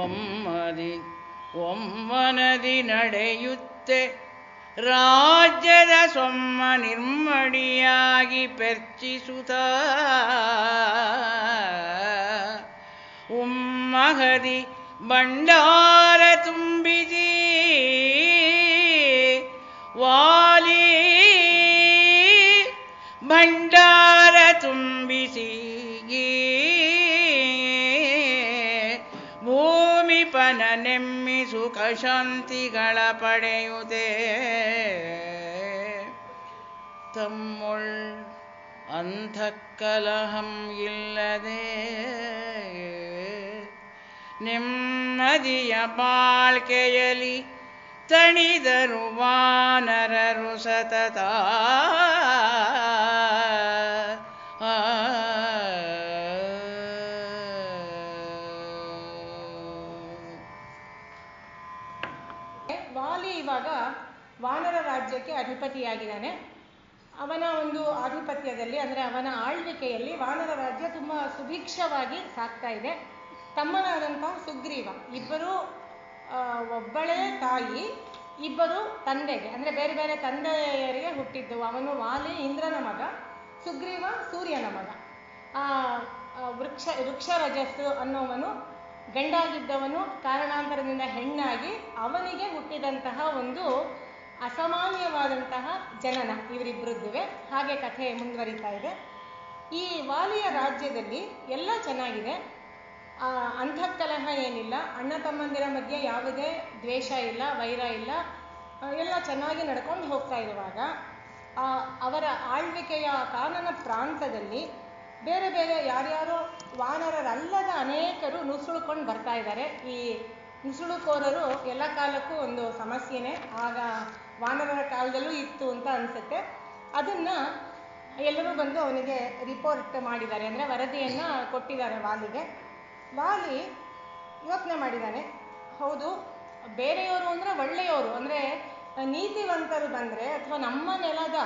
ಒಮ್ಮದಿ ಒಮ್ಮನದಿ ನಡೆಯುತ್ತೆ ರಾಜ್ಯದ ಸೊಮ್ಮ ನಿರ್ಮಡಿಯಾಗಿ ಪೆರ್ಚಿಸುತ್ತ ಉಮ್ಮಹದಿ ಭಂಡಾರ ತುಂಬಿಸಿ ವಾಲಿ ಭಂಡಾರ ತುಂಬಿಸಿ ಭೂಮಿ ಪನ ನೆಮ್ಮಿ ಸುಖ ಶಾಂತಿಗಳ ಪಡೆಯುತ್ತೆ ತಮ್ಮೊಳ್ ಅಂತಃಕಲಹಂ ಇಲ್ಲದೆ ನೆಮ್ಮದಿಯ ಬಾಳ್ಕೆಯಲಿ ತಣಿದರು ವಾನರರು ಸತತ ವಾಲಿ ಇವಾಗ ವಾನರ ರಾಜ್ಯಕ್ಕೆ ಅಧಿಪತಿಯಾಗಿದ್ದಾನೆ. ಅವನ ಒಂದು ಆಧಿಪತ್ಯದಲ್ಲಿ ಅಂದರೆ ಅವನ ಆಳ್ವಿಕೆಯಲ್ಲಿ ವಾನರ ರಾಜ್ಯ ತುಂಬ ಸುಭಿಕ್ಷವಾಗಿ ಸಾಗ್ತಾ ಇದೆ. ತಮ್ಮನಾದಂಥ ಸುಗ್ರೀವ, ಇಬ್ಬರು ಒಬ್ಬಳೇ ತಾಯಿ, ಇಬ್ಬರು ತಂದೆಗೆ ಅಂದರೆ ಬೇರೆ ಬೇರೆ ತಂದೆಯರಿಗೆ ಹುಟ್ಟಿದ್ದು. ಅವನು ವಾಲಿ ಇಂದ್ರನ ಮಗ, ಸುಗ್ರೀವ ಸೂರ್ಯನ ಮಗ. ವೃಕ್ಷರಜಸ್ಸು ಅನ್ನೋವನು ಗಂಡಾಗಿದ್ದವನು ಕಾರಣಾಂತರದಿಂದ ಹೆಣ್ಣಾಗಿ ಅವನಿಗೆ ಹುಟ್ಟಿದಂತಹ ಒಂದು ಅಸಾಮಾನ್ಯವಾದಂತಹ ಜನನ ಇವರಿಬ್ಬರದ್ದುವೆ. ಹಾಗೆ ಕಥೆ ಮುಂದುವರಿತಾ ಇದೆ. ಈ ವಾಲಿಯ ರಾಜ್ಯದಲ್ಲಿ ಎಲ್ಲ ಚೆನ್ನಾಗಿದೆ, ಅಂತಃಕಲಹ ಏನಿಲ್ಲ, ಅಣ್ಣ ತಮ್ಮಂದಿರ ಮಧ್ಯೆ ಯಾವುದೇ ದ್ವೇಷ ಇಲ್ಲ, ವೈರ ಇಲ್ಲ, ಎಲ್ಲ ಚೆನ್ನಾಗಿ ನಡ್ಕೊಂಡು ಹೋಗ್ತಾ ಇರುವಾಗ ಅವರ ಆಳ್ವಿಕೆಯ ಕಾನನ ಪ್ರಾಂತದಲ್ಲಿ ಬೇರೆ ಬೇರೆ ಯಾರ್ಯಾರೋ ವಾನರರಲ್ಲದ ಅನೇಕರು ನುಸುಳುಕೊಂಡು ಬರ್ತಾ ಇದ್ದಾರೆ. ಈ ನುಸುಳುಕೋರರು ಎಲ್ಲ ಕಾಲಕ್ಕೂ ಒಂದು ಸಮಸ್ಯೆನೇ, ಆಗ ವಾನರರ ಕಾಲದಲ್ಲೂ ಇತ್ತು ಅಂತ ಅನಿಸುತ್ತೆ. ಅದನ್ನು ಎಲ್ಲರೂ ಬಂದು ಅವನಿಗೆ ರಿಪೋರ್ಟ್ ಮಾಡಿದ್ದಾರೆ, ಅಂದರೆ ವರದಿಯನ್ನು ಕೊಟ್ಟಿದ್ದಾರೆ ವಾಲಿಗೆ. ವಾಲಿ ಯೋಚನೆ ಮಾಡಿದ್ದಾನೆ, ಹೌದು ಬೇರೆಯವರು ಅಂದರೆ ಒಳ್ಳೆಯವರು, ಅಂದರೆ ನೀತಿವಂತರು ಬಂದರೆ ಅಥವಾ ನಮ್ಮ ನೆಲದ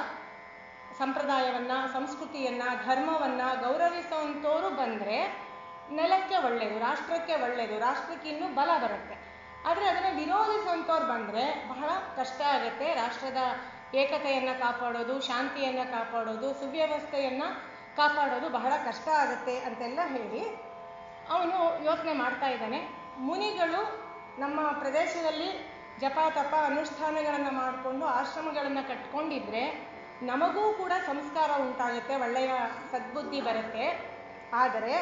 ಸಂಪ್ರದಾಯವನ್ನು, ಸಂಸ್ಕೃತಿಯನ್ನು, ಧರ್ಮವನ್ನು ಗೌರವಿಸುವಂಥವರು ಬಂದರೆ ನೆಲಕ್ಕೆ ಒಳ್ಳೆಯದು, ರಾಷ್ಟ್ರಕ್ಕೆ ಒಳ್ಳೆಯದು, ರಾಷ್ಟ್ರಕ್ಕೆ ಇನ್ನೂ ಬಲ ಬರುತ್ತೆ. ಆದರೆ ಅದನ್ನು ವಿರೋಧಿಸುವಂಥವ್ರು ಬಂದರೆ ಬಹಳ ಕಷ್ಟ ಆಗುತ್ತೆ. ರಾಷ್ಟ್ರದ ಏಕತೆಯನ್ನು ಕಾಪಾಡೋದು, ಶಾಂತಿಯನ್ನು ಕಾಪಾಡೋದು, ಸುವ್ಯವಸ್ಥೆಯನ್ನು ಕಾಪಾಡೋದು ಬಹಳ ಕಷ್ಟ ಆಗುತ್ತೆ ಅಂತೆಲ್ಲ ಹೇಳಿ ಅವನು ಯೋಚನೆ ಮಾಡ್ತಾ ಇದ್ದಾನೆ. ಮುನಿಗಳು ನಮ್ಮ ಪ್ರದೇಶದಲ್ಲಿ ಜಪ ತಪ ಅನುಷ್ಠಾನಗಳನ್ನು ಮಾಡಿಕೊಂಡು ಆಶ್ರಮಗಳನ್ನು ಕಟ್ಕೊಂಡಿದ್ರೆ ನಮಗೂ ಕೂಡ ಸಂಸ್ಕಾರ ಉಂಟಾಗುತ್ತೆ, ಒಳ್ಳೆಯ ಸದ್ಬುದ್ಧಿ ಬರುತ್ತೆ. ಆದರೆ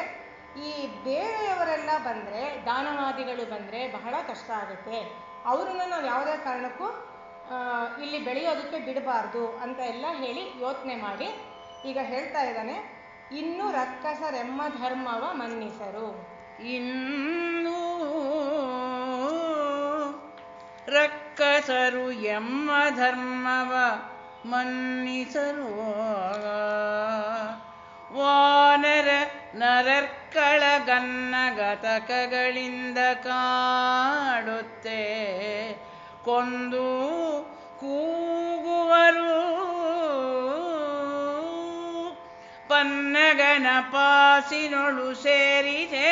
ಈ ಬೇರೆಯವರೆಲ್ಲ ಬಂದರೆ, ದಾನವಾದಿಗಳು ಬಂದರೆ ಬಹಳ ಕಷ್ಟ ಆಗುತ್ತೆ. ಅವ್ರನ್ನ ನಾವು ಯಾವುದೇ ಕಾರಣಕ್ಕೂ ಇಲ್ಲಿ ಬೆಳೆಯೋದಕ್ಕೆ ಬಿಡಬಾರ್ದು ಅಂತ ಎಲ್ಲ ಹೇಳಿ ಯೋಚನೆ ಮಾಡಿ ಈಗ ಹೇಳ್ತಾ ಇದ್ದಾನೆ, ಇನ್ನು ರಕ್ಕಸರೆಮ್ಮ ಧರ್ಮವ ಮನ್ನಿಸರು. ಇನ್ನು ರಕ್ಕಸರು ಎಮ್ಮ ಧರ್ಮವ ಮನ್ನಿಸರು ವಾನರ ನರರ್ಕಳ ಗನ್ನಗತಕಗಳಿಂದ ಕಾಡುತ್ತೆ ಕೊಂದು ಕೂಗುವರು ಪನ್ನಗನ ಪಾಸಿನೊಳು ಸೇರಿದೆ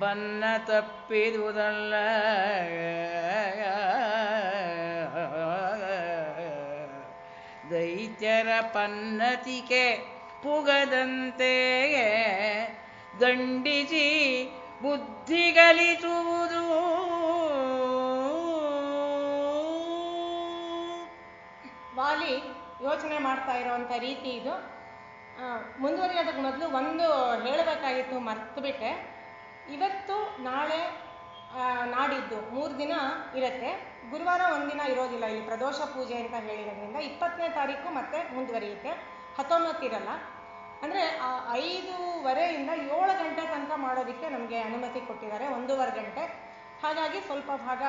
ಬನ್ನ ತಪ್ಪಿದುದಲ್ಲ ದೈತ್ಯರ ಪನ್ನತಿಕೆ ಪುಗದಂತೆ ದಂಡಿಸಿ ಬುದ್ಧಿಗಲಿಸುವುದು. ವಾಲಿ ಯೋಚನೆ ಮಾಡ್ತಾ ಇರೋವಂಥ ರೀತಿ ಇದು. ಮುಂದುವರಿಯೋದಕ್ಕೆ ಮೊದಲು ಒಂದು ಹೇಳಬೇಕಾಗಿತ್ತು, ಮರ್ತುಬಿಟ್ಟೆ. ಇವತ್ತು ನಾಳೆ ನಾಡಿದ್ದು 3 ದಿನ ಇರುತ್ತೆ. ಗುರುವಾರ ಒಂದಿನ ಇರೋದಿಲ್ಲ, ಇಲ್ಲಿ ಪ್ರದೋಷ ಪೂಜೆ ಅಂತ ಹೇಳಿರೋದ್ರಿಂದ 20ನೇ ತಾರೀಕು ಮತ್ತೆ ಮುಂದುವರಿಯುತ್ತೆ, 19 ಇರಲ್ಲ. ಅಂದರೆ 5:15 7 ಗಂಟೆ ತನಕ ಮಾಡೋದಕ್ಕೆ ನಮಗೆ ಅನುಮತಿ ಕೊಟ್ಟಿದ್ದಾರೆ, 1.5 ಗಂಟೆ. ಹಾಗಾಗಿ ಸ್ವಲ್ಪ ಭಾಗ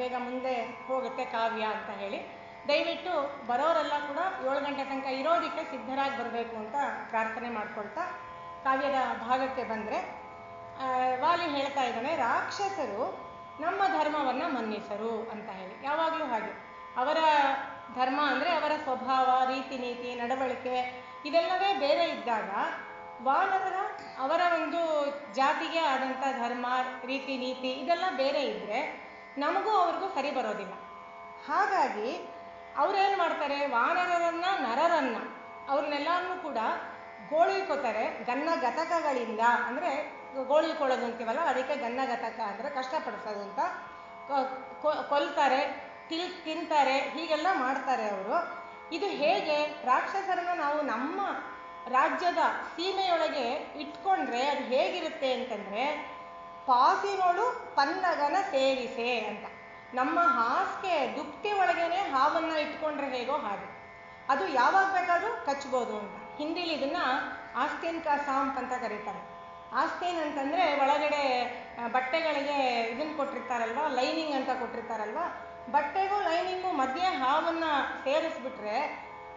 ಬೇಗ ಮುಂದೆ ಹೋಗುತ್ತೆ ಕಾವ್ಯ ಅಂತ ಹೇಳಿ. ದಯವಿಟ್ಟು ಬರೋರೆಲ್ಲ ಕೂಡ 7 ಗಂಟೆ ತನಕ ಇರೋದಕ್ಕೆ ಸಿದ್ಧರಾಗಿ ಬರಬೇಕು ಅಂತ ಪ್ರಾರ್ಥನೆ ಮಾಡ್ಕೊಳ್ತಾ ಕಾವ್ಯದ ಭಾಗಕ್ಕೆ ಬಂದರೆ, ವಾಲಿ ಹೇಳ್ತಾ ಇದ್ದಾನೆ, ರಾಕ್ಷಸರು ನಮ್ಮ ಧರ್ಮವನ್ನು ಮನ್ನಿಸರು ಅಂತ ಹೇಳಿ. ಯಾವಾಗಲೂ ಹಾಗೆ ಅವರ ಧರ್ಮ ಅಂದರೆ ಅವರ ಸ್ವಭಾವ, ರೀತಿ ನೀತಿ, ನಡವಳಿಕೆ ಇವೆಲ್ಲವೇ ಬೇರೆ ಇದ್ದಾಗ ವಾನರರ ಅವರ ಒಂದು ಜಾತಿಗೆ ಆದಂಥ ಧರ್ಮ, ರೀತಿ ನೀತಿ ಇದೆಲ್ಲ ಬೇರೆ ಇದ್ದರೆ ನಮಗೂ ಅವ್ರಿಗೂ ಸರಿ ಬರೋದಿಲ್ಲ. ಹಾಗಾಗಿ ಅವ್ರೇನು ಮಾಡ್ತಾರೆ, ವಾನರರನ್ನ ನರರನ್ನ ಅವ್ರನ್ನೆಲ್ಲರನ್ನೂ ಕೂಡ ಗೋಳಿಕೊತಾರೆ ಗನ್ನಗತಕಗಳಿಂದ. ಅಂದರೆ ಗೋಳಿಕೊಳ್ಳೋದು ಅಂತೀವಲ್ಲ, ಅದಕ್ಕೆ ಗನ್ನಗತಕ ಅಂದರೆ ಕಷ್ಟಪಡಿಸೋದು ಅಂತ. ಕೊಲ್ತಾರೆ, ತಿಂತಾರೆ, ಹೀಗೆಲ್ಲ ಮಾಡ್ತಾರೆ ಅವರು. ಇದು ಹೇಗೆ ರಾಕ್ಷಸರನ್ನ ನಾವು ನಮ್ಮ ರಾಜ್ಯದ ಸೀಮೆಯೊಳಗೆ ಇಟ್ಕೊಂಡ್ರೆ ಅದು ಹೇಗಿರುತ್ತೆ ಅಂತಂದರೆ, ಪಾಸಿನೋಳು ಪನ್ನಗನ ಸೇರಿಸೆ ಅಂತ. ನಮ್ಮ ಹಾಸಿಗೆ ದುಪ್ಟಿ ಒಳಗೇನೆ ಹಾವನ್ನು ಇಟ್ಕೊಂಡ್ರೆ ಹೇಗೋ ಹಾಗೆ ಅದು ಯಾವಾಗ ಬೇಕಾದರೂ ಕಚ್ಬೋದು ಅಂತ. ಹಿಂದಿಲಿ ಇದನ್ನ ಆಸ್ತೀನ್ ಕಾ ಸಾಂಪ್ ಅಂತ ಕರೀತಾರೆ. ಆಸ್ತೀನ್ ಅಂತಂದರೆ ಒಳಗಡೆ ಬಟ್ಟೆಗಳಿಗೆ ಇದನ್ನು ಕೊಟ್ಟಿರ್ತಾರಲ್ವ, ಲೈನಿಂಗ್ ಅಂತ ಕೊಟ್ಟಿರ್ತಾರಲ್ವ, ಬಟ್ಟೆಗೂ ಲೈನಿಂಗು ಮಧ್ಯೆ ಹಾವನ್ನು ಸೇರಿಸ್ಬಿಟ್ರೆ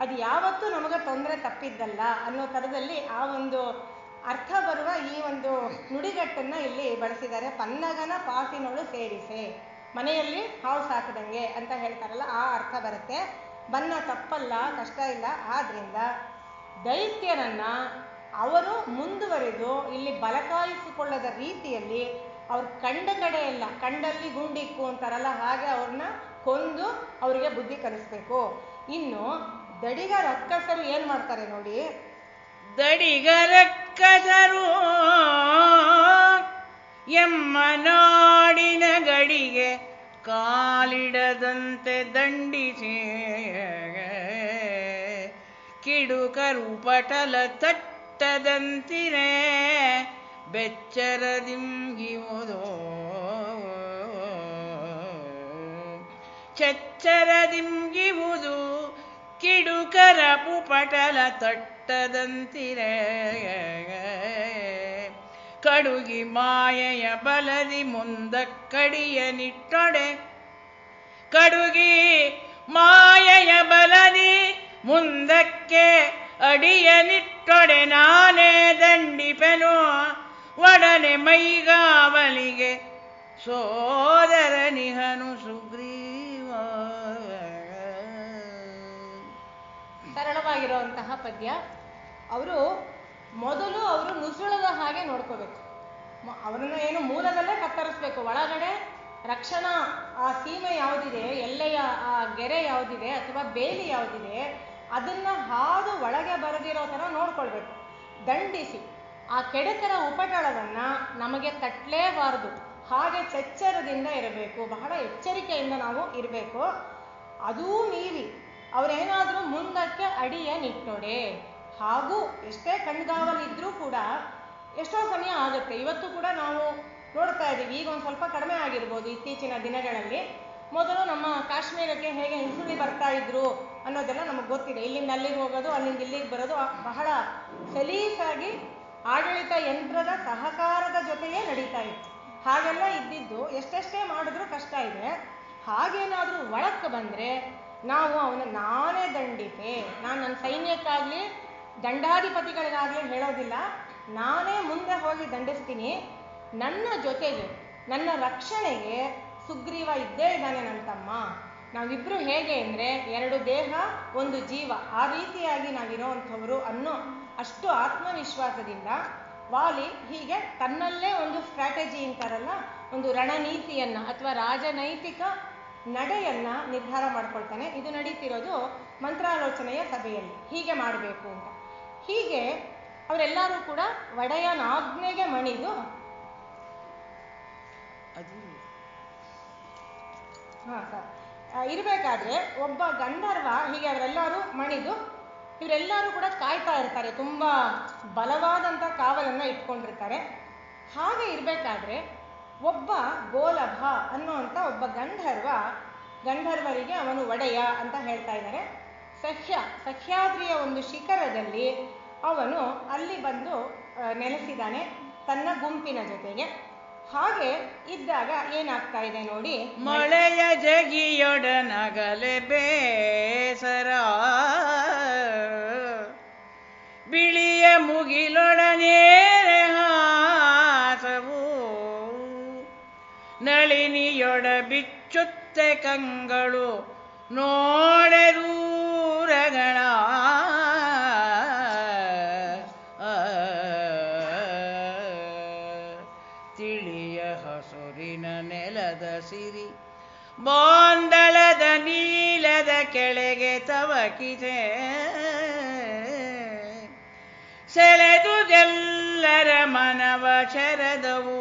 ಅದು ಯಾವತ್ತೂ ನಮಗೆ ತೊಂದರೆ ತಪ್ಪಿದ್ದಲ್ಲ ಅನ್ನೋ ಥರದಲ್ಲಿ ಆ ಒಂದು ಅರ್ಥ ಬರುವ ಈ ಒಂದು ನುಡಿಗಟ್ಟನ್ನು ಇಲ್ಲಿ ಬಳಸಿದ್ದಾರೆ. ಪನ್ನಗನ ಪಾಸಿನೋಳು ಸೇರಿಸೆ, ಮನೆಯಲ್ಲಿ ಹಾವು ಸಾಕದಂಗೆ ಅಂತ ಹೇಳ್ತಾರಲ್ಲ, ಆ ಅರ್ಥ ಬರುತ್ತೆ. ಬನ್ನ ತಪ್ಪಲ್ಲ, ಕಷ್ಟ ಇಲ್ಲ. ಆದ್ರಿಂದ ದೈತ್ಯರನ್ನ ಅವರು ಮುಂದುವರೆದು ಇಲ್ಲಿ ಬಲಕಾಯಿಸಿಕೊಳ್ಳದ ರೀತಿಯಲ್ಲಿ ಅವ್ರು ಕಂಡ ಕಡೆ ಎಲ್ಲ, ಕಂಡಲ್ಲಿ ಗುಂಡಿಕ್ಕು ಅಂತಾರಲ್ಲ ಹಾಗೆ ಅವ್ರನ್ನ ಕೊಂದು ಅವರಿಗೆ ಬುದ್ಧಿ ಕಲಿಸ್ಬೇಕು. ಇನ್ನು ದಡಿಗ ರಕ್ಕಸರು ಏನ್ ಮಾಡ್ತಾರೆ ನೋಡಿ, ದಡಿಗ ರಕ್ಕಸರು ಎಮ್ಮ ನಾಡಿನ ಗಡಿಗೆ ಕಾಲಿಡದಂತೆ ದಂಡಿಸಿ ಕಿಡುಕರು ಪಟಲ ತಟ್ಟದಂತಿರೆ ಬೆಚ್ಚರದಿಂಗಿವುದೋ ಚೆಚ್ಚರದಿಂಗಿವುದು ಕಿಡುಕರ ಪುಪಟಲ ತಟ್ಟದಂತಿರೆ ಕಡುಗಿ ಮಾಯೆಯ ಬಲದಿ ಮುಂದಕ್ಕಡಿಯ ನಿಟ್ಟೊಡೆ ಕಡುಗಿ ಮಾಯೆಯ ಬಲದಿ ಮುಂದಕ್ಕೆ ಅಡಿಯ ನಿಟ್ಟೊಡೆ ನಾನೇ ದಂಡಿಪೆನು ಒಡನೆ ಮೈಗಾವಲಿಗೆ ಸೋದರ ನಿಹನು ಸುಗ್ರೀವ. ಸರಳವಾಗಿರುವಂತಹ ಪದ್ಯ. ಅವರು ಮೊದಲು ನುಸುಳದ ಹಾಗೆ ನೋಡ್ಕೋಬೇಕು. ಅವರನ್ನ ಏನು ಮೂಲದಲ್ಲೇ ಕತ್ತರಿಸ್ಬೇಕು. ಒಳಗಡೆ ರಕ್ಷಣಾ ಆ ಸೀಮೆ ಯಾವುದಿದೆ, ಎಲ್ಲೆಯ ಆ ಗೆರೆ ಯಾವುದಿದೆ ಅಥವಾ ಬೇಲಿ ಯಾವುದಿದೆ ಅದನ್ನ ಹಾದು ಒಳಗೆ ಬರದಿರೋ ಥರ ನೋಡ್ಕೊಳ್ಬೇಕು. ದಂಡಿಸಿ ಆ ಕೆಡಕರ ಉಪಟಳವನ್ನ ನಮಗೆ ತಟ್ಟಲೇಬಾರದು. ಹಾಗೆ ಎಚ್ಚರದಿಂದ ಇರಬೇಕು, ಬಹಳ ಎಚ್ಚರಿಕೆಯಿಂದ ನಾವು ಇರಬೇಕು. ಅದೂ ಮೀರಿ ಅವರೇನಾದರೂ ಮುಂದಕ್ಕೆ ಅಡಿಯ ನಿಟ್ಟೊಡೆ, ಹಾಗೂ ಎಷ್ಟೇ ಕಣ್ಗಾವಲಿದ್ರೂ ಕೂಡ ಎಷ್ಟೋ ಸಮಯ ಆಗುತ್ತೆ. ಇವತ್ತು ಕೂಡ ನಾವು ನೋಡ್ತಾ ಇದ್ದೀವಿ, ಈಗ ಒಂದು ಸ್ವಲ್ಪ ಕಡಿಮೆ ಆಗಿರ್ಬೋದು ಇತ್ತೀಚಿನ ದಿನಗಳಲ್ಲಿ. ಮೊದಲು ನಮ್ಮ ಕಾಶ್ಮೀರಕ್ಕೆ ಹೇಗೆ ಹಿಂಸುಳಿ ಬರ್ತಾ ಇದ್ರು ಅನ್ನೋದೆಲ್ಲ ನಮಗೆ ಗೊತ್ತಿದೆ. ಇಲ್ಲಿಂದ ಅಲ್ಲಿಗೆ ಹೋಗೋದು, ಅಲ್ಲಿಂದ ಇಲ್ಲಿಗೆ ಬರೋದು ಬಹಳ ಸಲೀಸಾಗಿ ಆಡಳಿತ ಯಂತ್ರದ ಸಹಕಾರದ ಜೊತೆಯೇ ನಡೀತಾ ಇತ್ತು. ಹಾಗೆಲ್ಲ ಇದ್ದಿದ್ದು ಎಷ್ಟೆಷ್ಟೇ ಮಾಡಿದ್ರೂ ಕಷ್ಟ ಇದೆ. ಹಾಗೇನಾದರೂ ಒಳಕ್ಕೆ ಬಂದರೆ ನಾವು ಅವನ ನಾನೇ ದಂಡಿತೆ, ನಾನು ನನ್ನ ಸೈನ್ಯಕ್ಕಾಗಲಿ ದಂಡಾಧಿಪತಿಗಳಿಗಾಗಲಿ ಹೇಳೋದಿಲ್ಲ, ನಾನೇ ಮುಂದೆ ಹೋಗಿ ದಂಡಿಸ್ತೀನಿ. ನನ್ನ ಜೊತೆಗೆ ನನ್ನ ರಕ್ಷಣೆಗೆ ಸುಗ್ರೀವ ಇದ್ದೇ ಇದ್ದಾನೆ ನನ್ನ ತಮ್ಮ. ನಾವಿಬ್ರು ಹೇಗೆ ಅಂದರೆ ಎರಡು ದೇಹ ಒಂದು ಜೀವ, ಆ ರೀತಿಯಾಗಿ ನಾವಿರೋವಂಥವ್ರು ಅನ್ನೋ ಅಷ್ಟು ಆತ್ಮವಿಶ್ವಾಸದಿಂದ ವಾಲಿ ಹೀಗೆ ತನ್ನಲ್ಲೇ ಒಂದು ಸ್ಟ್ರಾಟಜಿ ಅಂತಾರಲ್ಲ, ಒಂದು ರಣನೀತಿಯನ್ನು ಅಥವಾ ರಾಜನೈತಿಕ ನಡೆಯನ್ನ ನಿರ್ಧಾರ ಮಾಡ್ಕೊಳ್ತಾನೆ. ಇದು ನಡೀತಿರೋದು ಮಂತ್ರಾಲೋಚನೆಯ ಸಭೆಯಲ್ಲಿ, ಹೀಗೆ ಮಾಡಬೇಕು ಅಂತ. ಹೀಗೆ ಅವರೆಲ್ಲರೂ ಕೂಡ ಒಡೆಯನಾಜ್ಞೆಗೆ ಮಣಿದು ಇರಬೇಕಾದ್ರೆ ಒಬ್ಬ ಗಂಧರ್ವ ಹೀಗೆ ಅವರೆಲ್ಲರೂ ಮಣಿದು ಇವರೆಲ್ಲರೂ ಕೂಡ ಕಾಯ್ತಾ ಇರ್ತಾರೆ. ತುಂಬ ಬಲವಾದಂಥ ಕಾವಲನ್ನು ಇಟ್ಕೊಂಡಿರ್ತಾರೆ. ಹಾಗೆ ಇರಬೇಕಾದ್ರೆ ಒಬ್ಬ ಗೋಲಭ ಅನ್ನುವಂಥ ಒಬ್ಬ ಗಂಧರ್ವರಿಗೆ ಅವನು ಒಡೆಯ ಅಂತ ಹೇಳ್ತಾ ಇದ್ದಾರೆ. ಸಹ್ಯಾದ್ರಿಯ ಒಂದು ಶಿಖರದಲ್ಲಿ ಅವನು ಅಲ್ಲಿ ಬಂದು ನೆಲೆಸಿದ್ದಾನೆ ತನ್ನ ಗುಂಪಿನ ಜೊತೆಗೆ. ಹಾಗೆ ಇದ್ದಾಗ ಏನಾಗ್ತಾ ಇದೆ ನೋಡಿ, ಮಳೆಯ ಜಗಿಯೊಡನಗಲೆ ಬೇಸರ ಬಿಳಿಯ ಮುಗಿಲೊಡನೆ ಹಾಸವು ನಳಿನಿಯೊಡ ಬಿಚ್ಚುತ್ತೆ ಕಂಗಳು ನೋಡೆದೂರಗಳ ಬೋಂದಳದ ನೀಲದ ಕೆಳಗೆ ತವಕಿದೆ ಸೆಳೆದುದೆಲ್ಲರ ಮನವ ಶರದವು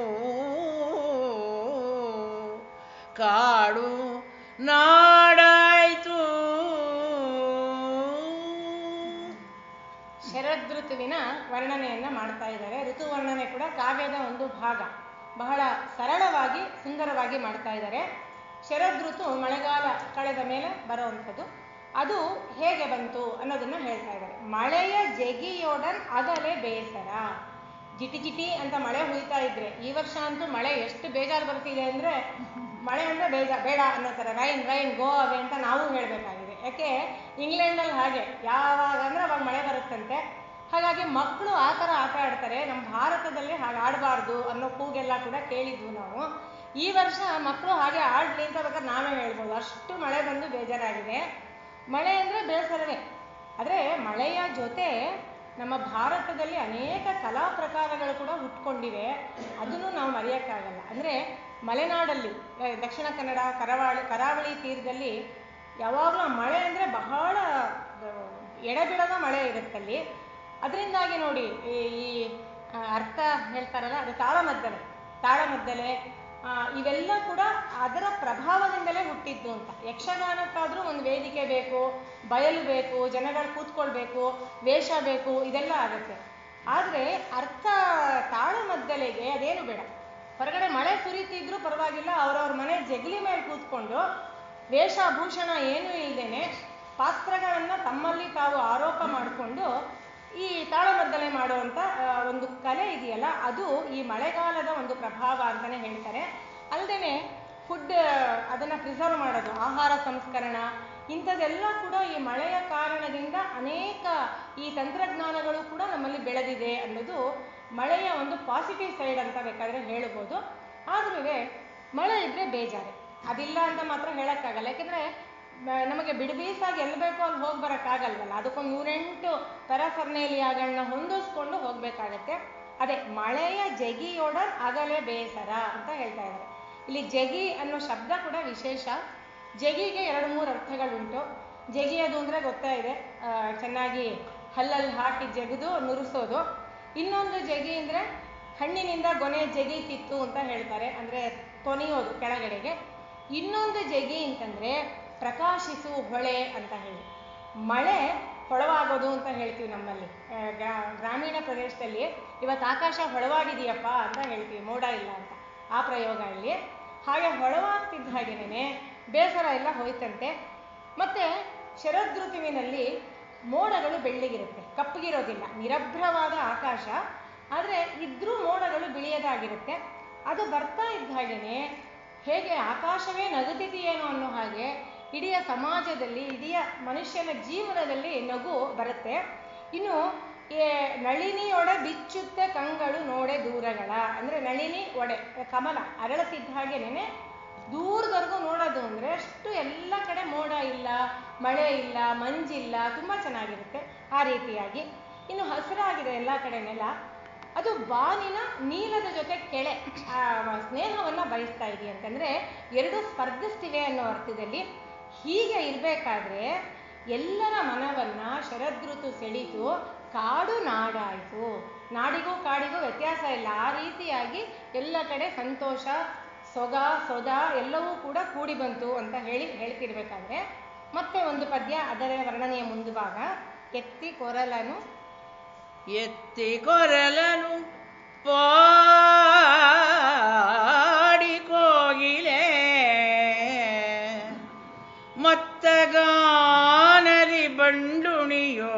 ಕಾಡು ನಾಡಾಯ್ತು. ಶರದೃತುವಿನ ವರ್ಣನೆಯನ್ನ ಮಾಡ್ತಾ ಇದ್ದಾರೆ. ಋತುವರ್ಣನೆ ಕೂಡ ಕಾವ್ಯದ ಒಂದು ಭಾಗ. ಬಹಳ ಸರಳವಾಗಿ ಸುಂದರವಾಗಿ ಮಾಡ್ತಾ ಇದ್ದಾರೆ. ಶರದೃತು ಮಳೆಗಾಲ ಕಳೆದ ಮೇಲೆ ಬರುವಂಥದ್ದು. ಅದು ಹೇಗೆ ಬಂತು ಅನ್ನೋದನ್ನ ಹೇಳ್ತಾ ಇದ್ದಾರೆ. ಮಳೆಯ ಜಗಿಯೊಡನ್ ಅಗಲೇ ಬೇಸರ. ಜಿಟಿ ಜಿಟಿ ಅಂತ ಮಳೆ ಹುಯ್ತಾ ಇದ್ರೆ, ಈ ವರ್ಷ ಅಂತೂ ಮಳೆ ಎಷ್ಟು ಬೇಜಾರು ಬರ್ತಿದೆ ಅಂದ್ರೆ, ಮಳೆ ಅಂದ್ರೆ ಬೇಡ ಅನ್ನೋ ಥರ ರೈನ್ ರೈನ್ ಗೋ ಅವೇ ಅಂತ ನಾವು ಹೇಳಬೇಕಾಗಿದೆ. ಯಾಕೆ ಇಂಗ್ಲೆಂಡಲ್ಲಿ ಹಾಗೆ ಯಾವಾಗ ಅಂದ್ರೆ ಅವಾಗ ಮಳೆ ಬರುತ್ತಂತೆ. ಹಾಗಾಗಿ ಮಕ್ಕಳು ಆ ಥರ ಆಟ ಆಡ್ತಾರೆ. ನಮ್ಮ ಭಾರತದಲ್ಲಿ ಹಾಗೆ ಆಡಬಾರ್ದು ಅನ್ನೋ ಕೂಗೆಲ್ಲ ಕೂಡ ಕೇಳಿದ್ವು ನಾವು. ಈ ವರ್ಷ ಮಕ್ಕಳು ಹಾಗೆ ಆಡ್ಲಿ ಅಂತ ಬೇಕಾದ್ರೆ ನಾವೇ ಹೇಳ್ಬೋದು. ಅಷ್ಟು ಮಳೆ ಬಂದು ಬೇಜಾರಾಗಿದೆ. ಮಳೆ ಅಂದರೆ ಬೇಸರವೇ. ಆದರೆ ಮಳೆಯ ಜೊತೆ ನಮ್ಮ ಭಾರತದಲ್ಲಿ ಅನೇಕ ಕಲಾ ಪ್ರಕಾರಗಳು ಕೂಡ ಹುಟ್ಕೊಂಡಿವೆ. ಅದನ್ನು ನಾವು ಮರೆಯೋಕ್ಕಾಗಲ್ಲ. ಅಂದರೆ ಮಲೆನಾಡಲ್ಲಿ, ದಕ್ಷಿಣ ಕನ್ನಡ, ಕರಾವಳಿ ತೀರದಲ್ಲಿ ಯಾವಾಗಲೂ ಮಳೆ ಅಂದರೆ ಬಹಳ ಎಡೆಬಿಡದ ಮಳೆ ಇರುತ್ತಲ್ಲಿ. ಅದರಿಂದಾಗಿ ನೋಡಿ ಈ ಅರ್ಥ ಹೇಳ್ತಾರಲ್ಲ, ಅದು ತಾಳಮದ್ದಲೆ ಇವೆಲ್ಲ ಕೂಡ ಅದರ ಪ್ರಭಾವದಿಂದಲೇ ಹುಟ್ಟಿದ್ದು ಅಂತ. ಯಕ್ಷಗಾನಕ್ಕಾದರೂ ಒಂದು ವೇದಿಕೆ ಬೇಕು, ಬಯಲು ಬೇಕು, ಜನಗಳು ಕೂತ್ಕೊಳ್ಬೇಕು, ವೇಷ ಬೇಕು, ಇದೆಲ್ಲ ಆಗುತ್ತೆ. ಆದರೆ ತಾಳಮದ್ದಲೆಗೆ ಅದೇನು ಬೇಡ. ಹೊರಗಡೆ ಮಳೆ ಸುರಿತಿದ್ರೂ ಪರವಾಗಿಲ್ಲ, ಅವ್ರವ್ರ ಮನೆ ಜಗಲಿ ಮೇಲೆ ಕೂತ್ಕೊಂಡು ವೇಷಭೂಷಣ ಏನೂ ಇಲ್ಲದೇನೆ ಪಾತ್ರಗಳನ್ನು ತಮ್ಮಲ್ಲಿ ತಾವು ಆರೋಪ ಮಾಡಿಕೊಂಡು ಈ ತಾಳಮದ್ದಲೆ ಮಾಡುವಂಥ ಒಂದು ಕಲೆ ಇದೆಯಲ್ಲ, ಅದು ಈ ಮಳೆಗಾಲದ ಒಂದು ಪ್ರಭಾವ ಅಂತಲೇ ಹೇಳ್ತಾರೆ. ಅಲ್ಲದೆ ಫುಡ್ ಅದನ್ನು ಪ್ರಿಸರ್ವ್ ಮಾಡೋದು, ಆಹಾರ ಸಂಸ್ಕರಣ, ಇಂಥದ್ದೆಲ್ಲ ಕೂಡ ಈ ಮಳೆಯ ಕಾರಣದಿಂದ ಅನೇಕ ಈ ತಂತ್ರಜ್ಞಾನಗಳು ಕೂಡ ನಮ್ಮಲ್ಲಿ ಬೆಳೆದಿದೆ ಅನ್ನೋದು ಮಳೆಯ ಒಂದು ಪಾಸಿಟಿವ್ ಸೈಡ್ ಅಂತ ಬೇಕಾದರೆ ಹೇಳ್ಬೋದು. ಆದ್ರೂ ಮಳೆ ಇದ್ದರೆ ಬೇಜಾರೆ, ಅದಿಲ್ಲ ಅಂತ ಮಾತ್ರ ಹೇಳೋಕ್ಕಾಗಲ್ಲ. ಯಾಕೆಂದರೆ ನಮಗೆ ಬಿಡುಬೀಸಾಗಿ ಎಲ್ಲಿ ಬೇಕೋ ಅಲ್ಲಿ ಹೋಗಿ ಬರೋಕ್ಕಾಗಲ್ವಲ್ಲ. ಅದಕ್ಕೊಂದು 108 ಪೆರಾಫರ್ನೇಲಿಯಾಗಳನ್ನ ಹೊಂದಿಸ್ಕೊಂಡು ಹೋಗಬೇಕಾಗತ್ತೆ. ಅದೇ ಮಳೆಯ ಜಗಿಯೊಡನ್ ಅಗಲೇ ಬೇಸರ ಅಂತ ಹೇಳ್ತಾ ಇದ್ದಾರೆ. ಇಲ್ಲಿ ಜಗಿ ಅನ್ನೋ ಶಬ್ದ ಕೂಡ ವಿಶೇಷ. ಜಗಿಗೆ 2-3 ಅರ್ಥಗಳುಂಟು. ಜಗಿಯೋದು ಅಂದರೆ ಗೊತ್ತಾ ಇದೆ, ಚೆನ್ನಾಗಿ ಹಲ್ಲಲ್ಲಿ ಹಾಕಿ ಜಗಿದು ನುರಿಸೋದು. ಇನ್ನೊಂದು ಜಗಿ ಅಂದರೆ ಹಣ್ಣಿನಿಂದ ಗೊನೆ ಜಗಿತಿತ್ತು ಅಂತ ಹೇಳ್ತಾರೆ, ಅಂದರೆ ತೊನೆಯೋದು ಕೆಳಗಡೆಗೆ. ಇನ್ನೊಂದು ಜಗಿ ಅಂತಂದರೆ ಪ್ರಕಾಶಿಸು ಹೊಳೆ ಅಂತ ಹೇಳಿ, ಮಳೆ ಹೊಳವಾಗೋದು ಅಂತ ಹೇಳ್ತೀವಿ ನಮ್ಮಲ್ಲಿ. ಗ್ರಾಮೀಣ ಪ್ರದೇಶದಲ್ಲಿ ಇವತ್ತು ಆಕಾಶ ಹೊಳವಾಗಿದೆಯಪ್ಪ ಅಂತ ಹೇಳ್ತೀವಿ, ಮೋಡ ಇಲ್ಲ ಅಂತ. ಆ ಪ್ರಯೋಗ ಇಲ್ಲಿ ಹಾಗೆ ಹೊಳವಾಗ್ತಿದ್ದ ಹಾಗೇನೆ ಬೇಸರ ಎಲ್ಲ ಹೋಯ್ತಂತೆ. ಮತ್ತು ಶರದೃತುವಿನಲ್ಲಿ ಮೋಡಗಳು ಬೆಳ್ಳಗಿರುತ್ತೆ, ಕಪ್ಪಗಿರೋದಿಲ್ಲ, ನಿರಭ್ರವಾದ ಆಕಾಶ. ಆದರೆ ಇದ್ರೂ ಮೋಡಗಳು ಬಿಳಿಯದಾಗಿರುತ್ತೆ. ಅದು ಬರ್ತಾ ಇದ್ದ ಹಾಗೇನೆ ಹೇಗೆ ಆಕಾಶವೇ ನಗುತ್ತಿದೆಯೇನೋ ಅನ್ನೋ ಹಾಗೆ ಇಡೀ ಸಮಾಜದಲ್ಲಿ, ಇಡೀ ಮನುಷ್ಯನ ಜೀವನದಲ್ಲಿ ನಗು ಬರುತ್ತೆ. ಇನ್ನು ನಳಿನಿಯೊಡೆ ಬಿಚ್ಚುತ್ತೆ ಕಂಗಳು ನೋಡೆ ದೂರಗಳ, ಅಂದರೆ ನಳಿನಿ ಒಡೆ ಕಮಲ ಅರಳುತ್ತಿದ್ದ ಹಾಗೇನೆ ದೂರದವರೆಗೂ ನೋಡೋದು. ಅಂದರೆ ಅಷ್ಟು ಎಲ್ಲ ಕಡೆ ಮೋಡ ಇಲ್ಲ, ಮಳೆ ಇಲ್ಲ, ಮಂಜಿಲ್ಲ, ತುಂಬ ಚೆನ್ನಾಗಿರುತ್ತೆ ಆ ರೀತಿಯಾಗಿ. ಇನ್ನು ಹಸಿರಾಗಿದೆ ಎಲ್ಲ ಕಡೆನೆಲ್ಲ. ಅದು ಬಾನಿನ ನೀಲದ ಜೊತೆ ಕೆಳೆ ಸ್ನೇಹವನ್ನು ಬಯಸ್ತಾ ಇದೆ ಅಂತಂದರೆ ಎರಡು ಸ್ಪರ್ಧಿಸ್ತಿವೆ ಅನ್ನೋ ಅರ್ಥದಲ್ಲಿ. ಹೀಗೆ ಇರಬೇಕಾದ್ರೆ ಎಲ್ಲರ ಮನವನ್ನು ಶರದೃತು ಸೆಳೀತು, ಕಾಡು ನಾಡಾಯಿತು. ನಾಡಿಗೂ ಕಾಡಿಗೂ ವ್ಯತ್ಯಾಸ ಇಲ್ಲ. ಆ ರೀತಿಯಾಗಿ ಎಲ್ಲ ಕಡೆ ಸಂತೋಷ, ಸೊದ ಎಲ್ಲವೂ ಕೂಡ ಕೂಡಿ ಬಂತು ಅಂತ ಹೇಳ್ತಿರ್ಬೇಕಾದ್ರೆ ಮತ್ತೆ ಒಂದು ಪದ್ಯ, ಅದರ ವರ್ಣನೆಯ ಮುಂದುಭಾಗ. ಎತ್ತಿ ಕೊರಲನು ಪಾಡಿ ಕೋಗಿಲೆ ಮತ್ತಗಾನರಿ ಬಂಡುಣಿಯೋ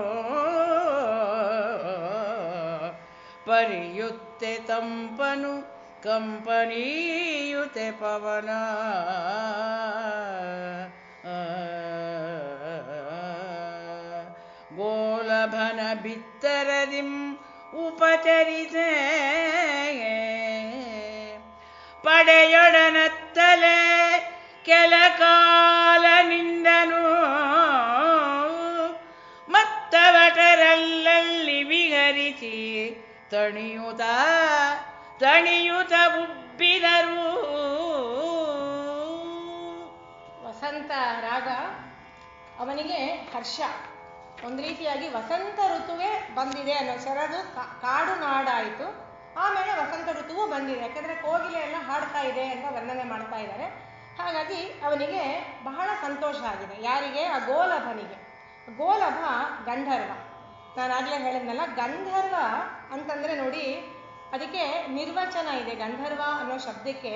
ಪರಿಯುತ್ತೆ ತಂಪನು ಕಂಪನಿಯುತೆ ಪವನ ಗೋಲಭನ ಬಿತ್ತರದಿಂ ಉಪಚರಿಸೆ ಪಡೆಯೊಡನತ್ತಲೆ ಕೆಲ ಕಾಲ ನಿಂದನು ಮತ್ತವಟರಲ್ಲಲ್ಲಿ ವಿಹರಿಸಿ ತಣಿಯುತ ಉಬ್ಬಿದರು. ಬಂದಂಥ ರಾಗ ಅವನಿಗೆ ಹರ್ಷ. ಒಂದು ರೀತಿಯಾಗಿ ವಸಂತ ಋತುವೇ ಬಂದಿದೆ ಅನ್ನೋ ಶರದು ಕಾಡು ನಾಡಾಯಿತು, ಆಮೇಲೆ ವಸಂತ ಋತುವು ಬಂದಿದೆ. ಯಾಕಂದರೆ ಕೋಗಿಲೆ ಎಲ್ಲ ಹಾಡ್ತಾ ಇದೆ ಅಂತ ವರ್ಣನೆ ಮಾಡ್ತಾ ಇದ್ದಾರೆ. ಹಾಗಾಗಿ ಅವನಿಗೆ ಬಹಳ ಸಂತೋಷ ಆಗಿದೆ. ಯಾರಿಗೆ? ಆ ಗೋಲಭನಿಗೆ. ಗೋಲಭ ಗಂಧರ್ವ. ನಾನಾಗಲೇ ಹೇಳಿದ್ನಲ್ಲ, ಗಂಧರ್ವ ಅಂತಂದರೆ ನೋಡಿ, ಅದಕ್ಕೆ ನಿರ್ವಚನ ಇದೆ. ಗಂಧರ್ವ ಅನ್ನೋ ಶಬ್ದಕ್ಕೆ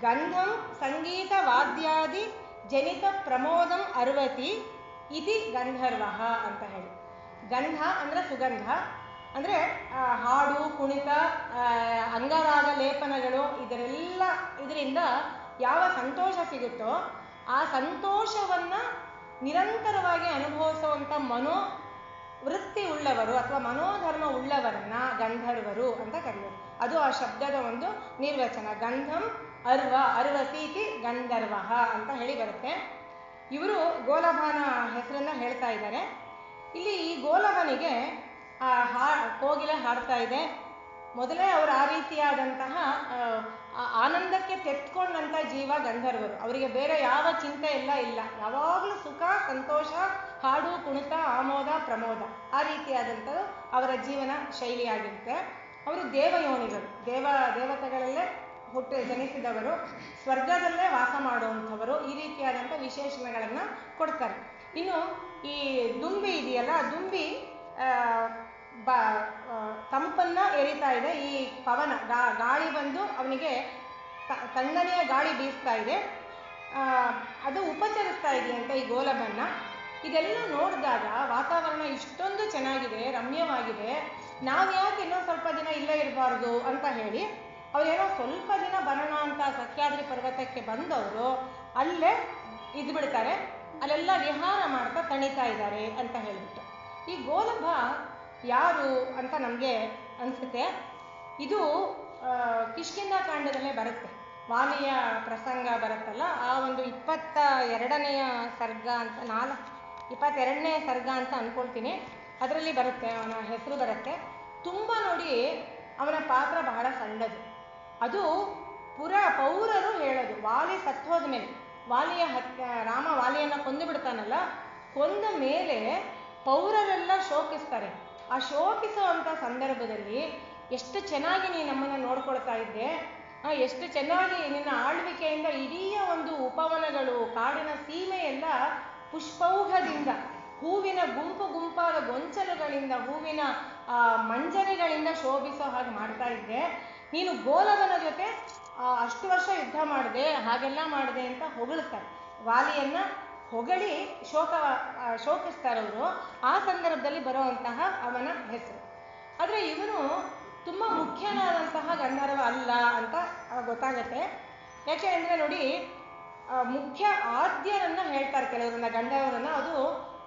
ಗಂಧಂ ಸಂಗೀತ ವಾದ್ಯಾದಿ ಜನಿತ ಪ್ರಮೋದಂ ಅರ್ವತಿ ಇತಿ ಗಂಧರ್ವ ಅಂತ ಹೇಳಿ. ಗಂಧ ಅಂದರೆ ಸುಗಂಧ, ಅಂದರೆ ಹಾಡು, ಕುಣಿತ, ಅಂಗರಾಗ ಲೇಪನಗಳು, ಇದರಿಂದ ಯಾವ ಸಂತೋಷ ಸಿಗುತ್ತೋ ಆ ಸಂತೋಷವನ್ನು ನಿರಂತರವಾಗಿ ಅನುಭವಿಸುವಂಥ ಮನೋವೃತ್ತಿ ಉಳ್ಳವರು ಅಥವಾ ಮನೋಧರ್ಮ ಉಳ್ಳವರನ್ನ ಗಂಧರ್ವರು ಅಂತ ಕರೆಯೋದು. ಅದು ಆ ಶಬ್ದದ ಒಂದು ನಿರ್ವಚನ. ಗಂಧಂ ಅರ್ವತೀತಿ ಗಂಧರ್ವ ಅಂತ ಹೇಳಿ ಬರುತ್ತೆ. ಇವರು ಗೋಲಭನ ಹೆಸರನ್ನ ಹೇಳ್ತಾ ಇದ್ದಾರೆ. ಇಲ್ಲಿ ಈ ಗೋಲಭನಿಗೆ ಕೋಗಿಲೆ ಹಾಡ್ತಾ ಇದೆ. ಮೊದಲೇ ಅವರು ಆ ರೀತಿಯಾದಂತಹ ಆನಂದಕ್ಕೆ ತೆತ್ಕೊಂಡಂಥ ಜೀವ ಗಂಧರ್ವರು. ಅವರಿಗೆ ಬೇರೆ ಯಾವ ಚಿಂತೆ ಇಲ್ಲ. ಯಾವಾಗಲೂ ಸುಖ, ಸಂತೋಷ, ಹಾಡು, ಕುಣಿತ, ಆಮೋದ, ಪ್ರಮೋದ, ಆ ರೀತಿಯಾದಂಥದ್ದು ಅವರ ಜೀವನ ಶೈಲಿಯಾಗಿರುತ್ತೆ. ಅವರು ದೇವಯೋನಿಗಳು, ದೇವತೆಗಳಲ್ಲೇ ಜನಿಸಿದವರು, ಸ್ವರ್ಗದಲ್ಲೇ ವಾಸ ಮಾಡುವಂಥವರು, ಈ ರೀತಿಯಾದಂಥ ವಿಶೇಷಣಗಳನ್ನು ಕೊಡ್ತಾರೆ. ಇನ್ನು ಈ ದುಂಬಿ ಇದೆಯಲ್ಲ, ದುಂಬಿ ತಂಪನ್ನ ಎರಿತಾ ಇದೆ. ಈ ಪವನ ಗಾಳಿ ಬಂದು ಅವನಿಗೆ ತಣ್ಣನೆಯ ಗಾಳಿ ಬೀಸ್ತಾ ಇದೆ, ಅದು ಉಪಚರಿಸ್ತಾ ಇದೆಯಂತೆ ಈ ಗೋಲಭನ್ನ. ಇದೆಲ್ಲ ನೋಡಿದಾಗ ವಾತಾವರಣ ಇಷ್ಟೊಂದು ಚೆನ್ನಾಗಿದೆ, ರಮ್ಯವಾಗಿದೆ, ನಾವು ಯಾಕೆ ಇನ್ನೊಂದು ಸ್ವಲ್ಪ ದಿನ ಇಲ್ಲೇ ಇರಬಾರ್ದು ಅಂತ ಹೇಳಿ ಅವರೇನೋ ಸ್ವಲ್ಪ ದಿನ ಬರೋಣ ಅಂತ ಸಹ್ಯಾದ್ರಿ ಪರ್ವತಕ್ಕೆ ಬಂದವರು ಅಲ್ಲೇ ಇದ್ಬಿಡ್ತಾರೆ. ಅಲ್ಲೆಲ್ಲ ವಿಹಾರ ಮಾಡ್ತಾ ತಣಿತಾ ಇದ್ದಾರೆ ಅಂತ ಹೇಳಿಬಿಟ್ಟು. ಈ ಗೋಲಭ ಯಾರು ಅಂತ ನಮಗೆ ಅನಿಸುತ್ತೆ. ಇದು ಕಿಷ್ಕಿಂಧ ಕಾಂಡದಲ್ಲೇ ಬರುತ್ತೆ. ವಾಲಿಯ ಪ್ರಸಂಗ ಬರುತ್ತಲ್ಲ, ಆ ಒಂದು 22ನೇ ಸರ್ಗ ಅಂತ 22ನೇ ಸರ್ಗ ಅಂತ ಅಂದ್ಕೊಳ್ತೀನಿ, ಅದರಲ್ಲಿ ಬರುತ್ತೆ, ಅವನ ಹೆಸರು ಬರುತ್ತೆ. ತುಂಬ ನೋಡಿ ಅವನ ಪಾತ್ರ ಬಹಳ ಸಣ್ಣದು. ಅದು ಪೌರರು ಹೇಳೋದು, ವಾಲಿ ಸತ್ತೋದ ಮೇಲೆ, ರಾಮ ವಾಲಿಯನ್ನು ಕೊಂದು ಬಿಡ್ತಾನಲ್ಲ, ಕೊಂದ ಮೇಲೆ ಪೌರರೆಲ್ಲ ಶೋಕಿಸ್ತಾರೆ. ಆ ಶೋಕಿಸುವಂಥ ಸಂದರ್ಭದಲ್ಲಿ ಎಷ್ಟು ಚೆನ್ನಾಗಿ ನೀನು ನಮ್ಮನ್ನು ನೋಡ್ಕೊಳ್ತಾ ಇದ್ದೆ, ಎಷ್ಟು ಚೆನ್ನಾಗಿ ನಿನ್ನ ಆಳ್ವಿಕೆಯಿಂದ ಇಡೀ ಒಂದು ಉಪವನಗಳು, ಕಾಡಿನ ಸೀಮೆಯೆಲ್ಲ ಪುಷ್ಪೌಘದಿಂದ, ಹೂವಿನ ಗುಂಪಾದ ಗೊಂಚಲುಗಳಿಂದ, ಹೂವಿನ ಮಂಜರಿಗಳಿಂದ ಶೋಭಿಸೋ ಹಾಗೆ ಮಾಡ್ತಾ ಇದ್ದೆ. ನೀನು ಗೋಲಭನ ಜೊತೆ ಅಷ್ಟು ವರ್ಷ ಯುದ್ಧ ಮಾಡಿದೆ, ಹಾಗೆಲ್ಲ ಮಾಡಿದೆ ಅಂತ ಹೊಗಳ್ತಾರೆ. ವಾಲಿಯನ್ನ ಹೊಗಳಿ ಶೋಕಿಸ್ತಾರವರು. ಆ ಸಂದರ್ಭದಲ್ಲಿ ಬರುವಂತಹ ಅವನ ಹೆಸರು. ಆದರೆ ಇವನು ತುಂಬ ಮುಖ್ಯನಾದಂತಹ ಗಂಧರ್ವ ಅಲ್ಲ ಅಂತ ಗೊತ್ತಾಗತ್ತೆ. ಯಾಕೆ ಅಂದರೆ ನೋಡಿ, ಮುಖ್ಯ ಆದ್ಯರನ್ನ ಹೇಳ್ತಾರೆ ಕೆಲವರನ್ನ, ಗಂಧರ್ವರನ್ನ. ಅದು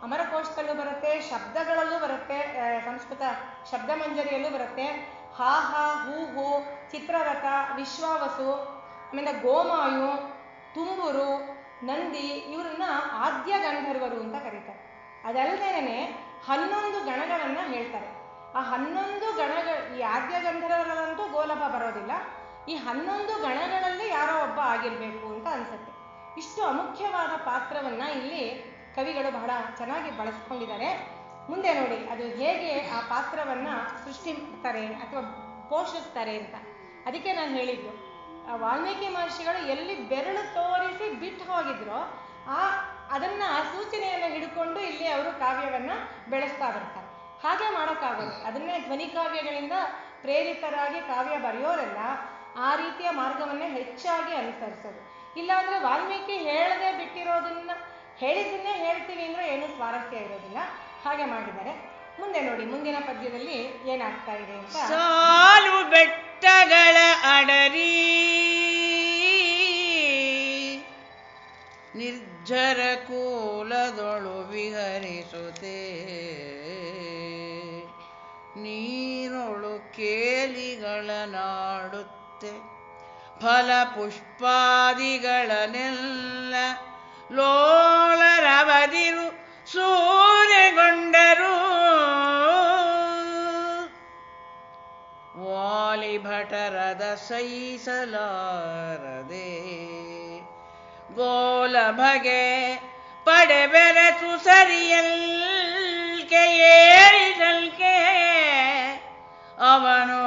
ಅಮರಕೋಶದಲ್ಲೂ ಬರುತ್ತೆ, ಶಬ್ದಗಳಲ್ಲೂ ಬರುತ್ತೆ, ಸಂಸ್ಕೃತ ಶಬ್ದಮಂಜರಿಯಲ್ಲೂ ಬರುತ್ತೆ. ಹಾ ಹಾ, ಹೂ ಹೂ, ಚಿತ್ರರಥ, ವಿಶ್ವಾವಸು, ಆಮೇಲೆ ಗೋಮಾಯು, ತುಂಬುರು, ನಂದಿ, ಇವರನ್ನ ಆದ್ಯ ಗಂಧರ್ವರು ಅಂತ ಕರೀತಾರೆ. ಅದಲ್ಲದೇನೆ 11 ಗಣಗಳನ್ನು ಹೇಳ್ತಾರೆ. ಆ 11 ಗಣಗಳು, ಈ ಆದ್ಯ ಗಂಧರ್ವರಂತೂ ಗೋಲಭ ಬರೋದಿಲ್ಲ, ಈ 11 ಗಣಗಳಲ್ಲಿ ಯಾರೋ ಒಬ್ಬ ಆಗಿರಬೇಕು ಅಂತ ಅನ್ಸುತ್ತೆ. ಇಷ್ಟು ಅಮುಖ್ಯವಾದ ಪಾತ್ರವನ್ನ ಇಲ್ಲಿ ಕವಿಗಳು ಬಹಳ ಚೆನ್ನಾಗಿ ಬಳಸ್ಕೊಂಡಿದ್ದಾರೆ. ಮುಂದೆ ನೋಡಿ ಅದು ಹೇಗೆ ಆ ಪಾತ್ರವನ್ನ ಸೃಷ್ಟಿ ಮಾಡ್ತಾರೆ ಅಥವಾ ಪೋಷಿಸ್ತಾರೆ ಅಂತ. ಅದಕ್ಕೆ ನಾನು ಹೇಳಿದ್ದು, ವಾಲ್ಮೀಕಿ ಮಹರ್ಷಿಗಳು ಎಲ್ಲಿ ಬೆರಳು ತೋರಿಸಿ ಬಿಟ್ಟು ಹೋಗಿದ್ರೋ ಅದನ್ನ ಆ ಸೂಚನೆಯನ್ನು ಹಿಡ್ಕೊಂಡು ಇಲ್ಲಿ ಅವರು ಕಾವ್ಯವನ್ನ ಬೆಳೆಸ್ತಾ ಬರ್ತಾರೆ. ಹಾಗೆ ಮಾಡೋಕ್ಕಾಗೋದು. ಅದನ್ನೇ ಧ್ವನಿ ಕಾವ್ಯಗಳಿಂದ ಪ್ರೇರಿತರಾಗಿ ಕಾವ್ಯ ಬರೆಯೋರೆಲ್ಲ ಆ ರೀತಿಯ ಮಾರ್ಗವನ್ನೇ ಹೆಚ್ಚಾಗಿ ಅನುಸರಿಸೋದು. ಇಲ್ಲಾಂದ್ರೆ ವಾಲ್ಮೀಕಿ ಹೇಳದೆ ಬಿಟ್ಟಿರೋದನ್ನ ಹೇಳಿದ್ದನ್ನೇ ಹೇಳ್ತೀವಿ ಅಂದ್ರೆ ಏನೂ ಸ್ವಾರಸ್ಯ ಇರೋದಿಲ್ಲ. ಹಾಗೆ ಮಾಡಿದ್ದಾರೆ. ಮುಂದೆ ನೋಡಿ, ಮುಂದಿನ ಪದ್ಯದಲ್ಲಿ ಏನಾಗ್ತಾ ಇದೆ ಅಂತ. ಸಾಲು ಬೆಟ್ಟಗಳ ಅಡರಿ ನಿರ್ಜರ ಕೂಲದೊಳು ವಿಹರಿಸುತ್ತೆ, ನೀರೊಳು ಕೇಲಿಗಳ ನಾಡುತ್ತೆ, ಫಲ ಪುಷ್ಪಾದಿಗಳನ್ನೆಲ್ಲ ಲೋಲರವದಿರು ಸೂರೆಗೊಂಡರು, ವಾಲಿಭಟರದ ಸಹಿಸಲಾರದೆ ಗೋಲಭ ಬಗೆ ಪಡೆ ಬೆರೆತು ಸರಿಯಲ್ಕೆ ಏರಿದಲ್ಕೆ ಅವನು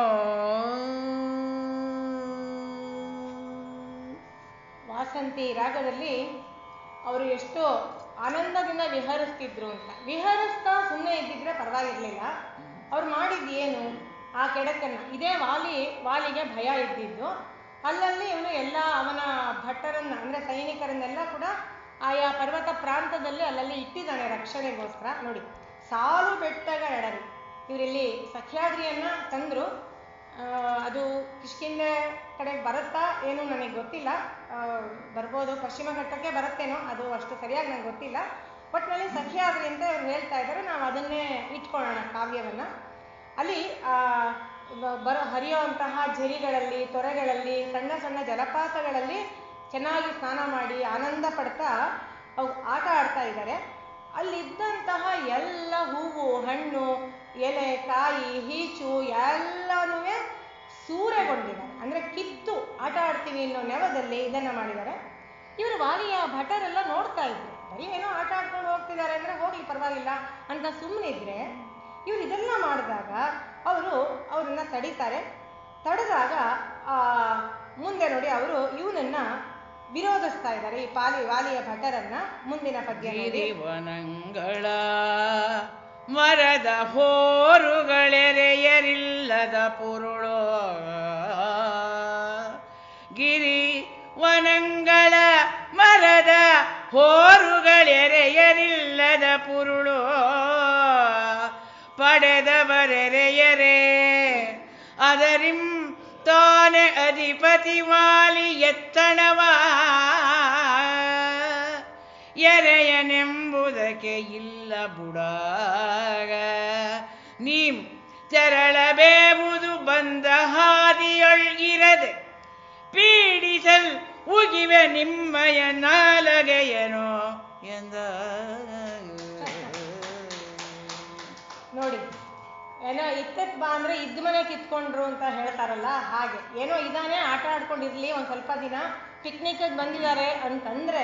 ವಾಸಂತಿ ರಾಗದಲ್ಲಿ ಅವರು ಎಷ್ಟು ಆನಂದದಿಂದ ವಿಹರಿಸ್ತಿದ್ರು ಅಂತ. ವಿಹರಿಸ್ತಾ ಸುಮ್ಮನೆ ಇದ್ದಿದ್ರೆ ಪರವಾಗಿರ್ಲಿಲ್ಲ. ಅವ್ರು ಮಾಡಿದ್ದು ಏನು, ಆ ಕೆಡಕನ್ನ ಇದೇ ವಾಲಿಗೆ ಭಯ ಇದ್ದಿದ್ದು. ಅಲ್ಲಲ್ಲಿ ಇವನು ಎಲ್ಲ ಅವನ ಭಟ್ಟರನ್ನ ಅಂದ್ರೆ ಸೈನಿಕರನ್ನೆಲ್ಲ ಕೂಡ ಆಯಾ ಪರ್ವತ ಪ್ರಾಂತದಲ್ಲಿ ಅಲ್ಲಲ್ಲಿ ಇಟ್ಟಿದ್ದಾನೆ ರಕ್ಷಣೆಗೋಸ್ಕರ. ನೋಡಿ, ಸಾಲು ಬೆಟ್ಟಗಳೆಡರಿ ಇವರಿಲ್ಲಿ ಸಹ್ಯಾದ್ರಿಯನ್ನ ತಂದ್ರು. ಅದು ಕಿಷ್ಕಿಂಧೆ ಕಡೆಗೆ ಬರುತ್ತಾ ಏನು ನನಗೆ ಗೊತ್ತಿಲ್ಲ, ಬರ್ಬೋದು, ಪಶ್ಚಿಮ ಘಟ್ಟಕ್ಕೆ ಬರುತ್ತೇನೋ, ಅದು ಅಷ್ಟು ಸರಿಯಾಗಿ ನಂಗೆ ಗೊತ್ತಿಲ್ಲ. ಒಟ್ಟಿನಲ್ಲಿ ಸಹ್ಯಾದ್ರಿ ಅಂತ ಇವ್ರು ಹೇಳ್ತಾ ಇದ್ದಾರೆ. ನಾವು ಅದನ್ನೇ ಇಟ್ಕೊಳ್ಳೋಣ ಕಾವ್ಯವನ್ನ. ಅಲ್ಲಿ ಹರಿಯುವಂತಹ ಝರಿಗಳಲ್ಲಿ, ತೊರೆಗಳಲ್ಲಿ, ಸಣ್ಣ ಸಣ್ಣ ಜಲಪಾತಗಳಲ್ಲಿ ಚೆನ್ನಾಗಿ ಸ್ನಾನ ಮಾಡಿ ಆನಂದ ಪಡ್ತಾ ಅವು ಆಟ ಆಡ್ತಾ ಇದ್ದಾರೆ. ಅಲ್ಲಿದ್ದಂತಹ ಎಲ್ಲ ಹೂವು, ಹಣ್ಣು, ಎಲೆ, ಕಾಯಿ, ಹೀಚು ಎಲ್ಲನೂ ಸೂರೆಗೊಂಡಿದ್ದಾರೆ. ಅಂದ್ರೆ ಕಿತ್ತು ಆಟ ಆಡ್ತೀವಿ ಅನ್ನೋ ನೆವದಲ್ಲಿ ಇದನ್ನ ಮಾಡಿದ್ದಾರೆ. ಇವರು ವಾಲಿಯ ಭಟರೆಲ್ಲ ನೋಡ್ತಾ ಇದ್ರು. ಬರೀ ಏನೋ ಆಟ ಆಡ್ಕೊಂಡು ಹೋಗ್ತಿದ್ದಾರೆ ಅಂದ್ರೆ ಹೋಗ್ಲಿ ಪರವಾಗಿಲ್ಲ ಅಂತ ಸುಮ್ಮನಿದ್ರೆ, ಇವ್ರು ಇದೆಲ್ಲ ಮಾಡಿದಾಗ ಅವ್ರನ್ನ ತಡೀತಾರೆ. ತಡೆದಾಗ ಮುಂದೆ ನೋಡಿ ಅವರು ಇವನನ್ನ ವಿರೋಧಿಸ್ತಾ ಇದ್ದಾರೆ, ಈ ವಾಲಿಯ ಭಟರನ್ನ. ಮುಂದಿನ ಪದ್ಯ ವನಂಗಳ ಮರದ ಹೋರುಗಳೆರೆಯರಿಲ್ಲದ ಪುರುಳೋ, ಗಿರಿ ವನಂಗಳ ಮರದ ಹೋರುಗಳೆರೆಯರಿಲ್ಲದ ಪುರುಳೋ, ಪಡೆದವರೆರೆಯರೆ ಅದರಿಂ ತಾನೆ ಅಧಿಪತಿ ವಾಲಿ ಎತ್ತಣವ ಎರೆಯನೆಂಬುದಕ್ಕೆ ಇಲ್ಲ ಬುಡಾಗ, ನೀಂ ತೆರಳಬೇವುದು ಬಂದ ಹಾದಿಯೊಳ್ಗಿರದೆ ಪೀಡಿಸಲ್ ಉಗಿವೆ ನಿಮ್ಮಯ ನಾಲಗೆಯನೋ ಎಂದ. ನೋಡಿ, ಏನೋ ಇತ್ತತ್ ಬಾ ಅಂದ್ರೆ ಇದ್ದ ಮನೆ ಕಿತ್ಕೊಂಡ್ರು ಅಂತ ಹೇಳ್ತಾರಲ್ಲ ಹಾಗೆ. ಏನೋ ಇದಾನೆ ಆಟ ಆಡ್ಕೊಂಡಿರ್ಲಿ, ಒಂದ್ ಸ್ವಲ್ಪ ದಿನ ಪಿಕ್ನಿಕ್ ಬಂದಿದ್ದಾರೆ ಅಂತಂದ್ರೆ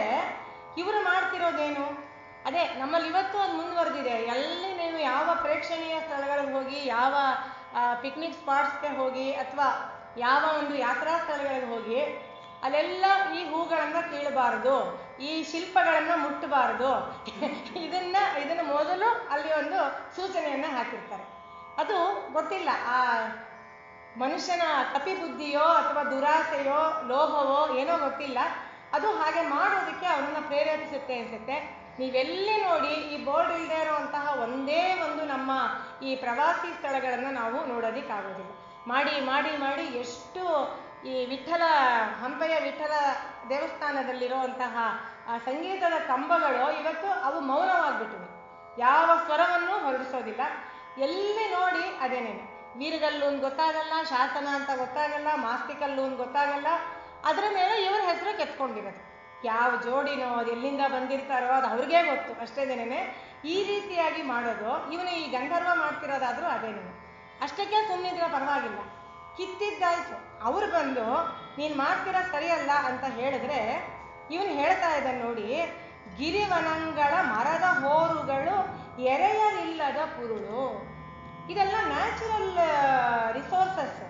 ಇವರು ಮಾಡ್ತಿರೋದೇನು? ಅದೇ ನಮ್ಮಲ್ಲಿ ಇವತ್ತು ಅದು ಮುಂದುವರೆದಿದೆ. ಎಲ್ಲಿ ನೀವು ಯಾವ ಪ್ರೇಕ್ಷಣೀಯ ಸ್ಥಳಗಳಿಗೆ ಹೋಗಿ, ಯಾವ ಪಿಕ್ನಿಕ್ ಸ್ಪಾಟ್ಸ್ಗೆ ಹೋಗಿ, ಅಥವಾ ಯಾವ ಒಂದು ಯಾತ್ರಾ ಸ್ಥಳಗಳಿಗೆ ಹೋಗಿ, ಅಲ್ಲೆಲ್ಲ ಈ ಹೂಗಳನ್ನ ಕೀಳಬಾರದು, ಈ ಶಿಲ್ಪಗಳನ್ನ ಮುಟ್ಟಬಾರದು, ಇದನ್ನ ಮೊದಲು ಅಲ್ಲಿ ಒಂದು ಸೂಚನೆಯನ್ನ ಹಾಕಿರ್ತಾರೆ. ಅದು ಗೊತ್ತಿಲ್ಲ, ಆ ಮನುಷ್ಯನ ಕಪಿ ಬುದ್ಧಿಯೋ ಅಥವಾ ದುರಾಸೆಯೋ ಲೋಭವೋ ಏನೋ ಗೊತ್ತಿಲ್ಲ, ಅದು ಹಾಗೆ ಮಾಡೋದಕ್ಕೆ ಅವರನ್ನ ಪ್ರೇರೇಪಿಸುತ್ತೆ ಅನ್ಸುತ್ತೆ. ನೀವೆಲ್ಲಿ ನೋಡಿ ಈ ಬೋರ್ಡ್ ಇಲ್ಲದೆ ಇರುವಂತಹ ಒಂದೇ ಒಂದು ನಮ್ಮ ಈ ಪ್ರವಾಸಿ ಸ್ಥಳಗಳನ್ನ ನಾವು ನೋಡೋದಿಕ್ಕಾಗೋದಿಲ್ಲ. ಮಾಡಿ ಮಾಡಿ ಮಾಡಿ ಎಷ್ಟು ಈ ಹಂಪೆಯ ವಿಠಲ ದೇವಸ್ಥಾನದಲ್ಲಿರುವಂತಹ ಸಂಗೀತದ ಕಂಬಗಳು ಇವತ್ತು ಅವು ಮೌನವಾಗ್ಬಿಟ್ಟಿವೆ, ಯಾವ ಸ್ವರವನ್ನು ಹೊರಡಿಸೋದಿಲ್ಲ. ಎಲ್ಲಿ ನೋಡಿ ಅದೇನೇನೆ, ವೀರಗಲ್ಲು ಅಂತ ಗೊತ್ತಾಗಲ್ಲ, ಶಾಸನ ಅಂತ ಗೊತ್ತಾಗಲ್ಲ, ಮಾಸ್ತಿಕಲ್ಲು ಅಂತ ಗೊತ್ತಾಗಲ್ಲ, ಅದರ ಮೇಲೆ ಇವ್ರ ಹೆಸರು ಕೆತ್ಕೊಂಡಿರೋದು. ಯಾವ ಜೋಡಿನೋ, ಅದು ಎಲ್ಲಿಂದ ಬಂದಿರ್ತಾರೋ ಅದು ಅವ್ರಿಗೇ ಗೊತ್ತು, ಅಷ್ಟೇದೇನೆ. ಈ ರೀತಿಯಾಗಿ ಮಾಡೋದು ಇವನು ಈ ಗಂಧರ್ವ ಮಾಡ್ತಿರೋದಾದ್ರೂ ಅದೇನೇನೆ. ಅಷ್ಟಕ್ಕೆ ಸುಮ್ಮನಿದ್ರೆ ಪರವಾಗಿಲ್ಲ, ಕಿತ್ತಿದ್ದಾಯ್ತು. ಅವ್ರು ಬಂದು ನೀನ್ ಮಾಡ್ತಿರೋ ಸರಿಯಲ್ಲ ಅಂತ ಹೇಳಿದ್ರೆ ಇವನು ಹೇಳ್ತಾ ಇದ್ದಾನೆ ನೋಡಿ, ಗಿರಿವನಂಗಳ ಮರದ ಹೋರುಗಳು ಎರೆಯಲಿಲ್ಲದ ಪುರುಳು. ಇದೆಲ್ಲ ನ್ಯಾಚುರಲ್ ರಿಸೋರ್ಸಸ್.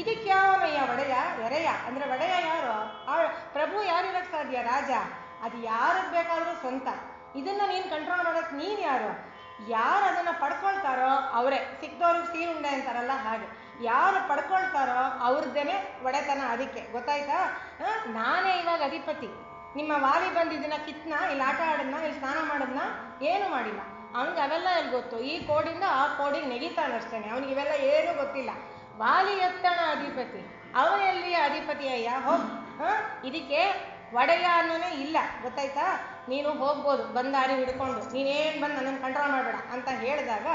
ಇದಕ್ಕೆ ಯಾವನಯ್ಯ ಒಡೆಯ? ಎರೆಯ ಅಂದ್ರೆ ಒಡೆಯ ಯಾರು? ಪ್ರಭು ಯಾರಿರಕ್ ಸಾಧ್ಯ? ರಾಜ. ಅದು ಯಾರಿಗೆ ಬೇಕಾದ್ರೂ ಸ್ವಂತ. ಇದನ್ನ ನೀನ್ ಕಂಟ್ರೋಲ್ ಮಾಡಕ್ ನೀನ್ ಯಾರು? ಯಾರು ಅದನ್ನ ಪಡ್ಕೊಳ್ತಾರೋ ಅವರೇ. ಸಿಕ್ದವ್ರಿಗೆ ಸೀರುಂಡೆ ಅಂತಾರಲ್ಲ ಹಾಗೆ, ಯಾರು ಪಡ್ಕೊಳ್ತಾರೋ ಅವ್ರದ್ದೇನೆ ಒಡೆತನ. ಅದಕ್ಕೆ ಗೊತ್ತಾಯ್ತಾ? ನಾನೇ ಇವಾಗ ಅಧಿಪತಿ. ನಿಮ್ಮ ವಾಲಿ ಬಂದಿದ್ದನ್ನ ಕಿತ್ನ, ಇಲ್ಲಿ ಆಟ ಆಡದ್ನ, ಇಲ್ಲಿ ಸ್ನಾನ ಮಾಡದ್ನ, ಏನು ಮಾಡಿಲ್ಲ. ಅವನಿಗೆ ಅವೆಲ್ಲ ಎಲ್ಲಿ ಗೊತ್ತು? ಈ ಕೋಡಿಂದ ಆ ಕೋಡಿಗೆ ನೆಗಿತಾನಷ್ಟೇನೆ, ಅವನಿಗೆ ಇವೆಲ್ಲ ಏನೂ ಗೊತ್ತಿಲ್ಲ. ವಾಲಿ ಎತ್ತಣ ಅಧಿಪತಿ, ಅವನೆಲ್ಲಿ ಅಧಿಪತಿ ಅಯ್ಯ? ಇದಕ್ಕೆ ಒಡೆಯ ಅನ್ನೋನೇ ಇಲ್ಲ, ಗೊತ್ತಾಯ್ತಾ? ನೀನು ಹೋಗ್ಬೋದು ಬಂದಾರಿ ಹಿಡ್ಕೊಂಡು, ನೀನೇನ್ ಬಂದು ನನ್ನನ್ನು ಕಂಟ್ರೋಲ್ ಮಾಡಬೇಡ ಅಂತ ಹೇಳಿದಾಗ,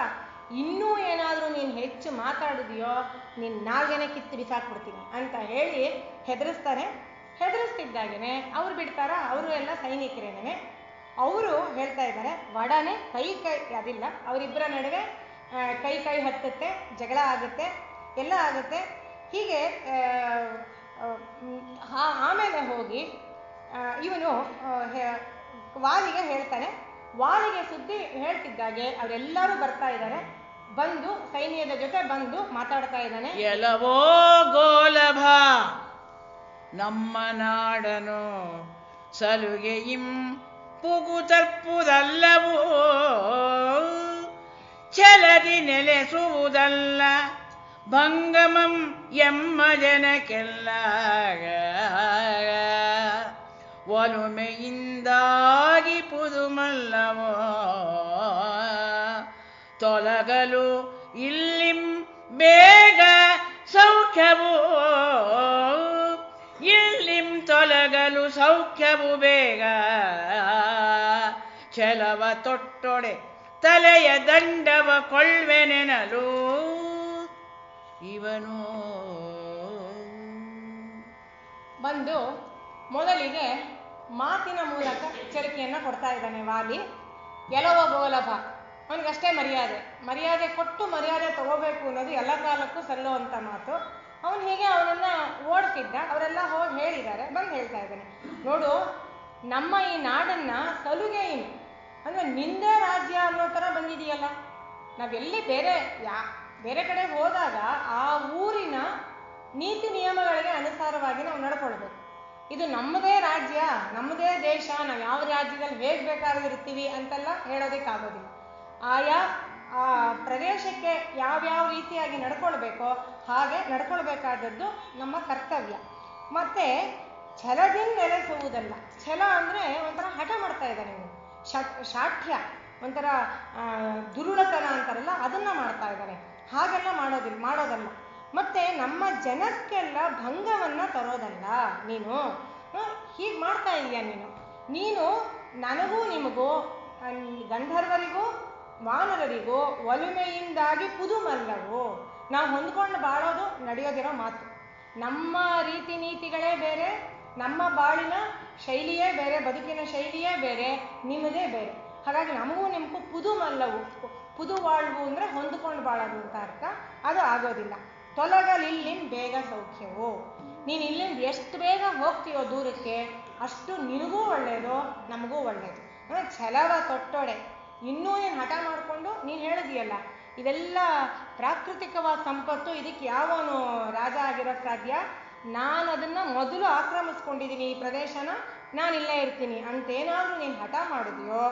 ಇನ್ನೂ ಏನಾದರೂ ನೀನು ಹೆಚ್ಚು ಮಾತಾಡಿದೆಯೋ ನಿನ್ನ ನಾಲ್ಗೆನೆ ಕಿತ್ತು ಬಿಸಾಕ್ಬಿಡ್ತೀನಿ ಅಂತ ಹೇಳಿ ಹೆದರಿಸ್ತಾನೆ. ಹೆದರಿಸ್ತಿದ್ದಾಗೇನೆ ಅವ್ರು ಬಿಡ್ತಾರ? ಅವರು ಎಲ್ಲ ಸೈನಿಕರೇನೆ. ಅವರು ಹೇಳ್ತಾ ಇದ್ದಾರೆ, ಒಡನೆ ಕೈ ಅದಿಲ್ಲ, ಅವರಿಬ್ಬರ ನಡುವೆ ಕೈ ಹತ್ತುತ್ತೆ, ಜಗಳ ಆಗುತ್ತೆ, ಎಲ್ಲ ಆಗುತ್ತೆ. ಹೀಗೆ ಆಮೇಲೆ ಹೋಗಿ ಇವನು ವಾಲಿಗೆ ಹೇಳ್ತಾನೆ. ವಾಲಿಗೆ ಸುದ್ದಿ ಹೇಳ್ತಿದ್ದಾಗೆ ಅವರೆಲ್ಲರೂ ಬರ್ತಾ ಇದ್ದಾರೆ. ಬಂದು ಸೈನ್ಯದ ಜೊತೆ ಬಂದು ಮಾತಾಡ್ತಾ ಇದ್ದಾನೆ. ಎಲವೋ ಗೋಲಭ ನಮ್ಮ ನಾಡನು ಸಲುಗೆಯಿಂ ಪುಗುತರ್ಪುದಲ್ಲವೋ ಛಲದಿ ನೆಲೆಸುವುದಲ್ಲ ಭಂಗಮಂ ಎಮ್ಮ ಜನಕ್ಕೆಲ್ಲ ಒಲುಮೆಯಿಂದಾಗಿ ಪುದುಮಲ್ಲವೋ ತೊಲಗಲು ಇಲ್ಲಿಂ ಬೇಗ ಸೌಖ್ಯವು ಇಲ್ಲಿಂ ತೊಲಗಲು ಸೌಖ್ಯವು ಬೇಗ ಛಲವ ತೊಟ್ಟೊಡೆ ತಲೆಯ ದಂಡವ ಕೊಳ್ಳೆನೆನಲು ಇವನು ಬಂದು ಮೊದಲಿಗೆ ಮಾತಿನ ಮೂಲಕ ಎಚ್ಚರಿಕೆಯನ್ನು ಕೊಡ್ತಾ ಇದ್ದಾನೆ ವಾಲಿ. ಎಲವ ಗೋಲಭ, ಅವನಿಗಷ್ಟೇ ಮರ್ಯಾದೆ ಕೊಟ್ಟು ಮರ್ಯಾದೆ ತಗೋಬೇಕು ಅನ್ನೋದು ಎಲ್ಲ ಕಾಲಕ್ಕೂ ಸಲ್ಲುವಂಥ ಮಾತು. ಅವನು ಹೀಗೆ ಅವನನ್ನ ಓಡ್ತಿದ್ದ. ಅವರೆಲ್ಲ ಹೋಗಿ ಹೇಳಿದ್ದಾರೆ. ಬಂದು ಹೇಳ್ತಾ ಇದ್ದಾನೆ, ನೋಡು ನಮ್ಮ ಈ ನಾಡನ್ನ ಸಲುಗೆ ಅಂದ್ರೆ ನಿಂದೇ ರಾಜ್ಯ ಅನ್ನೋ ಥರ ಬಂದಿದೆಯಲ್ಲ. ನಾವೆಲ್ಲಿ ಬೇರೆ ಕಡೆ ಹೋದಾಗ ಆ ಊರಿನ ನೀತಿ ನಿಯಮಗಳಿಗೆ ಅನುಸಾರವಾಗಿ ನಾವು ನಡ್ಕೊಳ್ಬೇಕು. ಇದು ನಮ್ಮದೇ ರಾಜ್ಯ, ನಮ್ಮದೇ ದೇಶ, ನಾವು ಯಾವ ರಾಜ್ಯದಲ್ಲಿ ಹೇಗೆ ಬೇಕಾದ್ರೂ ಇರ್ತೀವಿ ಅಂತೆಲ್ಲ ಹೇಳೋದಕ್ಕಾಗೋದಿಲ್ಲ. ಆಯಾ ಆ ಪ್ರದೇಶಕ್ಕೆ ಯಾವ್ಯಾವ ರೀತಿಯಾಗಿ ನಡ್ಕೊಳ್ಬೇಕೋ ಹಾಗೆ ನಡ್ಕೊಳ್ಬೇಕಾದದ್ದು ನಮ್ಮ ಕರ್ತವ್ಯ. ಮತ್ತೆ ಛಲದಿಂದ ನೆಲೆಸುವುದಲ್ಲ. ಛಲ ಅಂದರೆ ಒಂಥರ ಹಠ ಮಾಡ್ತಾ ಇದ್ದಾನೆ ನೀವು, ಶಾಠ್ಯ, ಒಂಥರ ದುರುಳತನ ಅಂತಾರಲ್ಲ, ಅದನ್ನ ಮಾಡ್ತಾ ಇದ್ದಾನೆ. ಹಾಗೆಲ್ಲ ಮಾಡೋದಲ್ಲ. ಮತ್ತೆ ನಮ್ಮ ಜನಕ್ಕೆಲ್ಲ ಭಂಗವನ್ನ ತರೋದಲ್ಲ. ನೀನು ಹೀಗೆ ಮಾಡ್ತಾ ಇದೀಯ. ನೀನು ನನಗೂ ನಿಮಗೂ ಗಂಧರ್ವರಿಗೂ ವಾನರರಿಗೂ ಒಲುಮೆಯಿಂದಾಗಿ ಪುದುಮಲ್ಲವು. ನಾವು ಹೊಂದ್ಕೊಂಡು ಬಾಳೋದು ನಡೆಯೋದಿರೋ ಮಾತು. ನಮ್ಮ ರೀತಿ ನೀತಿಗಳೇ ಬೇರೆ, ನಮ್ಮ ಬಾಳಿನ ಶೈಲಿಯೇ ಬೇರೆ, ಬದುಕಿನ ಶೈಲಿಯೇ ಬೇರೆ, ನಿಮ್ಮದೇ ಬೇರೆ. ಹಾಗಾಗಿ ನಮಗೂ ನಿಮಗೂ ಪುದುಮಲ್ಲವು. ಪುದುವಾಳ್ವು ಅಂದರೆ ಹೊಂದ್ಕೊಂಡು ಬಾಳೋದು ಅಂತ ಅರ್ಥ. ಅದು ಆಗೋದಿಲ್ಲ. ತೊಲಗಲಿಲ್ಲಿಂ ಬೇಗ ಸೌಖ್ಯವು. ನೀನು ಇಲ್ಲಿಂದ ಎಷ್ಟು ಬೇಗ ಹೋಗ್ತೀಯೋ ದೂರಕ್ಕೆ ಅಷ್ಟು ನಿನಗೂ ಒಳ್ಳೆಯದು, ನಮಗೂ ಒಳ್ಳೆಯದು. ಛಲವ ತೊಟ್ಟೊಡೆ. ಇನ್ನೂ ನೀನು ಹಠ ಮಾಡಿಕೊಂಡು ನೀನು ಹೇಳಿದೆಯಲ್ಲ, ಇದೆಲ್ಲ ಪ್ರಾಕೃತಿಕವಾದ ಸಂಪತ್ತು, ಇದಕ್ಕೆ ಯಾವನು ರಾಜ ಆಗಿರೋಕ್ಕೆ ಸಾಧ್ಯ? ನಾನು ಅದನ್ನು ಮೊದಲು ಆಕ್ರಮಿಸ್ಕೊಂಡಿದ್ದೀನಿ, ಈ ಪ್ರದೇಶನ, ನಾನಿಲ್ಲೇ ಇರ್ತೀನಿ ಅಂತೇನಾದರೂ ನೀನು ಹಠ ಮಾಡಿದೆಯೋ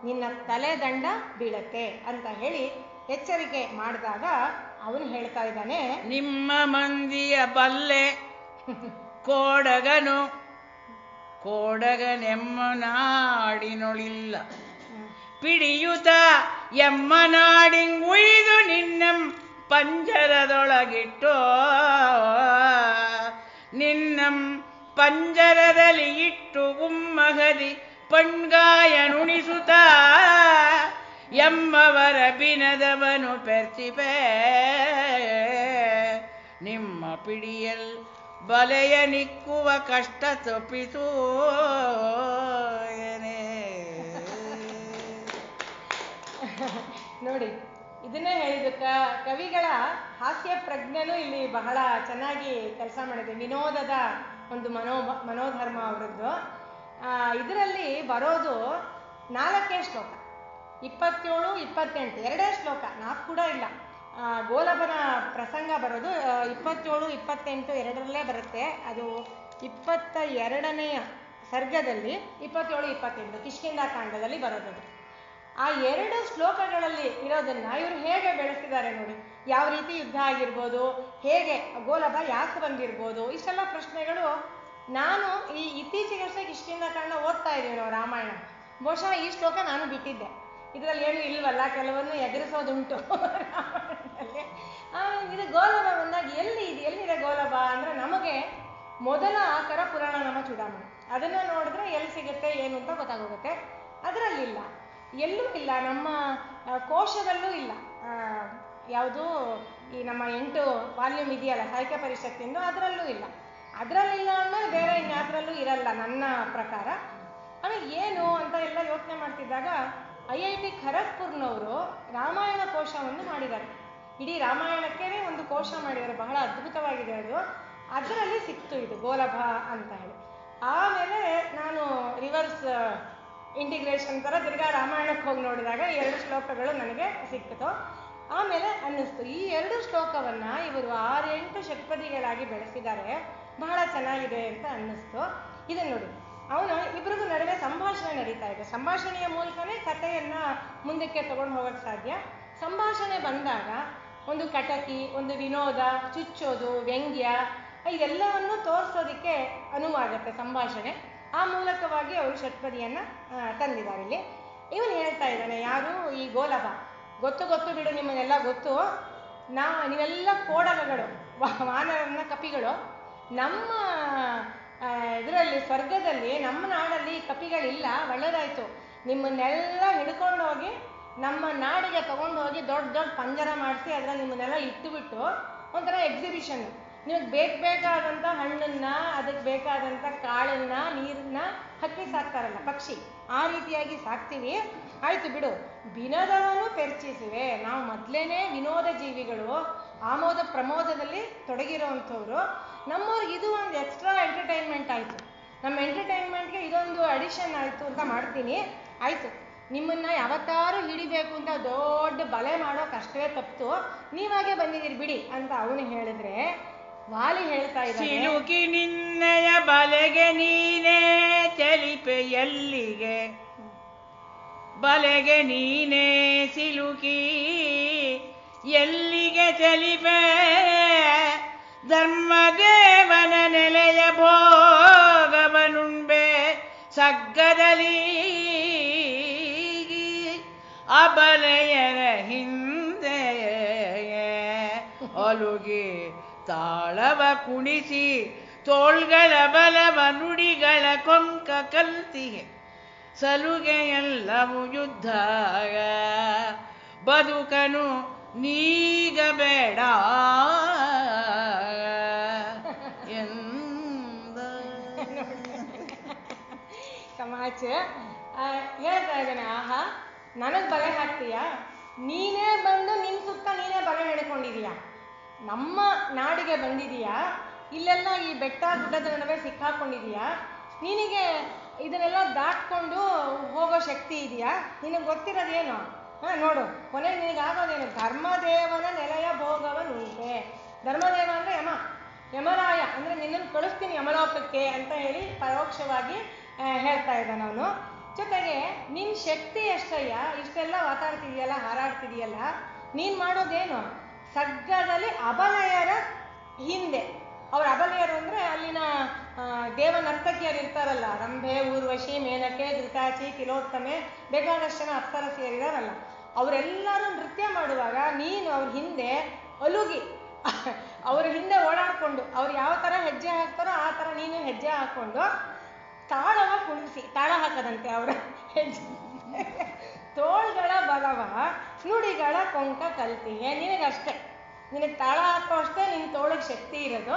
ನಿನ್ನ ತಲೆ ದಂಡ ಬೀಳತ್ತೆ ಅಂತ ಹೇಳಿ ಎಚ್ಚರಿಕೆ ಮಾಡಿದಾಗ ಅವನು ಹೇಳ್ತಾ ಇದ್ದಾನೆ, ನಿಮ್ಮ ಮಂದಿಯ ಬಲ್ಲೆ ಕೋಡಗನೆಮ್ಮ ನಾಡಿನೊಳಿಲ್ಲ ಪಿಡಿಯುತ ಎಮ್ಮ ನಾಡಿಂಗುಯ್ದು ನಿನ್ನಂ ಪಂಜರದೊಳಗಿಟ್ಟೋ ನಿನ್ನಂ ಪಂಜರದಲ್ಲಿ ಇಟ್ಟು ಉಮ್ಮಗದಿ ಪಣ್ಗಾಯ ನುಣಿಸುತ್ತ ಎಮ್ಮವರ ಬಿನದವನು ಪೆರ್ತಿಪೆ ನಿಮ್ಮ ಪಿಡಿಯಲ್ ಬಲೆಯ ನಿಕ್ಕುವ ಕಷ್ಟ ತಪ್ಪಿತು. ನೋಡಿ, ಇದನ್ನೇ ಹೇಳಿದ ಕವಿಗಳ ಹಾಸ್ಯ ಪ್ರಜ್ಞೆನೂ ಇಲ್ಲಿ ಬಹಳ ಚೆನ್ನಾಗಿ ಕೆಲಸ ಮಾಡಿದೆ. ವಿನೋದದ ಒಂದು ಮನೋಧರ್ಮ ಅವರದ್ದು. ಇದರಲ್ಲಿ ಬರೋದು 4 ಶ್ಲೋಕ, 27, 28, 2 ಶ್ಲೋಕ, 4 ಕೂಡ ಇಲ್ಲ. ಗೋಲಭನ ಪ್ರಸಂಗ ಬರೋದು 27, 28 ಎರಡರಲ್ಲೇ ಬರುತ್ತೆ. ಅದು 22ನೆಯ ಸರ್ಗದಲ್ಲಿ 27, 28 ಕಿಷ್ಕಿಂಧ ಕಾಂಡದಲ್ಲಿ ಬರೋದು. ಆ 2 ಶ್ಲೋಕಗಳಲ್ಲಿ ಇರೋದನ್ನ ಇವರು ಹೇಗೆ ಬೆಳೆಸಿದ್ದಾರೆ ನೋಡಿ. ಯಾವ ರೀತಿ ಯುದ್ಧ ಆಗಿರ್ಬೋದು, ಹೇಗೆ ಗೋಲಭ ಯಾಕೆ ಬಂದಿರ್ಬೋದು, ಇಷ್ಟೆಲ್ಲ ಪ್ರಶ್ನೆಗಳು. ನಾನು ಈ ಇತ್ತೀಚೆಗಷ್ಟೇ ಕಿಷ್ಕಿಂಧ ಕಾಂಡ ಓದ್ತಾ ಇದ್ದೀವಿ ನಾವು ರಾಮಾಯಣ. ಬಹುಶಃ ಈ ಶ್ಲೋಕ ನಾನು ಬಿಟ್ಟಿದ್ದೆ. ಇದರಲ್ಲಿ ಏನು ಇಲ್ವಲ್ಲ, ಕೆಲವನ್ನು ಎದುರಿಸೋದುಂಟು ರಾಮಾಯಣದಲ್ಲಿ. ಇದು ಗೋಲಭ ಬಂದಾಗ ಎಲ್ಲಿದೆ ಗೋಲಭ ಅಂದರೆ ನಮಗೆ ಮೊದಲ ಆಕರ ಪುರಾಣ ನಮ್ಮ ಚೂಡಾಮಣಿ. ಅದನ್ನು ನೋಡಿದ್ರೆ ಎಲ್ಲಿ ಸಿಗುತ್ತೆ ಏನು ಅಂತ ಗೊತ್ತಾಗೋಗುತ್ತೆ. ಅದರಲ್ಲಿಲ್ಲ, ಎಲ್ಲೂ ಇಲ್ಲ, ನಮ್ಮ ಕೋಶದಲ್ಲೂ ಇಲ್ಲ. ಯಾವುದು ಈ ನಮ್ಮ 8 ವಾಲ್ಯೂಮ್ ಇದೆಯಲ್ಲ ಸಾಹಿತ್ಯ ಪರಿಷತ್ತಿಂದು, ಅದರಲ್ಲೂ ಇಲ್ಲ. ಅದರಲ್ಲಿಲ್ಲ ಅಂದರೆ ಬೇರೆ ಇನ್ಯಾವುದರಲ್ಲೂ ಇರಲ್ಲ ನನ್ನ ಪ್ರಕಾರ. ಆಮೇಲೆ ಏನು ಅಂತ ಎಲ್ಲ ಯೋಚನೆ ಮಾಡ್ತಿದ್ದಾಗ IIT ಖರಗ್ಪುರ್ನವರು ರಾಮಾಯಣ ಕೋಶವನ್ನು ಮಾಡಿದ್ದಾರೆ. ಇಡೀ ರಾಮಾಯಣಕ್ಕೇ ಒಂದು ಕೋಶ ಮಾಡಿದ್ದಾರೆ, ಬಹಳ ಅದ್ಭುತವಾಗಿದೆ ಅದು. ಅದರಲ್ಲಿ ಸಿಕ್ತು ಇದು ಗೋಲಭ ಅಂತ ಹೇಳಿ. ಆಮೇಲೆ ನಾನು ರಿವರ್ಸ್ ಇಂಟಿಗ್ರೇಷನ್ ಥರ ತಿರ್ಗಾ ರಾಮಾಯಣಕ್ಕೆ ಹೋಗಿ ನೋಡಿದಾಗ 2 ಶ್ಲೋಕಗಳು ನನಗೆ ಸಿಕ್ಕಿತು. ಆಮೇಲೆ ಅನ್ನಿಸ್ತು ಈ 2 ಶ್ಲೋಕವನ್ನು ಇವರು 6-8 ಷಟ್ಪದಿಗಳಾಗಿ ಬೆಳೆಸಿದ್ದಾರೆ, ಬಹಳ ಚೆನ್ನಾಗಿದೆ ಅಂತ ಅನ್ನಿಸ್ತು. ಇದನ್ನು ನೋಡಿ, ಅವನು ಇಬ್ಬರಿಗೂ ನಡುವೆ ಸಂಭಾಷಣೆ ನಡೀತಾ ಇದೆ. ಸಂಭಾಷಣೆಯ ಮೂಲಕನೇ ಕಥೆಯನ್ನು ಮುಂದಕ್ಕೆ ತಗೊಂಡು ಹೋಗೋಕ್ಕೆ ಸಾಧ್ಯ. ಸಂಭಾಷಣೆ ಬಂದಾಗ ಒಂದು ಕಟಕಿ, ಒಂದು ವಿನೋದ, ಚುಚ್ಚೋದು, ವ್ಯಂಗ್ಯ, ಇದೆಲ್ಲವನ್ನು ತೋರಿಸೋದಕ್ಕೆ ಅನುವಾಗುತ್ತೆ ಸಂಭಾಷಣೆ. ಆ ಮೂಲಕವಾಗಿ ಅವರು ಷಟ್ಪದಿಯನ್ನು ತಂದಿದ್ದಾರೆ. ಇಲ್ಲಿ ಇವನು ಹೇಳ್ತಾ ಇದ್ದಾನೆ, ಯಾರು ಈ ಗೋಲಭ, ಗೊತ್ತು ಬಿಡು, ನಿಮ್ಮನ್ನೆಲ್ಲ ಗೊತ್ತು, ನೀವೆಲ್ಲ ಕೋಡಗಗಳು, ವಾನರನ್ನ ಕಪಿಗಳು. ನಮ್ಮ ಇದರಲ್ಲಿ ಸ್ವರ್ಗದಲ್ಲಿ, ನಮ್ಮ ನಾಡಲ್ಲಿ ಕಪಿಗಳಿಲ್ಲ, ಒಳ್ಳೆದಾಯ್ತು. ನಿಮ್ಮನ್ನೆಲ್ಲ ಹಿಡ್ಕೊಂಡು ಹೋಗಿ ನಮ್ಮ ನಾಡಿಗೆ ತಗೊಂಡು ಹೋಗಿ ದೊಡ್ಡ ಪಂಜರ ಮಾಡಿಸಿ ಅದರಲ್ಲಿ ನಿಮ್ಮನ್ನೆಲ್ಲ ಇಟ್ಟುಬಿಟ್ಟು ಒಂಥರ ಎಕ್ಸಿಬಿಷನ್, ನಿಮಗೆ ಬೇಕಾದಂಥ ಹಣ್ಣನ್ನ, ಅದಕ್ಕೆ ಬೇಕಾದಂಥ ಕಾಳನ್ನ, ನೀರನ್ನ ಹಕ್ಕಿ ಸಾಕ್ತಾರಲ್ಲ, ಪಕ್ಷಿ, ಆ ರೀತಿಯಾಗಿ ಸಾಕ್ತೀವಿ. ಆಯ್ತು ಬಿಡು, ವಿನೋದವನ್ನು ಪೆರ್ಚಿಸುವೆ. ನಾವು ಮೊದಲೇನೆ ವಿನೋದ ಜೀವಿಗಳು, ಆಮೋದ ಪ್ರಮೋದದಲ್ಲಿ ತೊಡಗಿರೋವಂಥವ್ರು. ನಮ್ಮವ್ರಿಗೆ ಇದು ಒಂದು ಎಕ್ಸ್ಟ್ರಾ ಎಂಟರ್ಟೈನ್ಮೆಂಟ್ ಆಯಿತು, ನಮ್ಮ ಎಂಟರ್ಟೈನ್ಮೆಂಟ್ಗೆ ಇದೊಂದು ಅಡಿಷನ್ ಆಯಿತು ಅಂತ ಮಾಡ್ತೀನಿ. ಆಯಿತು, ನಿಮ್ಮನ್ನ ಯಾವತ್ತಾರು ಹಿಡಿಬೇಕು ಅಂತ ದೊಡ್ಡ ಬಲೆ ಮಾಡೋ ಕಷ್ಟವೇ ತಪ್ಪಿತು, ನೀವಾಗೆ ಬಂದಿದ್ದೀರಿ ಬಿಡಿ ಅಂತ ಅವನು ಹೇಳಿದ್ರೆ, ವಾಲಿ ಹೇಳ್ತಾ ಇದ್ದಾನೆ, ಸಿಲುಕಿ ನಿನ್ನಯ ಬಲೆಗೆ ನೀನೇ ಚಲಿಪೆ ಎಲ್ಲಿಗೆ, ಬಲೆಗೆ ನೀನೇ ಸಿಲುಕಿ ಎಲ್ಲಿಗೆ ಚಲಿಪೆ, ಧರ್ಮದೇವನ ನೆಲೆಯ ಭೋಗವನುಂಬೆ ಸಗ್ಗದಲ್ಲಿ, ಅಬಲೆಯರ ಹಿಂದೆ ಒಲುಗಿ ತಾಳವ ಕುಣಿಸಿ ತೋಳ್ಗಳ ಬಲವ ನುಡಿಗಳ ಕೊಂಕ ಕಲ್ತಿಗೆ, ಸಲುಗೆಯೆಲ್ಲವೂ ಯುದ್ಧ ಬದುಕನು ನೀಗಬೇಡ ಎಂದ. ಸಮಾಚ ಹೇಳ್ತಾ ಇದ್ದಾನೆ, ಆಹಾ ನನಗೆ ಬಲೆ ಹಾಕ್ತೀಯಾ, ನೀನೇ ಬಂದು ನಿನ್ನ ಸುತ್ತ ನೀನೇ ಬಲೆ ಹಿಡ್ಕೊಂಡಿದೀಯಾ, ನಮ್ಮ ನಾಡಿಗೆ ಬಂದಿದೀಯಾ, ಇಲ್ಲೆಲ್ಲ ಈ ಬೆಟ್ಟ ಗುಡ್ಡದ ನಡುವೆ ಸಿಕ್ಕಾಕೊಂಡಿದೀಯಾ, ನಿನಗೆ ಇದನ್ನೆಲ್ಲ ದಾಟ್ಕೊಂಡು ಹೋಗೋ ಶಕ್ತಿ ಇದೆಯಾ, ನಿನಗೆ ಗೊತ್ತಿರೋದೇನು? ನೋಡು, ಕೊನೆಗೆ ನಿನಗಾಗೋದೇನು? ಧರ್ಮದೇವನ ನೆಲೆಯ ಭೋಗವನುಂಟೆ. ಧರ್ಮದೇವ ಅಂದರೆ ಯಮರಾಯ, ಅಂದರೆ ನಿನ್ನನ್ನು ಕಳಿಸ್ತೀನಿ ಯಮಲೋಕಕ್ಕೆ ಅಂತ ಹೇಳಿ ಪರೋಕ್ಷವಾಗಿ ಹೇಳ್ತಾ ಇದ್ದಾನೆ ಅವನು. ಜೊತೆಗೆ ನಿನ್ನ ಶಕ್ತಿ ಎಷ್ಟಯ್ಯ, ಇಷ್ಟೆಲ್ಲ ಮಾತಾಡ್ತಿದೆಯಲ್ಲ, ಹಾರಾಡ್ತಿದೆಯಲ್ಲ, ನೀನು ಮಾಡೋದೇನು? ಸಗ್ಗದಲ್ಲಿ ಅಬಲೆಯರ ಹಿಂದೆ. ಅವ್ರ ಅಬಲೆಯರು ಅಂದರೆ ಅಲ್ಲಿನ ದೇವನರ್ತಕಿಯರು ಇರ್ತಾರಲ್ಲ, ರಂಭೆ, ಊರ್ವಶಿ, ಮೇನಕೆ, ಧೃತಾಚಿ, ತಿಲೋತ್ತಮೆ, ಬೇಕಾದಷ್ಟು ಜನ ಅಪ್ಸರಸಿಯರಿದಾರಲ್ಲ, ಅವರೆಲ್ಲರೂ ನೃತ್ಯ ಮಾಡುವಾಗ ನೀನು ಅವ್ರ ಹಿಂದೆ ಅಲುಗಿ ಅವ್ರ ಹಿಂದೆ ಓಡಾಡಿಕೊಂಡು, ಅವ್ರು ಯಾವ ಥರ ಹೆಜ್ಜೆ ಹಾಕ್ತಾರೋ ಆ ಥರ ನೀನು ಹೆಜ್ಜೆ ಹಾಕ್ಕೊಂಡು ತಾಳವ ಕುಣಿಸಿ, ತಾಳ ಹಾಕದಂತೆ ಅವರ ಹೆಜ್ಜೆ, ತೋಳ್ಗಳ ಬಲವ ನುಡಿಗಳ ಕೊಂಕ ಕಲ್ತಿಗೆ. ನಿನಗಷ್ಟೇ, ನಿನಗೆ ತಾಳ ಹಾಕೋ ಅಷ್ಟೇ ನಿನ್ನ ತೋಳಿಗೆ ಶಕ್ತಿ ಇರೋದು.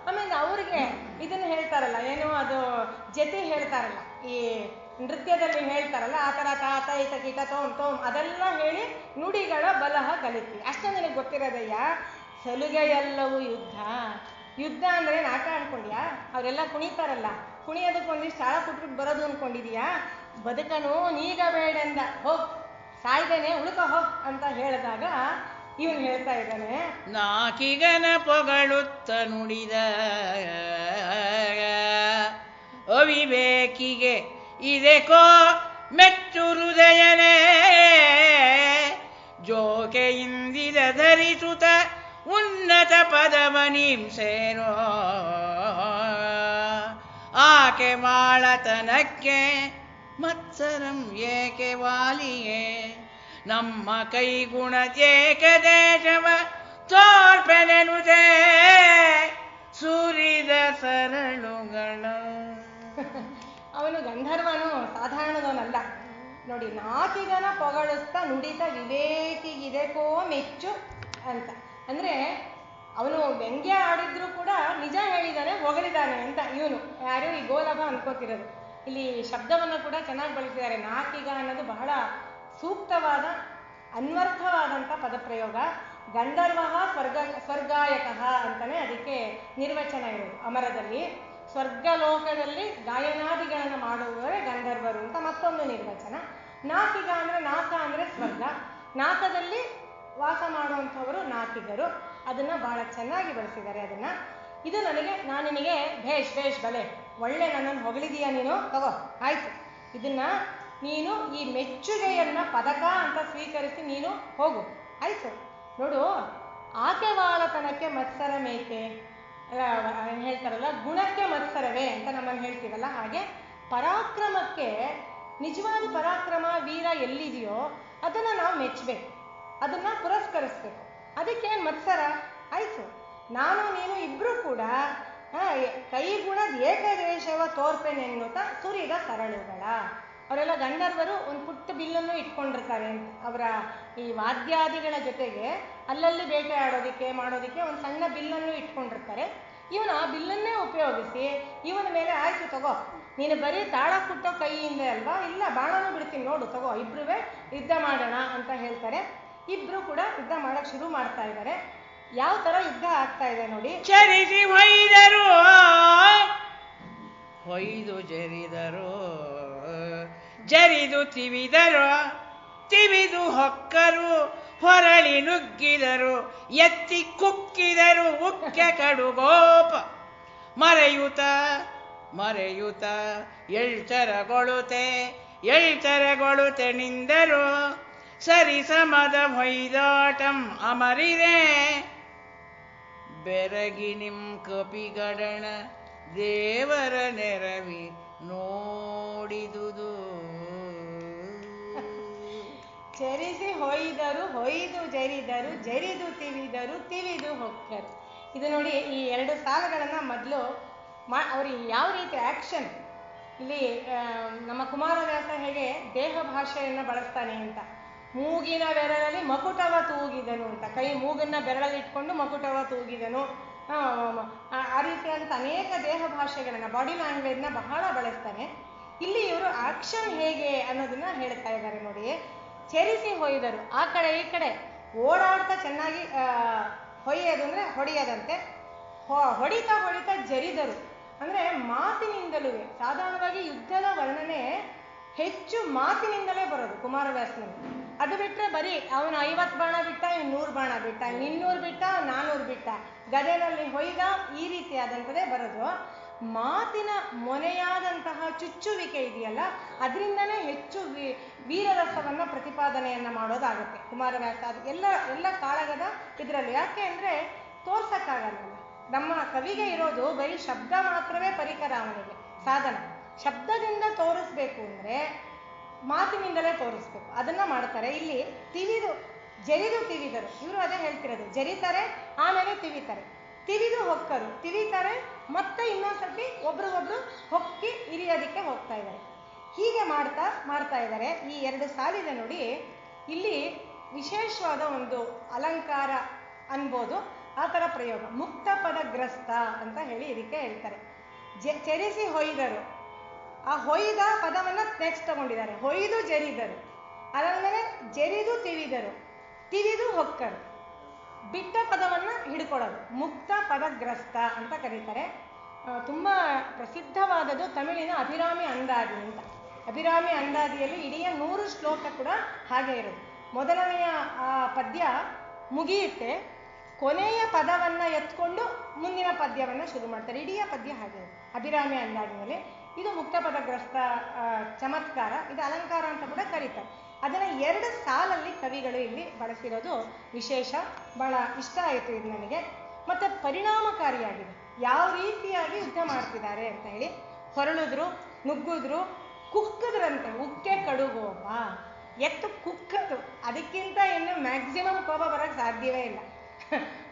ಆಮೇಲೆ ಅವ್ರಿಗೆ ಇದನ್ನು ಹೇಳ್ತಾರಲ್ಲ, ಏನೋ ಅದು ಜತಿ ಹೇಳ್ತಾರಲ್ಲ, ಈ ನೃತ್ಯದಲ್ಲಿ ಹೇಳ್ತಾರಲ್ಲ, ಆ ಥರ ತಾತ ಈತ ಕೀಟ ತೋಮ್ ಅದೆಲ್ಲ ಹೇಳಿ ನುಡಿಗಳ ಬಲಹ ಕಲಿತಿ. ಅಷ್ಟೇ ನಿನಗೆ ಗೊತ್ತಿರೋದಯ್ಯ. ಸಲುಗೆಯೆಲ್ಲವೂ ಯುದ್ಧ ಅಂದರೆ ಆಟ ಅನ್ಕೊಂಡ್ಯಾ? ಅವರೆಲ್ಲ ಕುಣಿತಾರಲ್ಲ, ಕುಣಿಯೋದಕ್ಕೆ ಒಂದಿಷ್ಟು ತಾಳ ಕೊಟ್ಬಿಟ್ಟು ಬರೋದು ಅನ್ಕೊಂಡಿದೀಯಾ? ಬದುಕನು ನೀಗ ಬೇಡಂದ, ಹೋಗ್ ಸಾಯ್ದೇನೆ ಉಳ್ಕ ಹೋಗ್ ಅಂತ ಹೇಳಿದಾಗ ಇವನು ಹೇಳ್ತಾ ಇದ್ದಾನೆ, ನಾಕಿಗನ ಪೊಗಳುತ್ತ ನುಡಿದ ಅವಿವೇಕಿಗೆ ಇದೆಕೋ ಮೆಚ್ಚು ಹೃದಯನೇ, ಜೋಕೆಯಿಂದಿದ ಧರಿಸುತ್ತ ಉನ್ನತ ಪದವನಿಂಸೇನೋ, ಆಕೆ ಮಾಳತನಕ್ಕೆ ಮತ್ಸರಂ ಏಕೆ ವಾಲಿಯೇ, ನಮ್ಮ ಕೈಗುಣ ಏಕದೇಶವ ತೋರ್ಪೆನೆನುದೇ ಸುರಿದ ಸರಳುಗಳ. ಅವನು ಗಂಧರ್ವನು ಸಾಧಾರಣದವನಲ್ಲ ನೋಡಿ. ನಾಕಿಗನ ಪೊಗಳುತ್ತಾ ನುಡಿತ ವಿವೇಕಿಗಿದೆಕೋ ಮೆಚ್ಚು ಅಂತ. ಅಂದರೆ ಅವನು ವ್ಯಂಗ್ಯ ಆಡಿದ್ರು ಕೂಡ ನಿಜ ಹೇಳಿದ್ದಾನೆ, ಹೊಗಳಿದ್ದಾನೆ ಅಂತ ಇವನು ಯಾರು ಈ ಗೋಲಭ ಅನ್ಕೋತಿರೋದು. ಇಲ್ಲಿ ಶಬ್ದವನ್ನು ಕೂಡ ಚೆನ್ನಾಗಿ ಬಳಸಿದ್ದಾರೆ. ನಾಕಿಗ ಅನ್ನೋದು ಬಹಳ ಸೂಕ್ತವಾದ ಅನ್ವರ್ಥವಾದಂಥ ಪದಪ್ರಯೋಗ. ಗಂಧರ್ವ ಸ್ವರ್ಗಾಯಕ ಅಂತಾನೆ ಅದಕ್ಕೆ ನಿರ್ವಚನ ಇರೋದು ಅಮರದಲ್ಲಿ. ಸ್ವರ್ಗಲೋಕದಲ್ಲಿ ಗಾಯನಾದಿಗಳನ್ನು ಮಾಡುವವರೇ ಗಂಧರ್ವರು ಅಂತ ಮತ್ತೊಂದು ನಿರ್ವಚನ. ನಾಕಿಗ ಅಂದರೆ ನಾಕ ಅಂದರೆ ಸ್ವರ್ಗ, ನಾಕದಲ್ಲಿ ವಾಸ ಮಾಡುವಂಥವರು ನಾಕಿಗರು. ಅದನ್ನ ಬಹಳ ಚೆನ್ನಾಗಿ ಬಳಸಿದ್ದಾರೆ. ಇದು ನಾನು ನಿನಗೆ ಭೇಷ್ ಬಲೆ, ಒಳ್ಳೆ ನನ್ನನ್ನು ಹೊಗಳಿದೀಯ ನೀನು, ತಗೋ ಆಯ್ತು, ಇದನ್ನ ನೀನು ಈ ಮೆಚ್ಚುಗೆಯನ್ನ ಪದಕ ಅಂತ ಸ್ವೀಕರಿಸಿ ನೀನು ಹೋಗು, ಆಯ್ತು. ನೋಡು, ಆಕೆವಾಳತನಕ್ಕೆ ಮತ್ಸರ ಮೇಕೆ ಹೇಳ್ತಾರಲ್ಲ, ಗುಣಕ್ಕೆ ಮತ್ಸರವೇ ಅಂತ ನಮ್ಮನ್ನು ಹೇಳ್ತೀವಲ್ಲ, ಹಾಗೆ ಪರಾಕ್ರಮಕ್ಕೆ, ನಿಜವಾದ ಪರಾಕ್ರಮ ವೀರ ಎಲ್ಲಿದೆಯೋ ಅದನ್ನ ನಾವು ಮೆಚ್ಚಬೇಕು, ಅದನ್ನ ಪುರಸ್ಕರಿಸ್ಬೇಕು. ಅದಕ್ಕೆ ಮತ್ಸರ ಆಯ್ತು. ನಾನು ನೀನು ಇಬ್ರು ಕೂಡ ಕೈಗುಣದ ಏಕದೇಶವ ತೋರ್ಪೆನೆನ್ನುತ್ತಾ ಸುರಿದ ಸರಳುಗಳ. ಅವರೆಲ್ಲ ಗಂಧರ್ವರು ಒಂದು ಪುಟ್ಟ ಬಿಲ್ಲನ್ನು ಇಟ್ಕೊಂಡಿರ್ತಾರೆ ಅಂತ. ಅವರ ಈ ವಾದ್ಯಾದಿಗಳ ಜೊತೆಗೆ ಅಲ್ಲಲ್ಲಿ ಬೇಟೆ ಆಡೋದಿಕ್ಕೆ ಮಾಡೋದಿಕ್ಕೆ ಒಂದು ಸಣ್ಣ ಬಿಲ್ಲನ್ನು ಇಟ್ಕೊಂಡಿರ್ತಾರೆ. ಇವನು ಆ ಬಿಲ್ಲನ್ನೇ ಉಪಯೋಗಿಸಿ ಇವನ ಮೇಲೆ, ಆಯ್ತು ತಗೋ, ನೀನು ಬರೀ ತಾಳ ಕುಟ್ಟೋ ಕೈಯಿಂದ ಅಲ್ವಾ, ಇಲ್ಲ ಬಾಣನೂ ಬಿಡ್ತೀನಿ ನೋಡು, ತಗೋ, ಇಬ್ರುವೆ ಯುದ್ಧ ಮಾಡೋಣ ಅಂತ ಹೇಳ್ತಾರೆ. ಇಬ್ರು ಕೂಡ ಯುದ್ಧ ಮಾಡಕ್ ಶುರು ಮಾಡ್ತಾ ಇದ್ದಾರೆ. ಯಾವ ತರ ಯುದ್ಧ ಆಗ್ತಾ ಇದೆ ನೋಡಿ. ಚರಿಸಿ ಹೊಯ್ದರು, ಹೊಯ್ದು ಜರಿದರು, ಜರಿದು ತಿವಿದರು, ತಿವಿದು ಹೊಕ್ಕರು, ಹೊರಳಿ ನುಗ್ಗಿದರು, ಎತ್ತಿ ಕುಕ್ಕಿದರು, ಉಕ್ಕ ಕಡುಗೋಪ ಮರೆಯುತ ಮರೆಯುತ ಎಳ್ತರಗೊಳುತೆ ನಿಂದರು, ಸರಿಸಮದ ಹೊಯ್ದಾಟಂ ಅಮರಿದೆ, ಬೆರಗಿ ನಿಂ ಕಪಿಗಡಣ ದೇವರ ನೆರವಿ ನೋಡಿದುದು. ಚರಿಸಿ ಹೊಯ್ದರು, ಹೊಯ್ದು ಜರಿದರು, ಜರಿದು ತಿವಿದರು, ತಿವಿದು ಹೊಕ್ಕರು. ಇದು ನೋಡಿ, ಈ ಎರಡು ಸಾಲುಗಳನ್ನ ಮೊದಲು ಅವ್ರಿಗೆ ಯಾವ ರೀತಿ ಆಕ್ಷನ್, ಇಲ್ಲಿ ನಮ್ಮ ಕುಮಾರವ್ಯಾಸ ಹೇಗೆ ದೇಹ ಭಾಷೆಯನ್ನು ಬಳಸ್ತಾನೆ ಅಂತ, ಮೂಗಿನ ಬೆರಳಲ್ಲಿ ಮಕುಟವ ತೂಗಿದನು ಅಂತ, ಕೈ ಮೂಗನ್ನ ಬೆರಳಲ್ಲಿ ಇಟ್ಕೊಂಡು ಮಕುಟವ ತೂಗಿದನು, ಆ ರೀತಿಯಾದಂಥ ಅನೇಕ ದೇಹ ಭಾಷೆಗಳನ್ನ, ಬಾಡಿ ಲ್ಯಾಂಗ್ವೇಜ್ನ ಬಹಳ ಬಳಸ್ತಾನೆ. ಇಲ್ಲಿ ಇವರು ಆಕ್ಷನ್ ಹೇಗೆ ಅನ್ನೋದನ್ನ ಹೇಳ್ತಾ ಇದ್ದಾರೆ ನೋಡಿ. ಚರಿಸಿ ಹೊಯ್ದರು, ಆ ಕಡೆ ಈ ಕಡೆ ಓಡಾಡ್ತಾ ಚೆನ್ನಾಗಿ ಹೊಯ್ಯೋದು ಅಂದ್ರೆ ಹೊಡೆಯೋದಂತೆ. ಹೊಡಿತಾ ಜರಿದರು ಅಂದ್ರೆ ಮಾತಿನಿಂದಲೂ. ಸಾಧಾರಣವಾಗಿ ಯುದ್ಧದ ವರ್ಣನೆ ಹೆಚ್ಚು ಮಾತಿನಿಂದಲೇ ಬರೋದು ಕುಮಾರವ್ಯಾಸನಲ್ಲಿ. ಅದು ಬಿಟ್ಟರೆ ಬರೀ ಅವನು 50 ಬಾಣ ಬಿಟ್ಟ, ಇವ್ನು 100 ಬಾಣ ಬಿಟ್ಟ, 200 ಬಿಟ್ಟ, 400 ಬಿಟ್ಟ, ಗದೆನಲ್ಲಿ ಹೊಯ್ದ, ಈ ರೀತಿಯಾದಂಥದ್ದೇ ಬರೋದು. ಮಾತಿನ ಮೊನೆಯಾದಂತಹ ಚುಚ್ಚುವಿಕೆ ಇದೆಯಲ್ಲ, ಅದರಿಂದನೇ ಹೆಚ್ಚು ವೀರರಸವನ್ನ ಪ್ರತಿಪಾದನೆಯನ್ನ ಮಾಡೋದಾಗುತ್ತೆ ಕುಮಾರವ್ಯಾಸ. ಅದು ಎಲ್ಲ ಕಾಳಗದ ಇದರಲ್ಲಿ. ಯಾಕೆ ಅಂದ್ರೆ ತೋರ್ಸಕ್ಕಾಗಲ್ಲ. ನಮ್ಮ ಕವಿಗೆ ಇರೋದು ಬರೀ ಶಬ್ದ ಮಾತ್ರವೇ ಪರಿಕರ, ಅವನಿಗೆ ಸಾಧನ. ಶಬ್ದದಿಂದ ತೋರಿಸ್ಬೇಕು ಅಂದ್ರೆ ಮಾತಿನಿಂದಲೇ ತೋರಿಸ್ಬೇಕು, ಅದನ್ನ ಮಾಡ್ತಾರೆ. ಇಲ್ಲಿ ಜರಿದು ತಿವಿದರು, ಇವರು ಅದೇ ಹೇಳ್ತಿರೋದು. ಜರಿತಾರೆ, ಆಮೇಲೆ ತಿವಿತಾರೆ, ತಿವಿದು ಹೊಕ್ಕರು, ತಿವಿತಾರೆ, ಮತ್ತೆ ಇನ್ನೊಂದ್ಸತಿ ಒಬ್ರಿಗೊಬ್ರು ಹೊಕ್ಕಿ ಇರಿಯೋದಕ್ಕೆ ಹೋಗ್ತಾ ಇದ್ದಾರೆ. ಹೀಗೆ ಮಾಡ್ತಾ ಇದ್ದಾರೆ. ಈ ಎರಡು ಸಾಲಿದೆ ನೋಡಿ, ಇಲ್ಲಿ ವಿಶೇಷವಾದ ಒಂದು ಅಲಂಕಾರ ಅನ್ಬೋದು, ಆ ಥರ ಪ್ರಯೋಗ. ಮುಕ್ತ ಪದಗ್ರಸ್ತ ಅಂತ ಹೇಳಿ ಇದಕ್ಕೆ ಹೇಳ್ತಾರೆ. ಚರಿಸಿ ಹೊಯ್ದರು, ಆ ಹೊಯ್ದ ಪದವನ್ನ ನೆಕ್ಸ್ಟ್ ತಗೊಂಡಿದ್ದಾರೆ. ಹೊಯ್ದು ಜರಿದರು, ಅದಾದ್ಮೇಲೆ ಜರಿದು ತಿವಿದರು, ತಿವಿದು ಹೊಕ್ಕರು, ಬಿಟ್ಟ ಪದವನ್ನ ಹಿಡ್ಕೊಳ್ಳೋದು ಮುಕ್ತ ಪದಗ್ರಸ್ತ ಅಂತ ಕರೀತಾರೆ. ತುಂಬಾ ಪ್ರಸಿದ್ಧವಾದದ್ದು ತಮಿಳಿನ ಅಭಿರಾಮಿ ಅಂದಾದಿ ಅಂತ. ಅಭಿರಾಮಿ ಅಂದಾದಿಯಲ್ಲಿ ಇಡೀ 100 ಶ್ಲೋಕ ಕೂಡ ಹಾಗೆ ಇರೋದು. ಮೊದಲನೆಯ ಪದ್ಯ ಮುಗಿಯುತ್ತೆ, ಕೊನೆಯ ಪದವನ್ನ ಎತ್ಕೊಂಡು ಮುಂದಿನ ಪದ್ಯವನ್ನ ಶುರು ಮಾಡ್ತಾರೆ. ಇಡೀ ಪದ್ಯ ಹಾಗೆ ಅಭಿರಾಮಿ ಅಂದಾದಿನಲ್ಲಿ. ಇದು ಮುಕ್ತ ಪದಗ್ರಸ್ತ ಚಮತ್ಕಾರ, ಇದು ಅಲಂಕಾರ ಅಂತ ಕೂಡ ಕರೀತಾರೆ. ಅದನ್ನ 2 ಸಾಲಲ್ಲಿ ಕವಿಗಳು ಇಲ್ಲಿ ಬಳಸಿರೋದು ವಿಶೇಷ. ಬಹಳ ಇಷ್ಟ ಆಯಿತು ಇದು ನನಗೆ. ಮತ್ತೆ ಪರಿಣಾಮಕಾರಿಯಾಗಿದೆ, ಯಾವ ರೀತಿಯಾಗಿ ಯುದ್ಧ ಮಾಡ್ತಿದ್ದಾರೆ ಅಂತ ಹೇಳಿ. ಹೊರಳಿದ್ರು, ನುಗ್ಗಿದ್ರು, ಕುಕ್ಕದ್ರಂತೆ, ಉಕ್ಕೆ ಕಡುಗೋಪ, ಎತ್ತು ಕುಕ್ಕದು. ಅದಕ್ಕಿಂತ ಇನ್ನು ಮ್ಯಾಕ್ಸಿಮಮ್ ಕೋಪ ಬರಕ್ಕೆ ಸಾಧ್ಯವೇ ಇಲ್ಲ.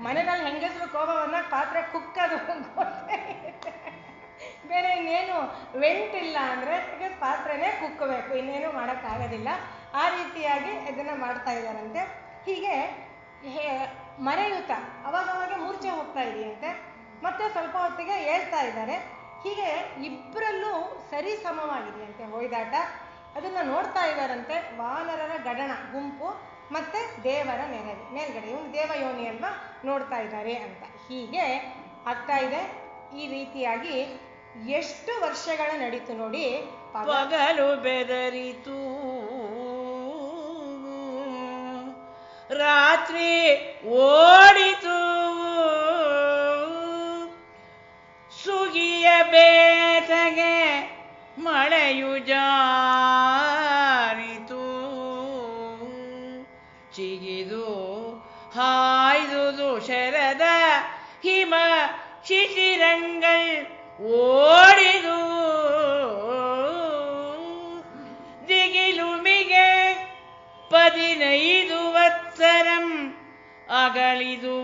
ಮನೆಯಲ್ಲಿ ಹೆಂಗಸರು ಕೋಪ ಬಂದಾಗ ಪಾತ್ರೆ ಕುಕ್ಕದು ಬೇರೆ ಇನ್ನೇನು ವೆಂಟ್ ಇಲ್ಲ ಅಂದ್ರೆ ಪಾತ್ರೆನೇ ಕುಕ್ಕಬೇಕು, ಇನ್ನೇನು ಮಾಡೋಕ್ಕಾಗೋದಿಲ್ಲ. ಆ ರೀತಿಯಾಗಿ ಇದನ್ನ ಮಾಡ್ತಾ ಇದ್ದಾರಂತೆ. ಹೀಗೆ ಮರೆಯುತ ಅವಾಗವಾಗ ಮೂರ್ಛೆ ಹೋಗ್ತಾ ಇದೆಯಂತೆ, ಮತ್ತೆ ಸ್ವಲ್ಪ ಹೊತ್ತಿಗೆ ಹೇಳ್ತಾ ಇದ್ದಾರೆ. ಹೀಗೆ ಇಬ್ಬರಲ್ಲೂ ಸರಿ ಸಮವಾಗಿದೆಯಂತೆ ಹೊಯ್ದಾಟ. ಅದನ್ನ ನೋಡ್ತಾ ಇದ್ದಾರಂತೆ ವಾನರರ ಗಡಣ ಗುಂಪು ಮತ್ತೆ ದೇವರ ಮೇಲ್ಗಡೆ, ಇವನು ದೇವಯೋನಿ ಅಲ್ವಾ, ನೋಡ್ತಾ ಇದ್ದಾರೆ ಅಂತ. ಹೀಗೆ ಆಗ್ತಾ ಇದೆ. ಈ ರೀತಿಯಾಗಿ ಎಷ್ಟು ವರ್ಷಗಳ ನಡೀತು ನೋಡಿ. ಪಗಲು ಬೆದರಿತು, ರಾತ್ರಿ ಓಡಿತು, ಸುಗಿಯ ಬೇಟಗೆ ಮಳೆಯು ಜಾರಿತು, ಚಿಗಿದು ಹಾಯ್ದುದು ಶರದ ಹಿಮ ಶಿಶಿರಂಗಲ್ ಓಡಿದು, ದಿಗಿಲುಮಿಗೆ 15 ವತ್ಸರಂ ಅಗಳಿದು,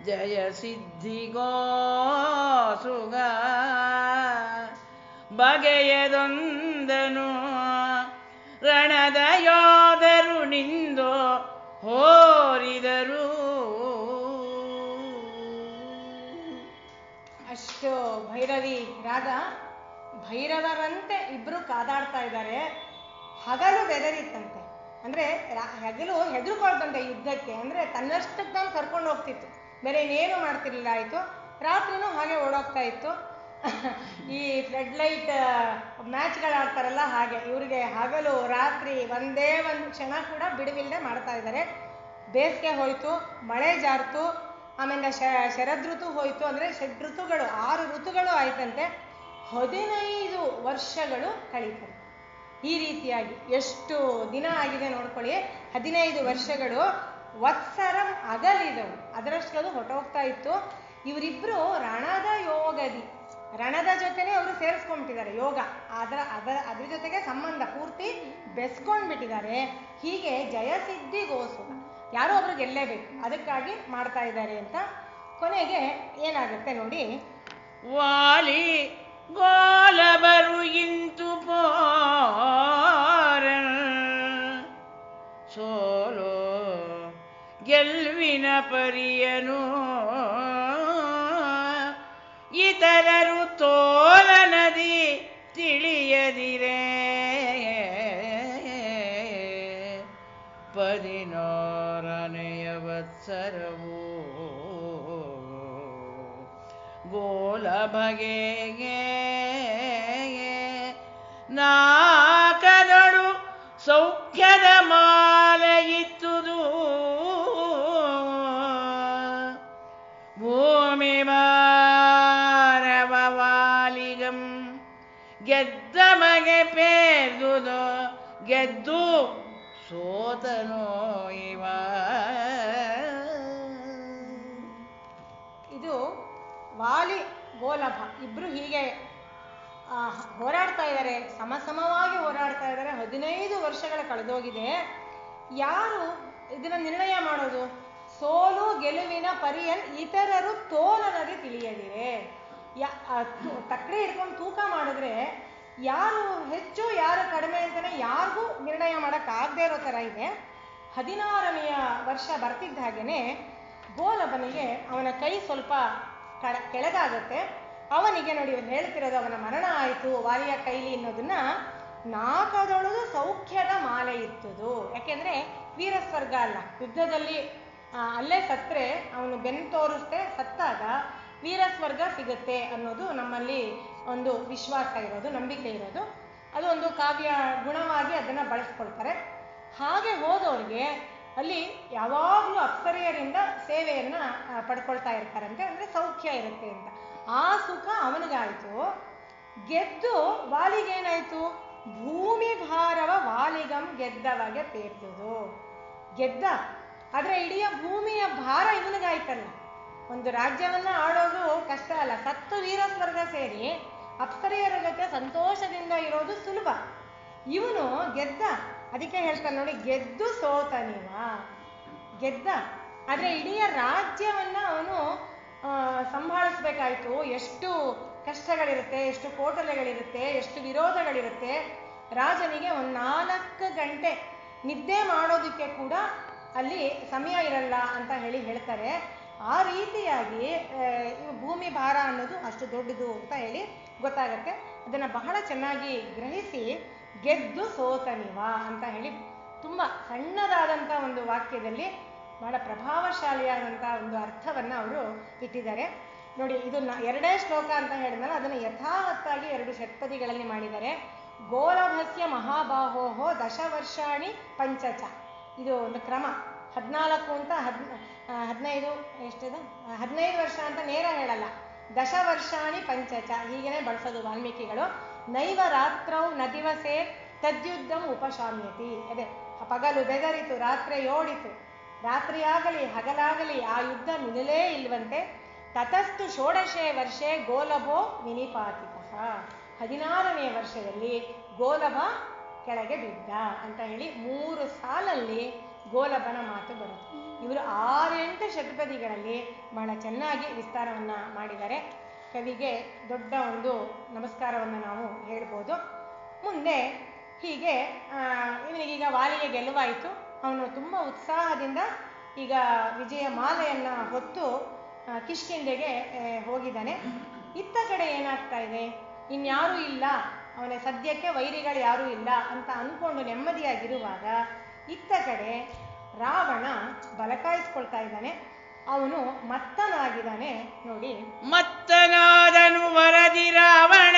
ಜಯ ಸಿದ್ಧಿಗೋಸುಗ ಬಗೆಯದೊಂದನು, ರಣದ ಯೋಧರು ನಿಂದು ಹೋರಿದರು. ಅಷ್ಟು ಭೈರವಿ ರಾಗ ಭೈರವರಂತೆ ಇಬ್ರು ಕಾದಾಡ್ತಾ ಇದ್ದಾರೆ. ಹಗಲು ಬೆದರಿತ್ತಂತೆ, ಅಂದ್ರೆ ಹಗಲು ಹೆದರ್ಕೊಳ್ತಂತೆ ಯುದ್ಧಕ್ಕೆ, ಅಂದ್ರೆ ತನ್ನಷ್ಟಕ್ಕೆ ತಾನು ಕರ್ಕೊಂಡು ಹೋಗ್ತಿತ್ತು, ಬೇರೆ ಇನ್ನೇನು ಮಾಡ್ತಿರ್ಲಿಲ್ಲ. ಆಯ್ತು, ರಾತ್ರಿನೂ ಹಾಗೆ ಓಡೋಗ್ತಾ ಇತ್ತು. ಈ ಫ್ಲಡ್ ಲೈಟ್ ಮ್ಯಾಚ್ಗಳು ಆಡ್ತಾರಲ್ಲ ಹಾಗೆ ಇವ್ರಿಗೆ ಹಗಲು ರಾತ್ರಿ ಒಂದೇ ಒಂದು ಕ್ಷಣ ಕೂಡ ಬಿಡುವಿಲ್ಲದೆ ಮಾಡ್ತಾ ಇದ್ದಾರೆ. ಬೇಸಿಗೆ ಹೋಯ್ತು, ಮಳೆ ಜಾರ್ತು, ಆಮೇಲೆ ಶರದೃತು ಹೋಯ್ತು, ಅಂದ್ರೆ ಷಡ್ಋತುಗಳು 6 ಋತುಗಳು ಆಯ್ತಂತೆ. 15 ವರ್ಷಗಳು ಕಳೀತಾರೆ. ಈ ರೀತಿಯಾಗಿ ಎಷ್ಟು ದಿನ ಆಗಿದೆ ನೋಡ್ಕೊಳ್ಳಿ. 15 ವರ್ಷಗಳು ವತ್ಸರಂ ಅಗಲಿದವು, ಅದರಷ್ಟು ಹೊರಟೋಗ್ತಾ ಇತ್ತು. ಇವರಿಬ್ರು ರಣದ ಯೋಗದಿ, ರಣದ ಜೊತೆನೆ ಅವರು ಸೇರಿಸ್ಕೊಂಡ್ಬಿಟ್ಟಿದ್ದಾರೆ. ಯೋಗ ಅದ್ರ ಜೊತೆಗೆ ಸಂಬಂಧ ಪೂರ್ತಿ ಬೆಸ್ಕೊಂಡ್ಬಿಟ್ಟಿದ್ದಾರೆ. ಹೀಗೆ ಜಯಸಿದ್ಧಿಗೋಸ್ಕರ ಯಾರೋ ಒಬ್ರು ಗೆಲ್ಲೇಬೇಕು, ಅದಕ್ಕಾಗಿ ಮಾಡ್ತಾ ಇದ್ದಾರೆ ಅಂತ. ಕೊನೆಗೆ ಏನಾಗುತ್ತೆ ನೋಡಿ. ವಾಲಿ ಗೋಲಬರು ಇಂತು ಪೋರ ಸೋಲೋ ಗೆಲ್ವಿನ ಪರಿಯನು, ಇತರರು ತೋಲನದಿ ತಿಳಿಯದಿರೇ, 16ನೆಯ ವತ್ಸರವು ಗೋಲ ಬಗೆಗೆ ನಾಕದಳು ಸೌಖ್ಯದ ಮಾಲೆಯಿತ್ತುದು, ಭೂಮಿ ಭಾರವ ವಾಲಿಗಂ ಗೆದ್ದ ಮಗೆ ಪೇರ್ದುದು, ಗೆದ್ದು ಸೋತನೋ ಇವ. ಇದು ವಾಲಿ ಗೋಲಭ ಇಬ್ರು ಹೀಗೆ ಹೋರಾಡ್ತಾ ಇದ್ದಾರೆ, ಸಮಸಮವಾಗಿ ಹೋರಾಡ್ತಾ ಇದ್ದಾರೆ. 15 ವರ್ಷಗಳ ಕಳೆದೋಗಿದೆ. ಯಾರು ಇದನ್ನ ನಿರ್ಣಯ ಮಾಡೋದು? ಸೋಲು ಗೆಲುವಿನ ಪರಿಯನ್ ಇತರರು ತೋಲನದಿ ತಿಳಿಯದಿರೆ. ತಕ್ಕಡಿ ಹಿಡ್ಕೊಂಡು ತೂಕ ಮಾಡಿದ್ರೆ ಯಾರು ಹೆಚ್ಚು ಯಾರು ಕಡಿಮೆ ಅಂತಾನೆ ಯಾರಿಗೂ ನಿರ್ಣಯ ಮಾಡೋಕ್ಕಾಗದೇ ಇರೋ ಥರ ಇದೆ. 16ನೆಯ ವರ್ಷ ಬರ್ತಿದ್ದ ಹಾಗೇನೆ ಗೋಲಬನಿಗೆ ಅವನ ಕೈ ಸ್ವಲ್ಪ ಕೆಳಗಾಗತ್ತೆ. ಅವನಿಗೆ ನೋಡಿ ಇವ್ರು ಹೇಳ್ತಿರೋದು, ಅವನ ಮರಣ ಆಯಿತು ವಾಲಿಯ ಕೈಲಿ ಅನ್ನೋದನ್ನ ನಾಕದೊಳದು ಸೌಖ್ಯದ ಮಾಲೆ ಇತ್ತದು. ಯಾಕೆಂದ್ರೆ ವೀರಸ್ವರ್ಗ ಅಲ್ಲ, ಯುದ್ಧದಲ್ಲಿ ಅಲ್ಲೇ ಸತ್ರೆ ಅವನು ಬೆನ್ನು ತೋರಿಸ್ದೆ ಸತ್ತಾಗ ವೀರಸ್ವರ್ಗ ಸಿಗುತ್ತೆ ಅನ್ನೋದು ನಮ್ಮಲ್ಲಿ ಒಂದು ವಿಶ್ವಾಸ ಇರೋದು, ನಂಬಿಕೆ ಇರೋದು. ಅದು ಒಂದು ಕಾವ್ಯ ಗುಣವಾಗಿ ಅದನ್ನು ಬಳಸ್ಕೊಳ್ತಾರೆ. ಹಾಗೆ ಹೋದವ್ರಿಗೆ ಅಲ್ಲಿ ಯಾವಾಗಲೂ ಅಪ್ಸರೆಯರಿಂದ ಸೇವೆಯನ್ನ ಪಡ್ಕೊಳ್ತಾ ಇರ್ತಾರಂತೆ, ಅಂದರೆ ಸೌಖ್ಯ ಇರುತ್ತೆ ಅಂತ. ಆ ಸುಖ ಅವನಿಗಾಯಿತು. ಗೆದ್ದು ವಾಲಿಗೇನಾಯಿತು? ಭೂಮಿ ಭಾರವ ವಾಲಿಗಂ ಗೆದ್ದವಗೆ ಪೇರ್ದುದು. ಗೆದ್ದ, ಆದರೆ ಇಡೀ ಭೂಮಿಯ ಭಾರ ಇವನಿಗಾಯ್ತಲ್ಲ. ಒಂದು ರಾಜ್ಯವನ್ನ ಆಡೋದು ಕಷ್ಟ ಅಲ್ಲ, ಸತ್ತು ವೀರಸ್ವರ್ಗ ಸೇರಿ ಅಪ್ಸರೆಯರ ಜೊತೆ ಸಂತೋಷದಿಂದ ಇರೋದು ಸುಲಭ. ಇವನು ಗೆದ್ದ, ಅದಕ್ಕೆ ಹೇಳ್ತಾನೆ ನೋಡಿ, ಗೆದ್ದು ಸೋತ ನೀವ. ಗೆದ್ದ, ಆದರೆ ಇಡೀ ರಾಜ್ಯವನ್ನ ಅವನು ಸಂಭಾಳಿಸ್ಬೇಕಾಯ್ತು. ಎಷ್ಟು ಕಷ್ಟಗಳಿರುತ್ತೆ, ಎಷ್ಟು ಕೋಟಲೆಗಳಿರುತ್ತೆ, ಎಷ್ಟು ವಿರೋಧಗಳಿರುತ್ತೆ. ರಾಜನಿಗೆ ಒಂದು 4 ಗಂಟೆ ನಿದ್ದೆ ಮಾಡೋದಕ್ಕೆ ಕೂಡ ಅಲ್ಲಿ ಸಮಯ ಇರಲ್ಲ ಅಂತ ಹೇಳ್ತಾರೆ. ಆ ರೀತಿಯಾಗಿ ಭೂಮಿ ಭಾರ ಅನ್ನೋದು ಅಷ್ಟು ದೊಡ್ಡದು ಅಂತ ಹೇಳಿ ಗೊತ್ತಾಗತ್ತೆ. ಅದನ್ನು ಬಹಳ ಚೆನ್ನಾಗಿ ಗ್ರಹಿಸಿ ಗೆದ್ದು ಸೋತ ನೀವ ಅಂತ ಹೇಳಿ ತುಂಬ ಸಣ್ಣದಾದಂಥ ಒಂದು ವಾಕ್ಯದಲ್ಲಿ ಬಹಳ ಪ್ರಭಾವಶಾಲಿಯಾದಂಥ ಒಂದು ಅರ್ಥವನ್ನು ಅವರು ಇಟ್ಟಿದ್ದಾರೆ. ನೋಡಿ, ಇದು ಎರಡೇ ಶ್ಲೋಕ ಅಂತ ಹೇಳಿದ್ನಲ್ಲ, ಅದನ್ನು ಯಥಾವತ್ತಾಗಿ 2 ಷಟ್ಪದಿಗಳಲ್ಲಿ ಮಾಡಿದ್ದಾರೆ. ಗೋಲಭಸ್ಯ ಮಹಾಬಾಹೋಹೋ ದಶವರ್ಷಾಣಿ ಪಂಚಚ. ಇದು ಒಂದು ಕ್ರಮ. 14 ಅಂತ 15 ಎಷ್ಟಿದೆ, 15 ವರ್ಷ ಅಂತ ನೇರ ಹೇಳಲ್ಲ, ದಶವರ್ಷಾಣಿ ಪಂಚಚ ಹೀಗೇನೆ ಬಳಸೋದು ವಾಲ್ಮೀಕಿಗಳು. ನೈವ ರಾತ್ರೌ ನ ದಿವಸೇ ತದ್ಯುದ್ಧಂ ಉಪಶಾಮ್ಯತಿ. ಅದೇ, ಪಗಲು ಬೆದರಿತು, ರಾತ್ರಿ ಓಡಿತು, ರಾತ್ರಿಯಾಗಲಿ ಹಗಲಾಗಲಿ ಆ ಯುದ್ಧ ನಿಲ್ಲಲೇ ಇಲ್ವಂತೆ. ತತಸ್ತು ಷೋಡಶೇ ವರ್ಷೆ ಗೋಲಭೋ ವಿನಿಪಾತಿತಃ. 16ನೇ ವರ್ಷದಲ್ಲಿ ಗೋಲಭ ಕೆಳಗೆ ಬಿದ್ದ ಅಂತ ಹೇಳಿ 3 ಸಾಲಲ್ಲಿ ಗೋಲಭನ ಮಾತು ಬರುತ್ತೆ. ಇವರು 6-8 ಷಟ್ಪದಿಗಳಲ್ಲಿ ಬಹಳ ಚೆನ್ನಾಗಿ ವಿಸ್ತಾರವನ್ನು ಮಾಡಿದ್ದಾರೆ. ಕವಿಗೆ ದೊಡ್ಡ ಒಂದು ನಮಸ್ಕಾರವನ್ನು ನಾವು ಹೇಳ್ಬೋದು. ಮುಂದೆ ಹೀಗೆ ಇವನಿಗೀಗ ವಾಲಿಗೆ ಗೆಲುವಾಯಿತು. ಅವನು ತುಂಬ ಉತ್ಸಾಹದಿಂದ ಈಗ ವಿಜಯ ಮಾಲೆಯನ್ನು ಹೊತ್ತು ಕಿಷ್ಕಿಂಧೆಗೆ ಹೋಗಿದ್ದಾನೆ. ಇತ್ತ ಕಡೆ ಏನಾಗ್ತಾ ಇದೆ, ಇನ್ಯಾರೂ ಇಲ್ಲ, ಅವನ ಸದ್ಯಕ್ಕೆ ವೈರಿಗಳು ಯಾರೂ ಇಲ್ಲ ಅಂತ ಅಂದ್ಕೊಂಡು ನೆಮ್ಮದಿಯಾಗಿರುವಾಗ ಇತ್ತ ಕಡೆ ರಾವಣ ಬಲಕಾಯಿಸ್ಕೊಳ್ತಾ ಇದ್ದಾನೆ. ಅವನು ಮತ್ತನಾಗಿದ್ದಾನೆ. ನೋಡಿ, ಮತ್ತನಾದನು ವರದಿ ರಾವಣ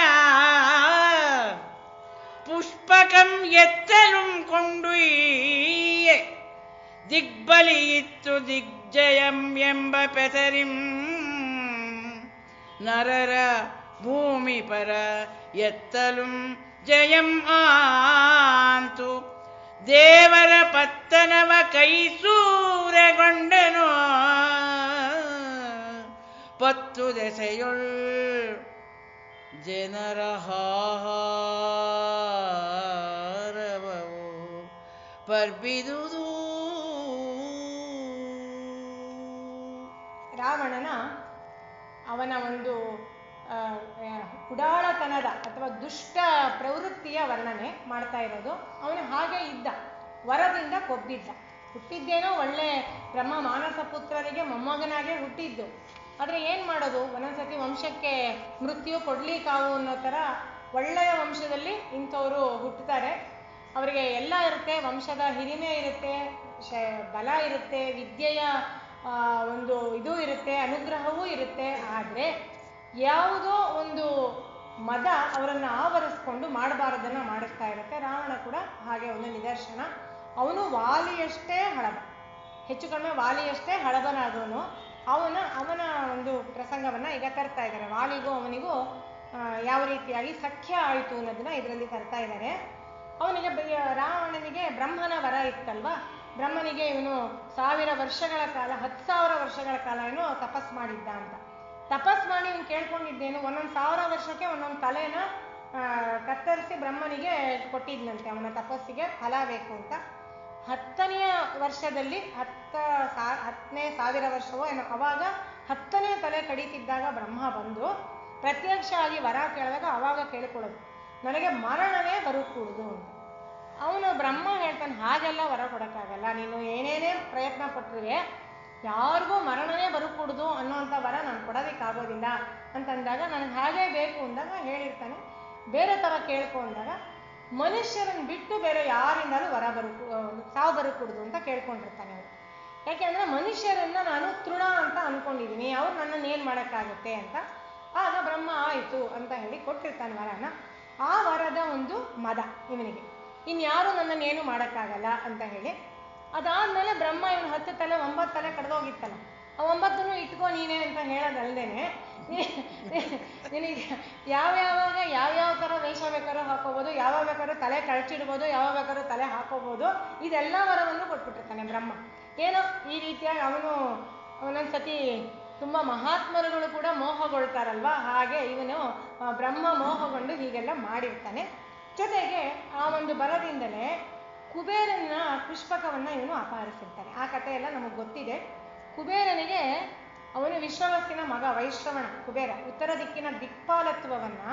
ಪುಷ್ಪಕಂ ಎತ್ತಲುಂ ಕೊಂಡು ದಿಗ್ಬಲಿಯಿತ್ತು ದಿಗ್ಜಯಂ ಎಂಬ ಪೆಸರಿಂ ನರರ ಭೂಮಿ ಪರ ಎತ್ತಲುಂ ಜಯಂ ಆಂತು ದೇವರ ಪತ್ತನವ ಕೈಸೂರೆಗೊಂಡನು ಪತ್ತು ದೆಸೆಯೊಳ್ ಜನರ ಹಾರವವು ಪರ್ಬಿದುದು. ರಾವಣನ ಅವನ ಒಂದು ಉಡಾಳತನದ ಅಥವಾ ದುಷ್ಟ ಪ್ರವೃತ್ತಿಯ ವರ್ಣನೆ ಮಾಡ್ತಾ ಇರೋದು. ಅವನು ಹಾಗೆ ಇದ್ದ, ವರದಿಂದ ಕೊಬ್ಬಿದ್ದ. ಹುಟ್ಟಿದ್ದೇನೋ ಒಳ್ಳೆ ಬ್ರಹ್ಮ ಮಾನಸ ಪುತ್ರರಿಗೆ ಮೊಮ್ಮಗನಾಗೆ ಹುಟ್ಟಿದ್ದು. ಆದರೆ ಏನು ಮಾಡೋದು, ಒಂದೊಂದ್ಸತಿ ವಂಶಕ್ಕೆ ಮೃತ್ಯು ಕೊಡ್ಲಿಕ್ಕಾವು ಅನ್ನೋ ಥರ ಒಳ್ಳೆಯ ವಂಶದಲ್ಲಿ ಇಂಥವರು ಹುಟ್ಟುತ್ತಾರೆ. ಅವರಿಗೆ ಎಲ್ಲ ಇರುತ್ತೆ, ವಂಶದ ಹಿರಿಮೆ ಇರುತ್ತೆ, ಬಲ ಇರುತ್ತೆ, ವಿದ್ಯೆಯ ಒಂದು ಇದು ಇರುತ್ತೆ, ಅನುಗ್ರಹವೂ ಇರುತ್ತೆ. ಆದರೆ ಯಾವುದೋ ಒಂದು ಮದ ಅವರನ್ನು ಆವರಿಸ್ಕೊಂಡು ಮಾಡಬಾರದನ್ನು ಮಾಡಿಸ್ತಾ ಇರುತ್ತೆ. ರಾವಣ ಕೂಡ ಹಾಗೆ ಒಂದು ನಿದರ್ಶನ. ಅವನು ವಾಲಿಯಷ್ಟೇ ಹಳಬ, ಹೆಚ್ಚು ಕಡಿಮೆ ವಾಲಿಯಷ್ಟೇ ಹಳಬನಾದವನು. ಅವನ ಒಂದು ಪ್ರಸಂಗವನ್ನು ಈಗ ತರ್ತಾ ಇದ್ದಾರೆ. ವಾಲಿಗೂ ಅವನಿಗೂ ಯಾವ ರೀತಿಯಾಗಿ ಸಖ್ಯ ಆಯಿತು ಅನ್ನೋದನ್ನ ಇದರಲ್ಲಿ ತರ್ತಾ ಇದ್ದಾರೆ. ಅವನಿಗೆ ರಾವಣನಿಗೆ ಬ್ರಹ್ಮನ ವರ ಇತ್ತಲ್ವಾ, ಬ್ರಹ್ಮನಿಗೆ ಇವನು 1000 ವರ್ಷಗಳ ಕಾಲ 10,000 ವರ್ಷಗಳ ಕಾಲ ಏನು ತಪಸ್ ಮಾಡಿದ್ದ ಅಂತ. ತಪಸ್ ಮಾಡಿ ಇವನು ಕೇಳ್ಕೊಂಡಿದ್ದೇನು, 1,000 ವರ್ಷಕ್ಕೆ ಒಂದೊಂದು ತಲೆನ ಕತ್ತರಿಸಿ ಬ್ರಹ್ಮನಿಗೆ ಕೊಟ್ಟಿದ್ನಂತೆ, ಅವನ ತಪಸ್ಸಿಗೆ ಫಲ ಬೇಕು ಅಂತ. 10ನೇ ವರ್ಷದಲ್ಲಿ 10ನೇ 1000 ವರ್ಷವೋ ಏನೋ, ಅವಾಗ 10ನೇ ತಲೆ ಕಡಿತಿದ್ದಾಗ ಬ್ರಹ್ಮ ಬಂದು ಪ್ರತ್ಯಕ್ಷ ಆಗಿ ವರ ಕೇಳಿದಾಗ ಅವಾಗ ಕೇಳಿಕೊಳ್ಳೋದು, ನನಗೆ ಮರಣನೇ ಬರುಕೂಡುದು ಅಂತ. ಅವನು ಬ್ರಹ್ಮ ಹೇಳ್ತಾನೆ, ಹಾಗೆಲ್ಲ ವರ ಕೊಡೋಕ್ಕಾಗಲ್ಲ, ನೀನು ಏನೇನೇ ಪ್ರಯತ್ನ ಪಟ್ಟರೆ ಯಾರಿಗೂ ಮರಣನೇ ಬರುಕೂಡುದು ಅನ್ನೋಂಥ ವರ ನಾನು ಕೊಡೋದಕ್ಕಾಗೋದಿಲ್ಲ ಅಂತಂದಾಗ, ನನಗೆ ಹಾಗೇ ಬೇಕು ಅಂದಾಗ ಹೇಳಿರ್ತಾನೆ. ಬೇರೆ ಥರ ಕೇಳ್ಕೊಂಡಾಗ ಮನುಷ್ಯರನ್ನು ಬಿಟ್ಟು ಬೇರೆ ಯಾರಿಂದಲೂ ಸಾವು ಬರುಕೂಡುದು ಅಂತ ಕೇಳ್ಕೊಂಡಿರ್ತಾನೆ ಅವನು. ಯಾಕೆಂದರೆ ಮನುಷ್ಯರನ್ನು ನಾನು ತೃಣ ಅಂತ ಅಂದ್ಕೊಂಡಿದ್ದೀನಿ, ಅವ್ರು ನನ್ನನ್ನು ಏನು ಮಾಡೋಕ್ಕಾಗುತ್ತೆ ಅಂತ. ಆಗ ಬ್ರಹ್ಮ ಆಯಿತು ಅಂತ ಹೇಳಿ ಕೊಟ್ಟಿರ್ತಾನೆ ವರನ. ಆ ವರದ ಒಂದು ಮದ ಇವನಿಗೆ, ಇನ್ಯಾರು ನನ್ನನ್ನು ಏನು ಮಾಡೋಕ್ಕಾಗಲ್ಲ ಅಂತ ಹೇಳಿ. ಅದಾದಮೇಲೆ ಬ್ರಹ್ಮ ಇವನು 10 ತಲೆ 9 ತಲೆ ಕಡ್ದೋಗಿತ್ತಲ್ಲ, ಆ 9 ಇಟ್ಕೋ ನೀನೇ ಅಂತ ಹೇಳೋದಲ್ದೇನೆ, ನಿನಗೆ ಯಾವ್ಯಾವ ಥರ ವೇಷ ಬೇಕಾದ್ರೂ ಹಾಕೋಬೋದು, ಯಾವಾಗ ಬೇಕಾದ್ರೂ ತಲೆ ಕಳಚಿಡ್ಬೋದು, ಯಾವಾಗ ಬೇಕಾದ್ರೂ ತಲೆ ಹಾಕೋಬೋದು, ಇದೆಲ್ಲ ವರವನ್ನು ಕೊಟ್ಬಿಟ್ಟಿರ್ತಾನೆ ಬ್ರಹ್ಮ. ಏನೋ ಈ ರೀತಿಯಾಗಿ ಅವನು ಒಂದೊಂದ್ಸತಿ ತುಂಬ ಮಹಾತ್ಮರುಗಳು ಕೂಡ ಮೋಹಗೊಳ್ತಾರಲ್ವ, ಹಾಗೆ ಇವನು ಬ್ರಹ್ಮ ಮೋಹಗೊಂಡು ಹೀಗೆಲ್ಲ ಮಾಡಿರ್ತಾನೆ. ಜೊತೆಗೆ ಆ ಒಂದು ಬಲದಿಂದಲೇ ಕುಬೇರನ ಪುಷ್ಪಕವನ್ನು ಇವನು ಅಪಹರಿಸಿರ್ತಾನೆ. ಆ ಕಥೆ ಎಲ್ಲ ನಮಗೆ ಗೊತ್ತಿದೆ. ಕುಬೇರನಿಗೆ ಅವನು ವಿಶ್ವವಸ್ಸಿನ ಮಗ ವೈಶ್ರವಣ ಕುಬೇರ, ಉತ್ತರ ದಿಕ್ಕಿನ ದಿಕ್ಪಾಲತ್ವವನ್ನು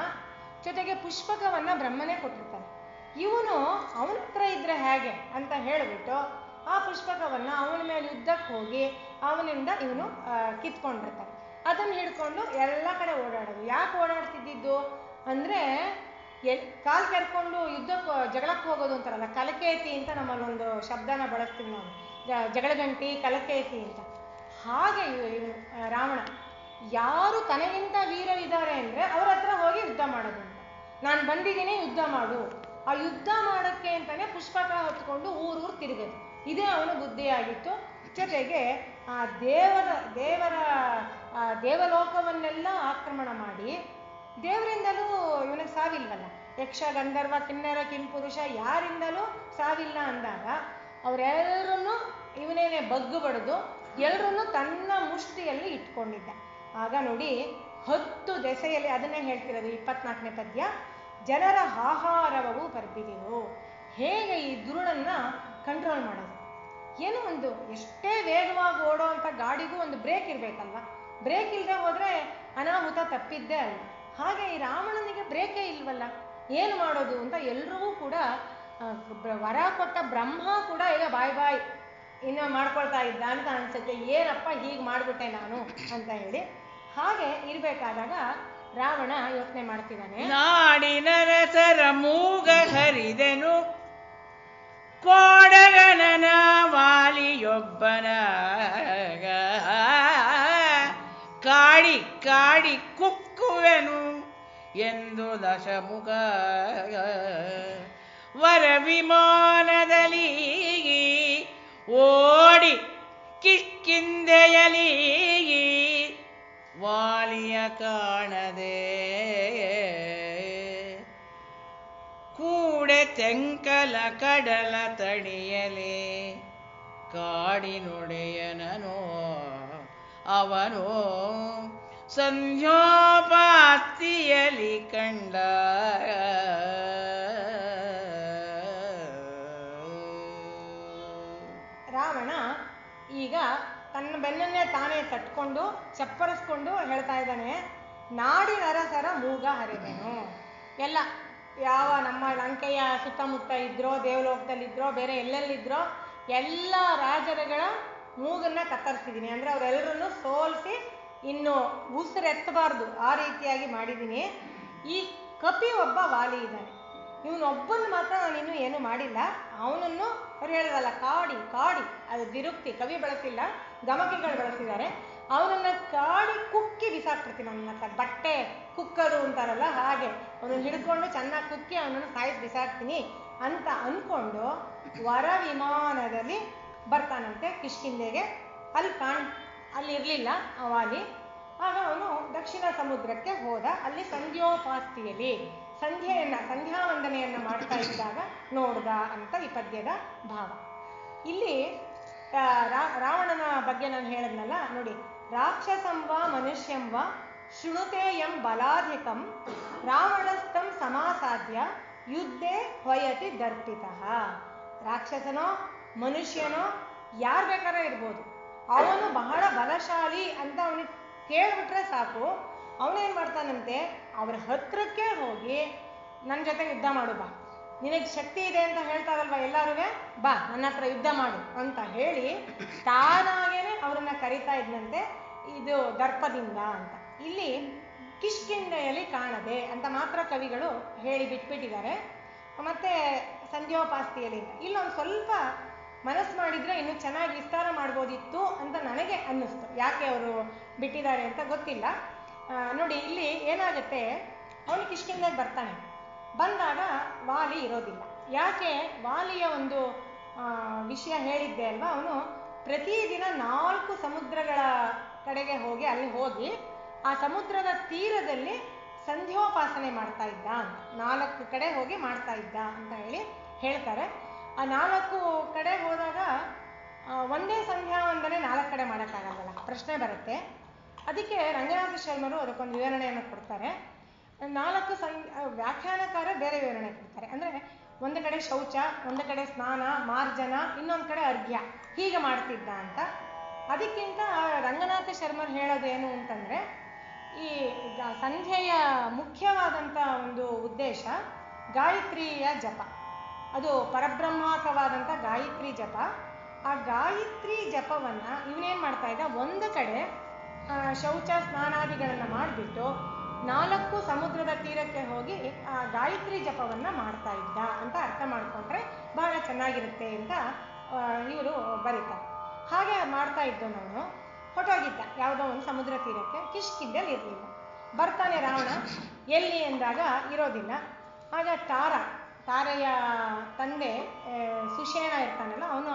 ಜೊತೆಗೆ ಪುಷ್ಪಕವನ್ನು ಬ್ರಹ್ಮನೇ ಕೊಟ್ಟಿರ್ತಾನೆ. ಇವನು ಅವನ ಹತ್ರ ಇದ್ರೆ ಹೇಗೆ ಅಂತ ಹೇಳಿಬಿಟ್ಟು ಆ ಪುಷ್ಪಕವನ್ನು ಅವನ ಮೇಲೆ ಯುದ್ಧಕ್ಕೆ ಹೋಗಿ ಅವನಿಂದ ಇವನು ಕಿತ್ಕೊಂಡಿರ್ತಾನೆ. ಅದನ್ನು ಹಿಡ್ಕೊಂಡು ಎಲ್ಲ ಕಡೆ ಓಡಾಡೋದು. ಯಾಕೆ ಓಡಾಡ್ತಿದ್ದಿದ್ದು ಅಂದರೆ, ಕಾಲು ಕೆರ್ಕೊಂಡು ಜಗಳಕ್ಕೆ ಹೋಗೋದು ಅಂತಾರಲ್ಲ, ಕಲಕೇತಿ ಅಂತ ನಮ್ಮಲ್ಲೊಂದು ಶಬ್ದನ ಬಳಸ್ತೀವಿ ನಾವು, ಜಗಳಗಂಟಿ ಕಲಕೇತಿ ಅಂತ. ಹಾಗೆ ಇವನು ರಾವಣ ಯಾರು ತನಗಿಂತ ವೀರರಿದ್ದಾರೆ ಅಂದರೆ ಅವ್ರ ಹತ್ರ ಹೋಗಿ ಯುದ್ಧ ಮಾಡೋದು ಅಂತ. ನಾನು ಬಂದಿದ್ದೀನಿ, ಯುದ್ಧ ಮಾಡು. ಆ ಯುದ್ಧ ಮಾಡೋಕ್ಕೆ ಅಂತಾನೆ ಪುಷ್ಪಕ ಹೊತ್ಕೊಂಡು ಊರೂರು ತಿರುಗೋದು. ಇದೇ ಅವನ ಬುದ್ಧಿಯಾಗಿತ್ತು. ಜೊತೆಗೆ ಆ ದೇವರ ದೇವಲೋಕವನ್ನೆಲ್ಲ ಆಕ್ರಮಣ ಮಾಡಿ, ದೇವರಿಂದಲೂ ಇವನಿಗೆ ಸಾವಿಲ್ವಲ್ಲ, ಯಕ್ಷ ಗಂಧರ್ವ ಕಿನ್ನರ ಕಿಂಪುರುಷ ಯಾರಿಂದಲೂ ಸಾವಿಲ್ಲ ಅಂದಾಗ ಅವರೆಲ್ಲರನ್ನೂ ಇವನೇನೆ ಬಗ್ಗು ಬಡಿದು ಎಲ್ಲರನ್ನೂ ತನ್ನ ಮುಷ್ಟಿಯಲ್ಲಿ ಇಟ್ಕೊಂಡಿದ್ದ. ಆಗ ನೋಡಿ 10 ದೆಸೆಯಲ್ಲಿ ಅದನ್ನೇ ಹೇಳ್ತಿರೋದು 24ನೇ ಪದ್ಯ. ಜನರ ಆಹಾರವವು ಬರ್ಬಿದಿರು. ಹೇಗೆ ಈ ದುರುಳನ್ನ ಕಂಟ್ರೋಲ್ ಮಾಡೋದು? ಏನೋ ಒಂದು ಎಷ್ಟೇ ವೇಗವಾಗಿ ಓಡೋ ಅಂಥ ಗಾಡಿಗೂ ಒಂದು ಬ್ರೇಕ್ ಇರಬೇಕಲ್ವ. ಬ್ರೇಕ್ ಇಲ್ಲದೆ ಹೋದರೆ ಅನಾಹುತ ತಪ್ಪಿದ್ದೇ ಅಲ್ಲ. ಹಾಗೆ ಈ ರಾವಣನಿಗೆ ಬ್ರೇಕೇ ಇಲ್ವಲ್ಲ, ಏನು ಮಾಡೋದು ಅಂತ ಎಲ್ರಿಗೂ ಕೂಡ ವರ ಕೊಟ್ಟ ಬ್ರಹ್ಮ ಕೂಡ ಈಗ ಬಾಯ್ ಇನ್ನೂ ಮಾಡ್ಕೊಳ್ತಾ ಇದ್ದ ಅಂತ ಅನ್ಸುತ್ತೆ. ಏನಪ್ಪ ಹೀಗೆ ಮಾಡಿಬಿಟ್ಟೆ ನಾನು ಅಂತ ಹೇಳಿ. ಹಾಗೆ ಇರಬೇಕಾದಾಗ ರಾವಣ ಯೋಚನೆ ಮಾಡ್ತಿದ್ದಾನೆ. ನಾಡಿನ ರಸರ ಮೂಗ ಹರಿದೆನು ಕೋಡಗನನ ವಾಲಿಯೊಬ್ಬನ ಕಾಡಿ ಕಾಡಿ ಕುಕ್ಕುವೆನು ಎಂದು ದಶಮುಖ ವರ ವಿಮಾನದಲ್ಲಿ ಓಡಿ ಕಿಷ್ಕಿಂಧೆಯಲಿ ವಾಲಿಯ ಕಾಣದೆ ಕೂಡೆ ತೆಂಕಲ ಕಡಲ ತಡಿಯಲೆ ಕಾಡಿನೊಡೆಯನನೋ ಅವನು ಸಂಧ್ಯೋಪಾಸ್ತಿಯಲಿ ಕಂಡ. ರಾವಣ ಈಗ ತನ್ನ ಬೆನ್ನನ್ನೇ ತಾನೇ ತಟ್ಕೊಂಡು ಚಪ್ಪರಿಸ್ಕೊಂಡು ಹೇಳ್ತಾ ಇದ್ದಾನೆ, ನಾಡಿನ ಅರಸರ ಮೂಗ ಹರಿದೆನು. ಎಲ್ಲ ಯಾವ ನಮ್ಮ ಲಂಕೆಯ ಸುತ್ತಮುತ್ತ ಇದ್ರೋ, ದೇವಲೋಕದಲ್ಲಿದ್ರೋ, ಬೇರೆ ಎಲ್ಲೆಲ್ಲಿದ್ರೋ ಎಲ್ಲ ರಾಜರುಗಳ ಮೂಗನ್ನ ಕತ್ತರಿಸಿದ್ದೀನಿ. ಅಂದರೆ ಅವರೆಲ್ಲರನ್ನು ಸೋಲಿಸಿ ಇನ್ನು ಉಸಿರೆತ್ತಬಾರ್ದು ಆ ರೀತಿಯಾಗಿ ಮಾಡಿದ್ದೀನಿ. ಈ ಕಪಿ ಒಬ್ಬ ವಾಲಿ ಇದ್ದಾನೆ, ಇವನೊಬ್ಬನ ಮಾತ್ರ ನಾನಿನ್ನೂ ಏನು ಮಾಡಿಲ್ಲ. ಅವನನ್ನು ಅವ್ರು ಹೇಳಿದಲ್ಲ ಕಾಡಿ ಕಾಡಿ, ಅದು ದಿರುಕ್ತಿ, ಕವಿ ಬಳಸಿಲ್ಲ, ಗಮಕಿಗಳು ಬಳಸಿದ್ದಾರೆ. ಅವನನ್ನು ಕಾಡಿ ಕುಕ್ಕಿ ಬಿಸಾಕ್ಬಿಡ್ತೀನಿ. ನನ್ನ ಬಟ್ಟೆ ಕುಕ್ಕರು ಅಂತಾರಲ್ಲ ಹಾಗೆ ಅವನನ್ನು ಹಿಡ್ಕೊಂಡು ಚೆನ್ನಾಗಿ ಕುಕ್ಕಿ ಅವನನ್ನು ಸಾಯಿಸಿ ಬಿಸಾಕ್ತೀನಿ ಅಂತ ಅಂದ್ಕೊಂಡು ವರ ವಿಮಾನದಲ್ಲಿ ಬರ್ತಾನಂತೆ ಕಿಷ್ಕಿಂಧೆಗೆ. ಅಲ್ಲಿ ಇರಲಿಲ್ಲ ವಾಲಿ. ಆಗ ಅವನು ದಕ್ಷಿಣ ಸಮುದ್ರಕ್ಕೆ ಹೋದ. ಅಲ್ಲಿ ಸಂಧ್ಯೋಪಾಸ್ತಿಯಲ್ಲಿ ಸಂಧ್ಯಾವಂದನೆಯನ್ನು ಮಾಡ್ತಾ ಇದ್ದಾಗ ನೋಡ್ದ ಅಂತ ಈ ಪದ್ಯದ ಭಾವ. ಇಲ್ಲಿ ರಾವಣನ ಬಗ್ಗೆ ನಾನು ಹೇಳಿದ್ನಲ್ಲ ನೋಡಿ, ರಾಕ್ಷಸಂವ ಮನುಷ್ಯಂವ ಶೃಣುತೇಯಂ ಬಲಾಧಿಕಂ ರಾವಣಸ್ಥಂ ಸಮಾಸಾಧ್ಯ ಯುದ್ಧೇ ಹೊಯತಿ ದರ್ಪಿತಃ. ರಾಕ್ಷಸನೋ ಮನುಷ್ಯನೋ ಯಾರು ಬೇಕಾದ್ರೂ ಇರ್ಬೋದು, ಅವನು ಬಹಳ ಬಲಶಾಲಿ ಅಂತ ಅವನಿಗೆ ಕೇಳ್ಬಿಟ್ರೆ ಸಾಕು, ಅವನೇನು ಮಾಡ್ತಾನಂತೆ ಅವ್ರ ಹತ್ರಕ್ಕೆ ಹೋಗಿ ನನ್ನ ಜೊತೆ ಯುದ್ಧ ಮಾಡು ಬಾ, ನಿನಗೆ ಶಕ್ತಿ ಇದೆ ಅಂತ ಹೇಳ್ತಾರಲ್ವ ಎಲ್ಲರೂ, ಬಾ ನನ್ನ ಹತ್ರ ಯುದ್ಧ ಮಾಡು ಅಂತ ಹೇಳಿ ತಾನಾಗೇನೆ ಅವರನ್ನ ಕರೀತಾ ಇದ್ನಂತೆ. ಇದು ದರ್ಪದಿಂದ ಅಂತ. ಇಲ್ಲಿ ಕಿಷ್ಕಿಂಧೆಯಲ್ಲಿ ಕಾಣದೆ ಅಂತ ಮಾತ್ರ ಕವಿಗಳು ಹೇಳಿ ಬಿಟ್ಬಿಟ್ಟಿದ್ದಾರೆ. ಮತ್ತೆ ಸಂಧ್ಯೋಪಾಸ್ತಿಯಲ್ಲಿ ಇಲ್ಲೊಂದು ಸ್ವಲ್ಪ ಮನಸ್ಸು ಮಾಡಿದ್ರೆ ಇನ್ನೂ ಚೆನ್ನಾಗಿ ವಿಸ್ತಾರ ಮಾಡ್ಬೋದಿತ್ತು ಅಂತ ನನಗೆ ಅನ್ನಿಸ್ತು. ಯಾಕೆ ಅವರು ಬಿಟ್ಟಿದ್ದಾರೆ ಅಂತ ಗೊತ್ತಿಲ್ಲ. ನೋಡಿ ಇಲ್ಲಿ ಏನಾಗುತ್ತೆ, ಅವನು ಕಿಷ್ಕಿಂಧೆಗೆ ಬರ್ತಾನೆ. ಬಂದಾಗ ವಾಲಿ ಇರೋದಿಲ್ಲ. ಯಾಕೆ? ವಾಲಿಯ ಒಂದು ವಿಷಯ ಹೇಳಿದ್ದೆ ಅಲ್ವಾ, ಅವನು ಪ್ರತಿದಿನ 4 ಸಮುದ್ರಗಳ ಕಡೆಗೆ ಹೋಗಿ ಅಲ್ಲಿ ಹೋಗಿ ಆ ಸಮುದ್ರದ ತೀರದಲ್ಲಿ ಸಂಧ್ಯೋಪಾಸನೆ ಮಾಡ್ತಾ ಇದ್ದ ಅಂತ, 4 ಕಡೆ ಹೋಗಿ ಮಾಡ್ತಾ ಇದ್ದ ಅಂತ ಹೇಳ್ತಾರೆ. ಆ 4 ಕಡೆ ಹೋದಾಗ ಒಂದೇ ಸಂಧ್ಯಾವಂದನೆ 4 ಕಡೆ ಮಾಡೋಕ್ಕಾಗಲ್ಲ, ಪ್ರಶ್ನೆ ಬರುತ್ತೆ. ಅದಕ್ಕೆ ರಂಗನಾಥ ಶರ್ಮರು ಅದಕ್ಕೊಂದು ವಿವರಣೆಯನ್ನು ಕೊಡ್ತಾರೆ. 4 ವ್ಯಾಖ್ಯಾನಕಾರ ಬೇರೆ ವಿವರಣೆ ಕೊಡ್ತಾರೆ. ಅಂದರೆ ಒಂದು ಕಡೆ ಶೌಚ, ಒಂದು ಕಡೆ ಸ್ನಾನ ಮಾರ್ಜನ, ಇನ್ನೊಂದು ಕಡೆ ಅರ್ಘ್ಯ, ಹೀಗೆ ಮಾಡ್ತಿದ್ದ ಅಂತ. ಅದಕ್ಕಿಂತ ರಂಗನಾಥ ಶರ್ಮರು ಹೇಳೋದೇನು ಅಂತಂದರೆ, ಈ ಸಂಧ್ಯೆಯ ಮುಖ್ಯವಾದಂಥ ಒಂದು ಉದ್ದೇಶ ಗಾಯತ್ರಿಯ ಜಪ, ಅದು ಪರಬ್ರಹ್ಮಾಕವಾದಂಥ ಗಾಯತ್ರಿ ಜಪ. ಆ ಗಾಯತ್ರಿ ಜಪವನ್ನು ಇವನೇನು ಮಾಡ್ತಾ ಇದ್ದ, ಒಂದು ಕಡೆ ಶೌಚ ಸ್ನಾನಾದಿಗಳನ್ನು ಮಾಡಿಬಿಟ್ಟು 4 ಸಮುದ್ರದ ತೀರಕ್ಕೆ ಹೋಗಿ ಆ ಗಾಯತ್ರಿ ಜಪವನ್ನು ಮಾಡ್ತಾ ಇದ್ದ ಅಂತ ಅರ್ಥ ಮಾಡಿಕೊಂಡ್ರೆ ಬಹಳ ಚೆನ್ನಾಗಿರುತ್ತೆ ಅಂತ ಇವರು ಬರೀತಾರೆ. ಹಾಗೆ ಮಾಡ್ತಾ ಇದ್ದು ನಾನು. ಹೊಟ್ಟೋಗಿದ್ದ ಯಾವುದೋ ಒಂದು ಸಮುದ್ರ ತೀರಕ್ಕೆ, ಕಿಷ್ಕಿಂದಲ್ಲಿ ಇರಲಿಲ್ಲ. ಬರ್ತಾನೆ ರಾವಣ, ಎಲ್ಲಿ ಎಂದಾಗ ಇರೋದಿಲ್ಲ. ಆಗ ತಾರೆಯ ತಂದೆ ಸುಷೇಣ ಇರ್ತಾನಲ್ಲ, ಅವನು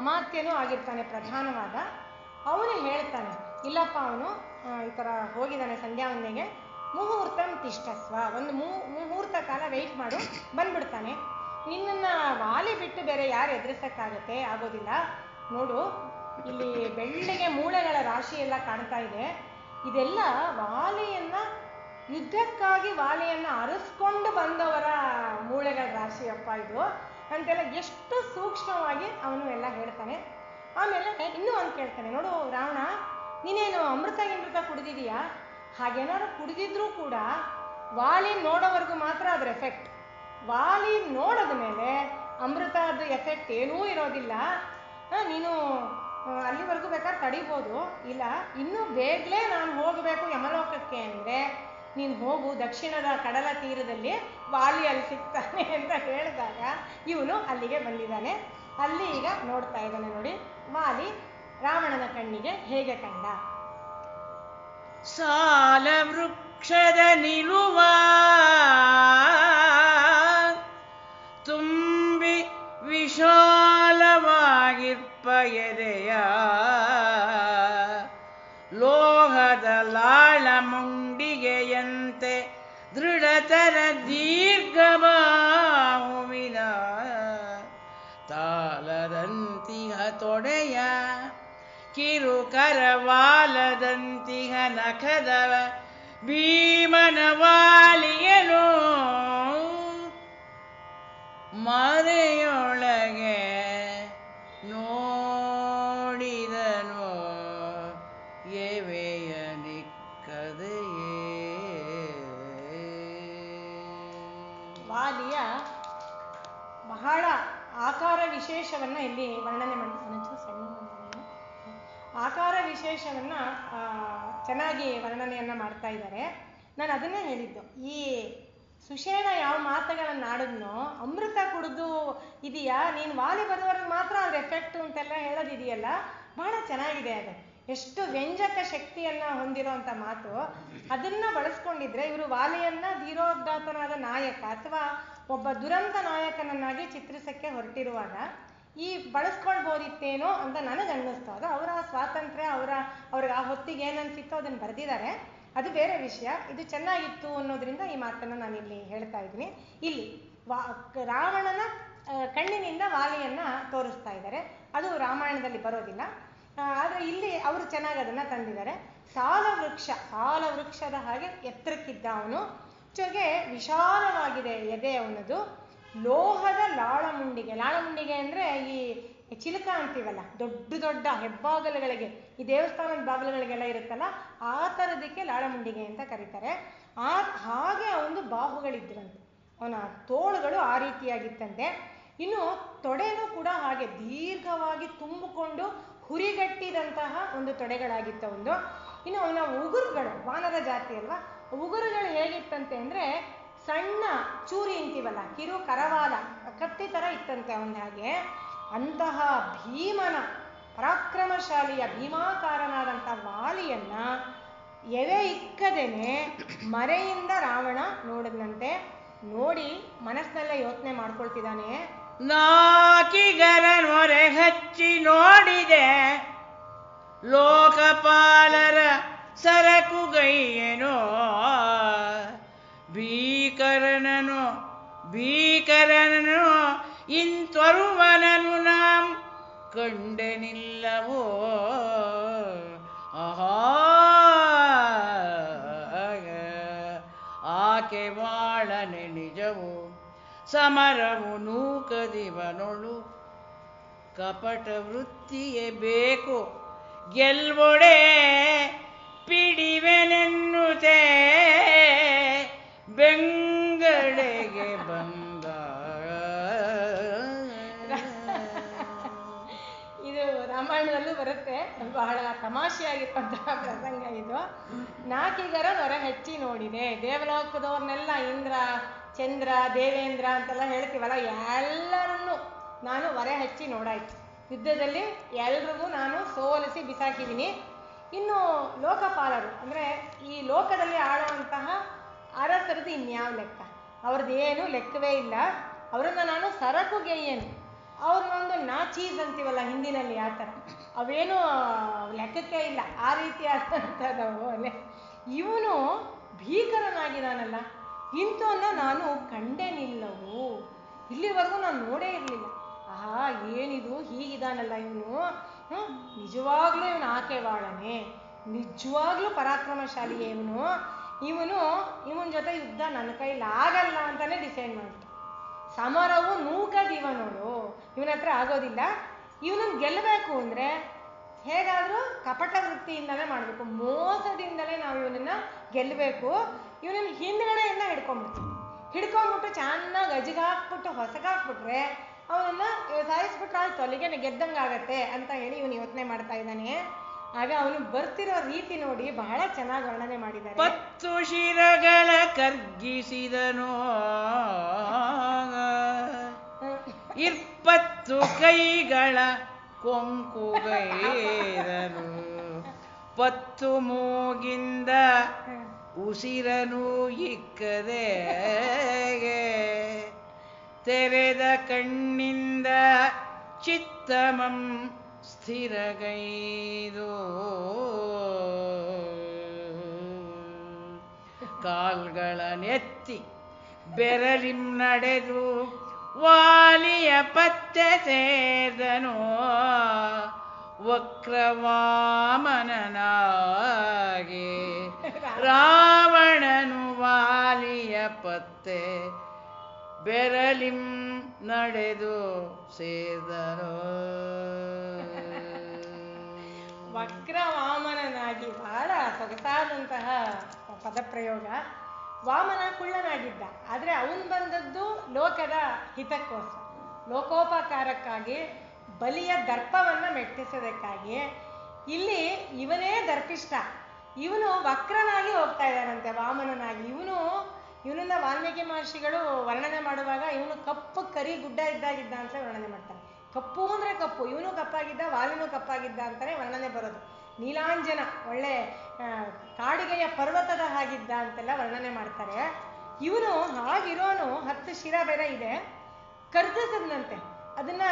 ಅಮಾತ್ಯನೂ ಆಗಿರ್ತಾನೆ ಪ್ರಧಾನವಾದ. ಅವನು ಹೇಳ್ತಾನೆ, ಇಲ್ಲಪ್ಪ ಅವನು ಈ ಥರ ಹೋಗಿದ್ದಾನೆ ಸಂಧ್ಯಾ ವಂದನೆಗೆ, ಮುಹೂರ್ತಂ ತಿಷ್ಟಸ್ವ, ಒಂದು ಮುಹೂರ್ತ ಕಾಲ ವೆಯ್ಟ್ ಮಾಡು, ಬಂದ್ಬಿಡ್ತಾನೆ. ನಿನ್ನನ್ನು ವಾಲಿ ಬಿಟ್ಟು ಬೇರೆ ಯಾರು ಎದುರಿಸೋಕ್ಕಾಗತ್ತೆ? ಆಗೋದಿಲ್ಲ. ನೋಡು, ಇಲ್ಲಿ ಬೆಳ್ಳಿಗೆ ಮೂಳೆಗಳ ರಾಶಿ ಎಲ್ಲ ಕಾಣ್ತಾ ಇದೆ. ಇದೆಲ್ಲ ಯುದ್ಧಕ್ಕಾಗಿ ವಾಲಿಯನ್ನು ಅರಸ್ಕೊಂಡು ಬಂದವರ ಮೂಳೆಗಳ ರಾಶಿಯಪ್ಪ ಇದು ಅಂತೆಲ್ಲ ಎಷ್ಟು ಸೂಕ್ಷ್ಮವಾಗಿ ಅವನು ಎಲ್ಲ ಹೇಳ್ತಾನೆ. ಆಮೇಲೆ ಇನ್ನೂ ಒಂದು ಕೇಳ್ತಾನೆ, ನೋಡು ರಾವಣ, ನೀನೇನು ಅಮೃತ ಕುಡಿದಿದೀಯಾ? ಹಾಗೇನಾದ್ರು ಕುಡಿದಿದ್ರೂ ಕೂಡ ವಾಲಿ ನೋಡೋವರೆಗೂ ಮಾತ್ರ ಅದ್ರ ಎಫೆಕ್ಟ್. ವಾಲಿ ನೋಡೋದ ಮೇಲೆ ಅಮೃತದ ಎಫೆಕ್ಟ್ ಏನೂ ಇರೋದಿಲ್ಲ. ನೀನು ಅಲ್ಲಿವರೆಗೂ ಬೇಕಾದ್ರೆ ತಡಿಬೋದು, ಇಲ್ಲ ಇನ್ನೂ ಬೇಗಲೇ ನಾನು ಹೋಗಬೇಕು ಯಮಲೋಕಕ್ಕೆ ಅಂದರೆ ನೀನು ಹೋಗು, ದಕ್ಷಿಣದ ಕಡಲ ತೀರದಲ್ಲಿ ವಾಲಿ ಅಲ್ಲಿ ಸಿಗ್ತಾನೆ ಅಂತ ಹೇಳಿದಾಗ ಇವನು ಅಲ್ಲಿಗೆ ಬಂದಿದ್ದಾನೆ. ಅಲ್ಲಿ ಈಗ ನೋಡ್ತಾ ಇದ್ದಾನೆ. ನೋಡಿ, ವಾಲಿ ರಾವಣನ ಕಣ್ಣಿಗೆ ಹೇಗೆ ಕಂಡ. ಸಾಲ ವೃಕ್ಷದ ನಿಲುವ ತುಂಬಿ ವಿಶಾಲವಾಗಿರ್ಪ ಎದೆಯ, ಲೋಹದ ಲಾಳ ಮುಂಡಿಗೆಯಂತೆ ದೃಢತರ ದೀರ್ಘಬಾಹುವಿನ, ತಾಲದಂತಿಹ ತೊಡೆಯ ಕಿರುಕರವಾಲದಂತಿಹ ನಖದವ ಭೀಮನ ವಾಲಿಯನು, ಮರೆಯೊಳಗೆ ನೋಡಿದನು ಎವೆಯ ನಿಕ್ಕದೆಯೇ. ವಾಲಿಯ ಬಹಳ ಆಕಾರ ವಿಶೇಷವನ್ನ ಇಲ್ಲಿ ವರ್ಣನೆ ಆಕಾರ ವಿಶೇಷವನ್ನ ಚೆನ್ನಾಗಿ ವರ್ಣನೆಯನ್ನ ಮಾಡ್ತಾ ಇದ್ದಾರೆ. ನಾನು ಅದನ್ನೇ ಹೇಳಿದ್ದು, ಈ ಸುಷೇಣ ಯಾವ ಮಾತುಗಳನ್ನು ಆಡಿದ್ನೋ, ಅಮೃತ ಕುಡಿದು ಇದೆಯಾ ನೀನು ವಾಲಿ ಬರುವವರೆಗೆ ಮಾತ್ರ ಅದ್ರ ಎಫೆಕ್ಟು ಅಂತೆಲ್ಲ ಹೇಳೋದಿದೆಯಲ್ಲ, ಬಹಳ ಚೆನ್ನಾಗಿದೆ. ಅದು ಎಷ್ಟು ವ್ಯಂಜಕ ಶಕ್ತಿಯನ್ನ ಹೊಂದಿರೋಂಥ ಮಾತು. ಅದನ್ನ ಬಳಸ್ಕೊಂಡಿದ್ರೆ ಇವರು ವಾಲಿಯನ್ನ ಧೀರೋದಾತ್ತನಾದ ನಾಯಕ ಅಥವಾ ಒಬ್ಬ ದುರಂತ ನಾಯಕನನ್ನಾಗಿ ಚಿತ್ರಿಸಕ್ಕೆ ಹೊರಟಿರುವಾಗ ಈ ಬಳಸ್ಕೊಳ್ಬೋದಿತ್ತೇನೋ ಅಂತ ನನಗೆ ಅನ್ನಿಸ್ತು. ಅದು ಅವರ ಸ್ವಾತಂತ್ರ್ಯ, ಅವ್ರಿಗೆ ಆ ಹೊತ್ತಿಗೆ ಏನನ್ಸಿತ್ತೋ ಅದನ್ನು ಬರೆದಿದ್ದಾರೆ, ಅದು ಬೇರೆ ವಿಷಯ. ಇದು ಚೆನ್ನಾಗಿತ್ತು ಅನ್ನೋದ್ರಿಂದ ಈ ಮಾತನ್ನು ನಾನು ಇಲ್ಲಿ ಹೇಳ್ತಾ ಇದ್ದೀನಿ. ಇಲ್ಲಿ ರಾವಣನ ಕಣ್ಣಿನಿಂದ ವಾಲಿಯನ್ನ ತೋರಿಸ್ತಾ ಇದ್ದಾರೆ. ಅದು ರಾಮಾಯಣದಲ್ಲಿ ಬರೋದಿಲ್ಲ, ಆದರೆ ಇಲ್ಲಿ ಅವರು ಚೆನ್ನಾಗಿ ಅದನ್ನ ತಂದಿದ್ದಾರೆ. ಸಾಲ ವೃಕ್ಷದ ಹಾಗೆ ಎತ್ತರಕ್ಕಿದ್ದ ಅವನು, ಜೊತೆಗೆ ವಿಶಾಲವಾಗಿದೆ ಎದೆ ಅವನದು. ಲೋಹದ ಲಾಳಮುಂಡಿಗೆ ಅಂದರೆ ಈ ಚಿಲಕ ಅಂತೀವಲ್ಲ, ದೊಡ್ಡ ಹೆಬ್ಬಾಗಲುಗಳಿಗೆ, ಈ ದೇವಸ್ಥಾನದ ಬಾಗಿಲುಗಳಿಗೆಲ್ಲ ಇರುತ್ತಲ್ಲ, ಆ ಥರದಕ್ಕೆ ಲಾಳಮುಂಡಿಗೆ ಅಂತ ಕರೀತಾರೆ. ಹಾಗೆ ಅವನು ಬಾಹುಗಳಿದ್ರಂತೆ, ಅವನ ತೋಳುಗಳು ಆ ರೀತಿಯಾಗಿತ್ತಂತೆ. ಇನ್ನು ತೊಡೆನೂ ಕೂಡ ಹಾಗೆ ದೀರ್ಘವಾಗಿ ತುಂಬಿಕೊಂಡು ಹುರಿಗಟ್ಟಿದಂತಹ ಒಂದು ತೊಡೆಗಳಾಗಿತ್ತು ಒಂದು. ಇನ್ನು ಅವನ ಉಗುರುಗಳು, ವಾನರ ಜಾತಿ ಅಲ್ವಾ, ಉಗುರುಗಳು ಹೇಗಿತ್ತಂತೆ ಅಂದರೆ ಸಣ್ಣ ಚೂರಿ ಅಂತೀವಲ್ಲ, ಕಿರು ಕರವಾಲ ಕತ್ತಿ ಥರ ಇತ್ತಂತೆ ಅವನ ಹಾಗೆ. ಅಂತಹ ಭೀಮನ ಪರಾಕ್ರಮಶಾಲಿಯ ಭೀಮಾಕಾರನಾದಂಥ ವಾಲಿಯನ್ನ ಎದೆ ಇಕ್ಕದೇನೆ ಮರೆಯಿಂದ ರಾವಣ ನೋಡಿದ್ನಂತೆ. ನೋಡಿ ಮನಸ್ಸಿನಲ್ಲೇ ಯೋಚನೆ ಮಾಡ್ಕೊಳ್ತಿದ್ದಾನೆ, ನಾಕಿಗರ ನೊರೆ ಹಚ್ಚಿ ನೋಡಿದೆ ಲೋಕಪಾಲರ ಸರಕುಗೈಯೇನೋ, ಭೀಕರನನು ಇಂತೊರುವನನು ನಾಂ ಕಂಡೆನಿಲ್ಲವೋ. ಆಕೆ ಬಾಳನೆ ನಿಜವು ಸಮರವು ನೂಕದಿವನೊಳು, ಕಪಟ ವೃತ್ತಿಯೇ ಬೇಕು ಗೆಲ್ವೊಡೆ ಪಿಡಿವೆನೆನ್ನುತ್ತೆ ಬೆಂಗಡೆಗೆ ಬಂದ. ಇದು ರಾಮಾಯಣದಲ್ಲೂ ಬರುತ್ತೆ, ಬಹಳ ತಮಾಷೆಯಾಗಿರುವಂತಹ ಪ್ರಸಂಗ ಇದು. ನಾಕಿಗರ ನೊರ ಹೆಚ್ಚಿ ನೋಡಿದೆ. ದೇವಲೋಕದವ್ರನ್ನೆಲ್ಲ ಇಂದ್ರ, ಚಂದ್ರ, ದೇವೇಂದ್ರ ಅಂತೆಲ್ಲ ಹೇಳ್ತೀವಲ್ಲ, ಎಲ್ಲರನ್ನೂ ನಾನು ಹೊರೆ ಹಚ್ಚಿ ನೋಡಾಯ್ತು. ಯುದ್ಧದಲ್ಲಿ ಎಲ್ರಿಗೂ ನಾನು ಸೋಲಿಸಿ ಬಿಸಾಕಿದ್ದೀನಿ. ಇನ್ನು ಲೋಕಪಾಲರು ಅಂದರೆ ಈ ಲೋಕದಲ್ಲಿ ಆಳುವಂತಹ ಅರಸರದ್ದು ಇನ್ಯಾವ ಲೆಕ್ಕ, ಅವ್ರದ್ದು ಏನು ಲೆಕ್ಕವೇ ಇಲ್ಲ. ಅವರನ್ನು ನಾನು ಸರಕುಗೆಯ್ಯನು, ಅವ್ರನ್ನೊಂದು ನಾಚೀಸ್ ಅಂತೀವಲ್ಲ ಹಿಂದಿನಲ್ಲಿ ಆ ಥರ, ಅವೇನು ಲೆಕ್ಕಕ್ಕೆ ಇಲ್ಲ, ಆ ರೀತಿಯಾದಂಥದ್ದವು ಅಲ್ಲೇ. ಇವನು ಭೀಕರನಾಗಿದ್ದಾನಲ್ಲ, ಇಂಥವನ್ನ ನಾನು ಕಂಡೇನಿಲ್ಲವು, ಇಲ್ಲಿವರೆಗೂ ನಾನು ನೋಡೇ ಇರಲಿಲ್ಲ. ಆಹಾ, ಏನಿದು, ಹೀಗಿದಾನಲ್ಲ ಇವನು, ನಿಜವಾಗ್ಲೂ ಇವನು ಆಕೆವಾಳನೆ, ನಿಜವಾಗ್ಲೂ ಪರಾಕ್ರಮಶಾಲಿಯೇ ಇವನ ಜೊತೆ ಯುದ್ಧ ನನ್ನ ಕೈಲಿ ಆಗಲ್ಲ ಅಂತಾನೆ ಡಿಸೈಡ್ ಮಾಡ್ಬಿಟ್ಟು. ಸಮರವು ನೂಕದಿವನೋಳು, ಇವನ ಹತ್ರ ಆಗೋದಿಲ್ಲ. ಇವನನ್ನು ಗೆಲ್ಲಬೇಕು ಅಂದರೆ ಹೇಗಾದರೂ ಕಪಟ ವೃತ್ತಿಯಿಂದಲೇ ಮಾಡಬೇಕು, ಮೋಸದಿಂದಲೇ ನಾವು ಇವನನ್ನು ಗೆಲ್ಲಬೇಕು. ಇವನನ್ನು ಹಿಂದ್ಗಡೆಯಿಂದ ಹಿಡ್ಕೊಂಡ್ಬಿಟ್ಟು ಚೆನ್ನಾಗಿ ಅಜಿಗಾಕ್ಬಿಟ್ಟು ಹೊಸಗಾಕ್ಬಿಟ್ರೆ ಅವನನ್ನು ಸಾಯಿಸ್ಬಿಟ್ರೆ ಆಯ್ತು, ಅಲ್ಲಿಗೆ ಗೆದ್ದಂಗಾಗತ್ತೆ ಅಂತ ಹೇಳಿ ಇವನು ಯೋಚನೆ ಮಾಡ್ತಾ ಇದ್ದಾನೆ. ಆಗ ಅವನು ಬರ್ತಿರೋ ರೀತಿ ನೋಡಿ ಬಹಳ ಚೆನ್ನಾಗಿ ವರ್ಣನೆ ಮಾಡಿದ್ದಾರೆ. 10 ಶಿರಗಳ ಕರ್ಗಿಸಿದನು, 20 ಕೈಗಳ ಕೊಂಕುಗೈದನು, 10 ಮೂಗಿಂದ ಉಸಿರನು ಇಕ್ಕದೆ, ತೆರೆದ ಕಣ್ಣಿಂದ ಚಿತ್ತಮಂ ಸ್ಥಿರಗೈದು, ಕಾಲ್ಗಳನ್ನೆತ್ತಿ ಬೆರಳಿಂ ನಡೆದು ವಾಲಿಯ ಪತ್ತೆ ಸೇದನು, ವಕ್ರವಾಮನನಾಗಿ ರಾವಣನು ವಾಲಿಯ ಪತ್ತೆ ಬೆರಳಿಂ ನಡೆದು ಸೇದನು. ವಕ್ರವಾಮನನಾಗಿ, ಬಹಳ ಸೊಗಸಾದಂತಹ ಪದಪ್ರಯೋಗ. ವಾಮನ ಕುಳ್ಳನಾಗಿದ್ದ, ಆದರೆ ಅವನು ಬಂದದ್ದು ಲೋಕದ ಹಿತಕ್ಕೋಸ್ಕರ, ಲೋಕೋಪಕಾರಕ್ಕಾಗಿ, ಬಲಿಯ ದರ್ಪವನ್ನು ಮೆಟ್ಟಿಸೋದಕ್ಕಾಗಿ. ಇಲ್ಲಿ ಇವನೇ ದರ್ಪಿಷ್ಟ, ಇವನು ವಕ್ರನಾಗಿ ಹೋಗ್ತಾ ಇದ್ದಾನಂತೆ, ವಾಮನನಾಗಿ. ಇವನನ್ನ ವಾಲ್ಮೀಕಿ ಮಹರ್ಷಿಗಳು ವರ್ಣನೆ ಮಾಡುವಾಗ ಇವನು ಕಪ್ಪು ಕರಿ ಗುಡ್ಡ ಇದ್ದಾಗಿದ್ದ ಅಂತ ವರ್ಣನೆ ಮಾಡ್ತಾರೆ. ಕಪ್ಪು ಅಂದರೆ ಕಪ್ಪು, ಇವನು ಕಪ್ಪಾಗಿದ್ದ, ವಾಲಿನೂ ಕಪ್ಪಾಗಿದ್ದ ಅಂತಾನೆ ವರ್ಣನೆ ಬರೋದು. ನೀಲಾಂಜನ, ಒಳ್ಳೆ ಕಾಡಿಗೆಯ ಪರ್ವತದ ಹಾಗಿದ್ದ ಅಂತೆಲ್ಲ ವರ್ಣನೆ ಮಾಡ್ತಾರೆ. ಇವನು ಹಾಗಿರೋನು 10 ಶಿರ ಬೇರೆ ಇದೆ, ಕರ್ಗಸದ್ನಂತೆ. ಅದನ್ನ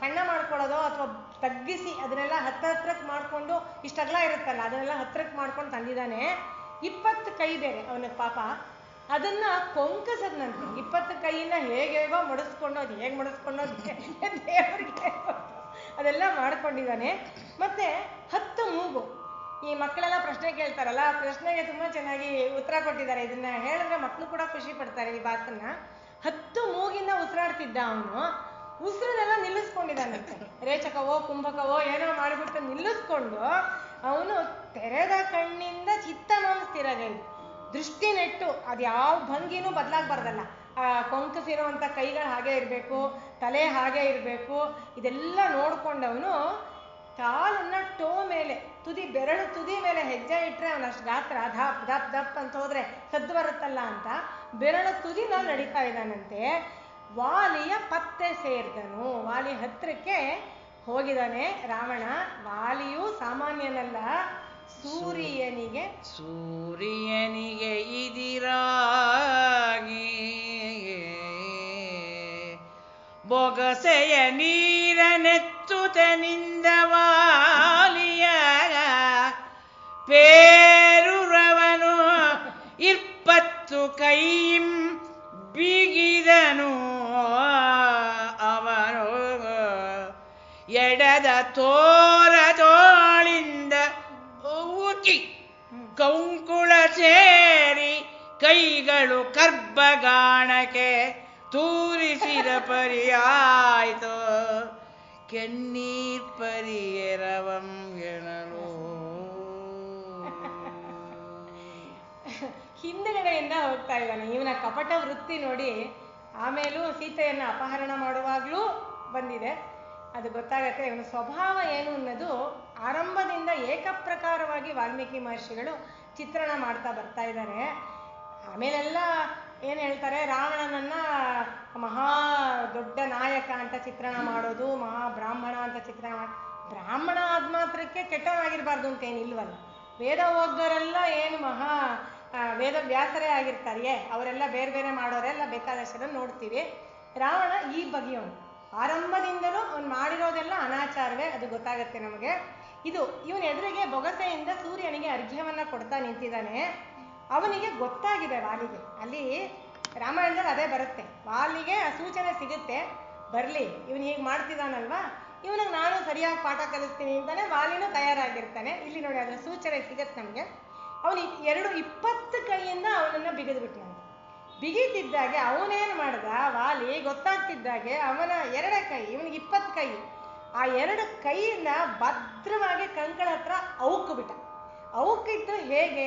ಸಣ್ಣ ಮಾಡ್ಕೊಳ್ಳೋದು ಅಥವಾ ತಗ್ಗಿಸಿ ಅದನ್ನೆಲ್ಲ ಹತ್ರಕ್ಕೆ ಮಾಡಿಕೊಂಡು, ಇಷ್ಟಗಲ ಇರುತ್ತಲ್ಲ ಅದನ್ನೆಲ್ಲ ಹತ್ರಕ್ಕೆ ಮಾಡ್ಕೊಂಡು ತಂದಿದ್ದಾನೆ. 20 ಕೈ ಬೇರೆ ಅವನ ಪಾಪ, ಅದನ್ನ ಕೊಂಕಸದ್ನಂತೆ. 20 ಕೈಯಿಂದ ಹೇಗೇಗೋ ಮಡಿಸ್ಕೊಂಡು, ಅದು ಹೇಗೆ ಮಡಿಸ್ಕೊಂಡು ದೇವರಿಗೆ ಅದೆಲ್ಲ ಮಾಡ್ಕೊಂಡಿದ್ದಾನೆ. ಮತ್ತೆ 10 ಮೂಗು. ಈ ಮಕ್ಕಳೆಲ್ಲ ಪ್ರಶ್ನೆ ಕೇಳ್ತಾರಲ್ಲ, ಆ ಪ್ರಶ್ನೆಗೆ ತುಂಬಾ ಚೆನ್ನಾಗಿ ಉತ್ತರ ಕೊಟ್ಟಿದ್ದಾರೆ. ಇದನ್ನ ಹೇಳಿದ್ರೆ ಮಕ್ಕಳು ಕೂಡ ಖುಷಿ ಪಡ್ತಾರೆ ಈ ಮಾತನ್ನ. 10 ಮೂಗಿಂದ ಉಸಿರಾಡ್ತಿದ್ದ ಅವನು, ಉಸಿರನ್ನೆಲ್ಲ ನಿಲ್ಲಿಸ್ಕೊಂಡಿದ್ದಾನಂತೆ. ರೇಚಕವೋ ಕುಂಭಕವೋ ಏನೋ ಮಾಡಿಬಿಟ್ಟು ನಿಲ್ಲಿಸ್ಕೊಂಡು ಅವನು ತೆರೆದ ಕಣ್ಣಿಂದ ಚಿತ್ತಮಂ ಸ್ಥಿರಗೈದು, ದೃಷ್ಟಿ ನೆಟ್ಟು, ಅದು ಯಾವ ಭಂಗಿನೂ ಬದಲಾಗಬಾರ್ದಲ್ಲ. ಆ ಕೊಂಕಸಿರುವಂಥ ಕೈಗಳು ಹಾಗೆ ಇರಬೇಕು, ತಲೆ ಹಾಗೆ ಇರಬೇಕು, ಇದೆಲ್ಲ ನೋಡ್ಕೊಂಡವನು ಕಾಲನ್ನ ಟೋ ಮೇಲೆ, ಬೆರಳು ತುದಿ ಮೇಲೆ ಹೆಜ್ಜೆ ಇಟ್ಟರೆ ಅವನಷ್ಟು ಗಾತ್ರ ದಪ್ ದಪ್ ದಪ್ ಅಂತ ಹೋದ್ರೆ ಸದ್ದು ಬರುತ್ತಲ್ಲ ಅಂತ ಬೆರಳು ತುದಿನ ನಡೀತಾ ಇದ್ದಾನಂತೆ. ವಾಲಿಯ ಪತ್ತೆ ಸೇರಿದನು, ವಾಲಿ ಹತ್ರಕ್ಕೆ ಹೋಗಿದ್ದಾನೆ ರಾವಣ. ವಾಲಿಯು ಸಾಮಾನ್ಯನಲ್ಲ, ಸೂರ್ಯನಿಗೆ ಇದಿರಾಗಿ ಬೊಗಸೆಯ ನೀರನೆತ್ತುತನಿಂದ ವಾಲಿಯ ಪೇರುರವನು 20 ಕೈಯಿಂ ಬಿಗಿದನು. ಅವನು ಎಡದ ತೋರದೋಳಿಂದ ಊಕಿ ಕಂಕುಳ ಸೇರಿ ಕೈಗಳು ಕರ್ಬಗಾಣಕ್ಕೆ ತೂರಿಸಿದ ಪರಿಯಾಯ್ತು, ಕೆನ್ನೀರ್ ಪರಿಯರವಂ ಎಣಲು. ಹಿಂದುಗಡೆಯಿಂದ ಹೋಗ್ತಾ ಇದ್ದಾನೆ. ಇವನ ಕಪಟ ವೃತ್ತಿ ನೋಡಿ ಆಮೇಲೂ ಸೀತೆಯನ್ನು ಅಪಹರಣ ಮಾಡುವಾಗಲೂ ಬಂದಿದೆ, ಅದು ಗೊತ್ತಾಗತ್ತೆ. ಇವನ ಸ್ವಭಾವ ಏನು ಅನ್ನೋದು ಆರಂಭದಿಂದ ಏಕಪ್ರಕಾರವಾಗಿ ವಾಲ್ಮೀಕಿ ಮಹರ್ಷಿಗಳು ಚಿತ್ರಣ ಮಾಡ್ತಾ ಬರ್ತಾ ಇದ್ದಾರೆ. ಆಮೇಲೆಲ್ಲ ಏನು ಹೇಳ್ತಾರೆ, ರಾವಣನನ್ನ ಮಹಾ ದೊಡ್ಡ ನಾಯಕ ಅಂತ ಚಿತ್ರಣ ಮಾಡೋದು, ಮಹಾ ಬ್ರಾಹ್ಮಣ ಅಂತ ಚಿತ್ರಣ ಮಾಡಿ ಬ್ರಾಹ್ಮಣ ಆದ ಮಾತ್ರಕ್ಕೆ ಕೆಟ್ಟವನಾಗಿರ್ಬಾರ್ದು ಅಂತ ಏನಿಲ್ವಲ್ಲ. ವೇದ ಓದ್ದವರೆಲ್ಲ ಏನು ಮಹಾ ವೇದ ವ್ಯಾಸರೇ ಆಗಿರ್ತಾರೆಯೇ, ಅವರೆಲ್ಲ ಬೇರೆ ಬೇರೆ ಮಾಡೋರೆಲ್ಲ ಬೇಕಾದಷ್ಟನ್ನು ನೋಡ್ತೀವಿ. ರಾವಣ ಈ ಬಗೆಯವನು. ಆರಂಭದಿಂದಲೂ ಅವ್ನು ಮಾಡಿರೋದೆಲ್ಲ ಅನಾಚಾರವೇ, ಅದು ಗೊತ್ತಾಗತ್ತೆ ನಮಗೆ. ಇವನ ಎದುರಿಗೆ ಬೊಗಸೆಯಿಂದ ಸೂರ್ಯನಿಗೆ ಅರ್ಘ್ಯವನ್ನ ಕೊಡ್ತಾ ನಿಂತಿದ್ದಾನೆ. ಅವನಿಗೆ ಗೊತ್ತಾಗಿದೆ ವಾಲಿಗೆ, ಅಲ್ಲಿ ರಾಮಾಯಣದಲ್ಲಿ ಅದೇ ಬರುತ್ತೆ, ವಾಲಿಗೆ ಆ ಸೂಚನೆ ಸಿಗುತ್ತೆ, ಬರಲಿ ಇವನು ಹೀಗೆ ಮಾಡ್ತಿದ್ದಾನಲ್ವಾ, ಇವನಿಗೆ ನಾನು ಸರಿಯಾಗಿ ಪಾಠ ಕಲಿಸ್ತೀನಿ ಅಂತಾನೆ ವಾಲಿನೂ ತಯಾರಾಗಿರ್ತಾನೆ. ಇಲ್ಲಿ ನೋಡಿ ಅದರ ಸೂಚನೆ ಸಿಗತ್ತೆ ನಮಗೆ. ಅವನು 20 ಕೈಯಿಂದ ಅವನನ್ನು ಬಿಗಿದ್ಬಿಟ್ನಂತೆ. ಬಿಗಿತಿದ್ದಾಗೆ ಅವನೇನು ಮಾಡ್ದ, ವಾಲಿ ಗೊತ್ತಾಗ್ತಿದ್ದಾಗೆ ಅವನ 2 ಕೈ, ಇವನಿಗೆ 20 ಕೈ, ಆ 2 ಕೈಯಿಂದ ಭದ್ರವಾಗಿ ಕಂಕಳ ಹತ್ರ ಬಿಟ್ಟ. ಅವಕ್ಕಿದ್ದು ಹೇಗೆ,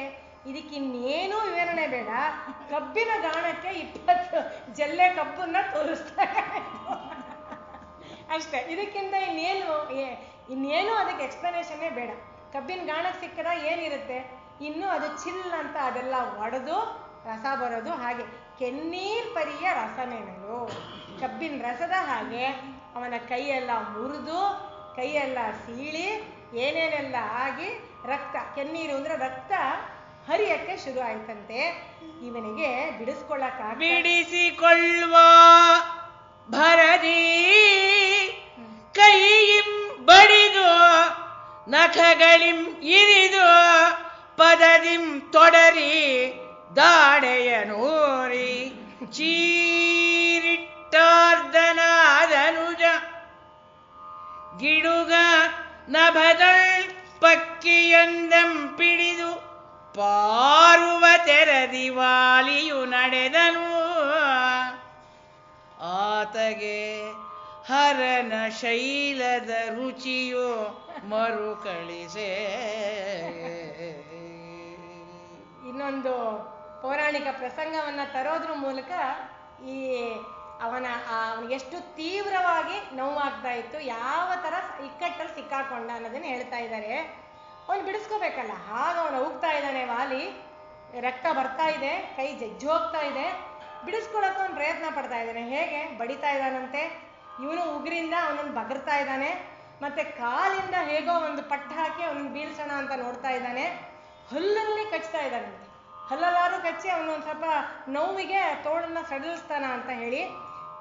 ಇದಕ್ಕಿನ್ನೇನೂ ವಿವರಣೆ ಬೇಡ, ಕಬ್ಬಿನ ಗಾಣಕ್ಕೆ 20 ಜಲ್ಲೆ ಕಬ್ಬನ್ನ ತೋರಿಸ್ತಾ ಅಷ್ಟೇ. ಇದಕ್ಕಿಂತ ಇನ್ನೇನು ಅದಕ್ಕೆ ಎಕ್ಸ್ಪ್ಲನೇಷನ್ನೇ ಬೇಡ. ಕಬ್ಬಿನ ಗಾಣಕ್ಕೆ ಸಿಕ್ಕದ ಏನಿರುತ್ತೆ, ಇನ್ನು ಅದು ಚಿಲ್ ಅಂತ ಅದೆಲ್ಲ ಒಡೆದು ರಸ ಬರೋದು. ಹಾಗೆ ಕೆನ್ನೀರ್ ಪರಿಯ ರಸಮೇನಲು, ಕಬ್ಬಿನ ರಸದ ಹಾಗೆ ಅವನ ಕೈಯೆಲ್ಲ ಮುರಿದು, ಕೈಯೆಲ್ಲ ಸೀಳಿ, ಏನೇನೆಲ್ಲ ಆಗಿ ರಕ್ತ, ಕೆನ್ನೀರು ಅಂದ್ರೆ ರಕ್ತ ಹರಿಯಕ್ಕೆ ಶುರು ಆಯ್ತಂತೆ. ಇವನಿಗೆ ಬಿಡಿಸಿಕೊಳ್ಳುವ ಭರದಿ ಕೈಯಿಂ ಬಡಿದು ನಖಗಳಿಂ ಇರಿದು ಪದದಿಂ ತೊಡರಿ ದಾಡೆಯ ನೂರಿ ಚೀರಿಟ್ಟಾರ್ಧನಾದನುಜ ಗಿಡುಗ ನಭದಳ್ ಪಕ್ಕಿಯೊಂದಂ ಪಿಡಿದು ಪಾರುವ ತೆರದಿ ವಾಲಿಯು ನಡೆದನು. ಆತಗೆ ಹರನ ಶೈಲದ ರುಚಿಯು ಮರುಕಳಿಸೆ. ಇನ್ನೊಂದು ಪೌರಾಣಿಕ ಪ್ರಸಂಗವನ್ನ ತರೋದ್ರ ಮೂಲಕ ಈ ಅವನಿಗೆ ಎಷ್ಟು ತೀವ್ರವಾಗಿ ನೋವಾಗ್ತಾ ಇತ್ತು, ಯಾವ ತರ ಇಕ್ಕಟ್ಟಲ್ಲಿ ಸಿಕ್ಕಾಕೊಂಡ ಅನ್ನೋದನ್ನ ಹೇಳ್ತಾ ಇದ್ದಾರೆ. ಅವನು ಬಿಡಿಸ್ಕೋಬೇಕಲ್ಲ, ಹಾಗ ಅವನು ಹೋಗ್ತಾ ಇದ್ದಾನೆ ವಾಲಿ, ರಕ್ತ ಬರ್ತಾ ಇದೆ, ಕೈ ಜಜ್ಜು ಹೋಗ್ತಾ ಇದೆ, ಬಿಡಿಸ್ಕೊಳಕ್ಕೆ ಅವನು ಪ್ರಯತ್ನ ಪಡ್ತಾ ಇದ್ದಾನೆ. ಹೇಗೆ ಬಡಿತಾ ಇದ್ದಾನಂತೆ, ಇವನು ಉಗುರಿಂದ ಅವನನ್ನು ಬಗರ್ತಾ ಇದ್ದಾನೆ, ಮತ್ತೆ ಕಾಲಿಂದ ಹೇಗೋ ಒಂದು ಪಟ್ಟು ಹಾಕಿ ಅವನನ್ನು ಬೀಳ್ಸೋಣ ಅಂತ ನೋಡ್ತಾ ಇದ್ದಾನೆ. ಹಲ್ಲಲ್ಲಿ ಕಚ್ತಾ ಇದ್ದಾನಂತೆ, ಹಲ್ಲಲ್ಲಾರು ಕಚ್ಚಿ ಅವನೊಂದು ಸ್ವಲ್ಪ ನೋವಿಗೆ ತೋಳನ್ನ ಸಡಿಲಿಸ್ತಾನ ಅಂತ ಹೇಳಿ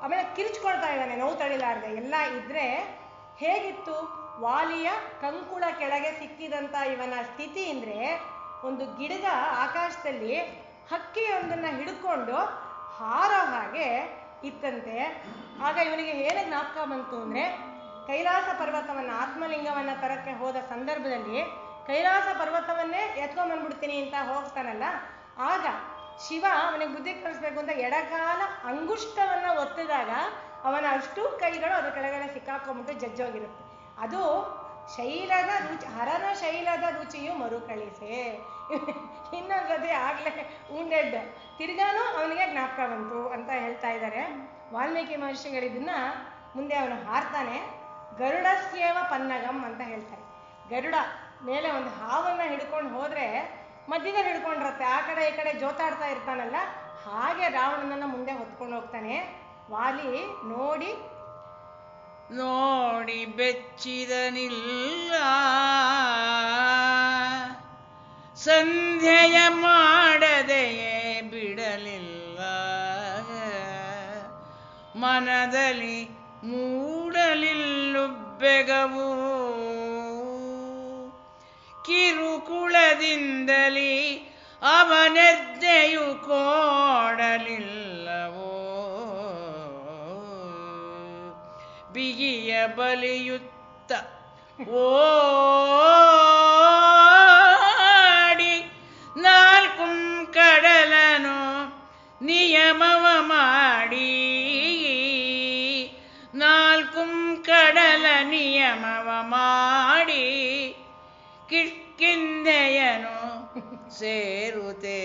ಆಮೇಲೆ ಕಿರ್ಚ್ಕೊಳ್ತಾ ಇದ್ದಾನೆ ನೋವು ತಡಿಲಾರ್ದೆ. ಎಲ್ಲ ಇದ್ರೆ ಹೇಗಿತ್ತು ವಾಲಿಯ ಕಂಕುಳ ಕೆಳಗೆ ಸಿಕ್ಕಿದಂತ ಇವನ ಸ್ಥಿತಿ ಅಂದ್ರೆ, ಒಂದು ಗಿಡದ ಆಕಾಶದಲ್ಲಿ ಹಕ್ಕಿಯೊಂದನ್ನ ಹಿಡ್ಕೊಂಡು ಹಾರೋ ಹಾಗೆ ಇತ್ತಂತೆ. ಆಗ ಇವನಿಗೆ ಏನು ಜ್ಞಾಪಕ ಬಂತು ಅಂದ್ರೆ, ಕೈಲಾಸ ಪರ್ವತವನ್ನ, ಆತ್ಮಲಿಂಗವನ್ನ ತರಕ್ಕೆ ಹೋದ ಸಂದರ್ಭದಲ್ಲಿ ಕೈಲಾಸ ಪರ್ವತವನ್ನೇ ಎತ್ಕೊಂಡ್ಬಂದ್ಬಿಡ್ತೀನಿ ಅಂತ ಹೋಗ್ತಾನಲ್ಲ, ಆಗ ಶಿವ ಅವನಿಗೆ ಬುದ್ಧಿ ಕಲಿಸ್ಬೇಕು ಅಂತ ಎಡಗಾಲ ಅಂಗುಷ್ಟವನ್ನ ಒತ್ತಿದಾಗ ಅವನ ಅಷ್ಟು ಕೈಗಳು ಅದ್ರ ಕೆಳಗಡೆ ಸಿಕ್ಕಾಕೊಂಡ್ಬಿಟ್ಟು ಜಜ್ಜೋಗಿರುತ್ತೆ. ಅದು ಶೈಲದ ರುಚಿ, ಹರನ ಶೈಲದ ರುಚಿಯು ಮರುಕಳಿಸೆ. ಇನ್ನೊಂದ್ಸತಿ ಆಗ್ಲೇ ಉಂಡೆಡ್ ತಿರ್ಗಾನು ಅವನಿಗೆ ಜ್ಞಾಪಕ ಬಂತು ಅಂತ ಹೇಳ್ತಾ ಇದ್ದಾರೆ ವಾಲ್ಮೀಕಿ ಮಹರ್ಷಿಗಳಿದನ್ನ. ಮುಂದೆ ಅವನು ಹಾರ್ತಾನೆ, ಗರುಡಸ್ಯೇವ ಪನ್ನಗಂ ಅಂತ ಹೇಳ್ತಾರೆ. ಗರುಡ ಮೇಲೆ ಒಂದು ಹಾವನ್ನ ಹಿಡ್ಕೊಂಡು ಹೋದ್ರೆ ಮಧ್ಯದಲ್ಲಿ ಹಿಡ್ಕೊಂಡಿರತ್ತೆ, ಆ ಕಡೆ ಈ ಕಡೆ ಜೋತಾಡ್ತಾ ಇರ್ತಾನಲ್ಲ, ಹಾಗೆ ರಾವಣನನ್ನ ಮುಂದೆ ಹೊತ್ಕೊಂಡು ಹೋಗ್ತಾನೆ. ವಾಲಿ ನೋಡಿ ಬೆಚ್ಚಿದನಿಲ್ಲ, ಸಂಧ್ಯೆಯ ಮಾಡದೆಯೇ ಬಿಡಲಿಲ್ಲ, ಮನದಲ್ಲಿ ಮೂಡಲಿಲ್ಲುಬ್ಬೆಗವು, ಕಿರುಕುಳದಿಂದಲೇ ಅವನೆದ್ದೆಯು ಕೋಡಲಿಲ್ಲವೋ, ಬಿಗಿಯ ಬಲಿಯುತ್ತ ಓಡಿ 4 ಕಡಲನು ನಿಯಮವ ಮಾಡಿ, 4 ಕಡಲ ನಿಯಮವ ಮಾಡಿ ಕಿಷ್ಕಿಂಧೆಯನು ಸೇರುತೆ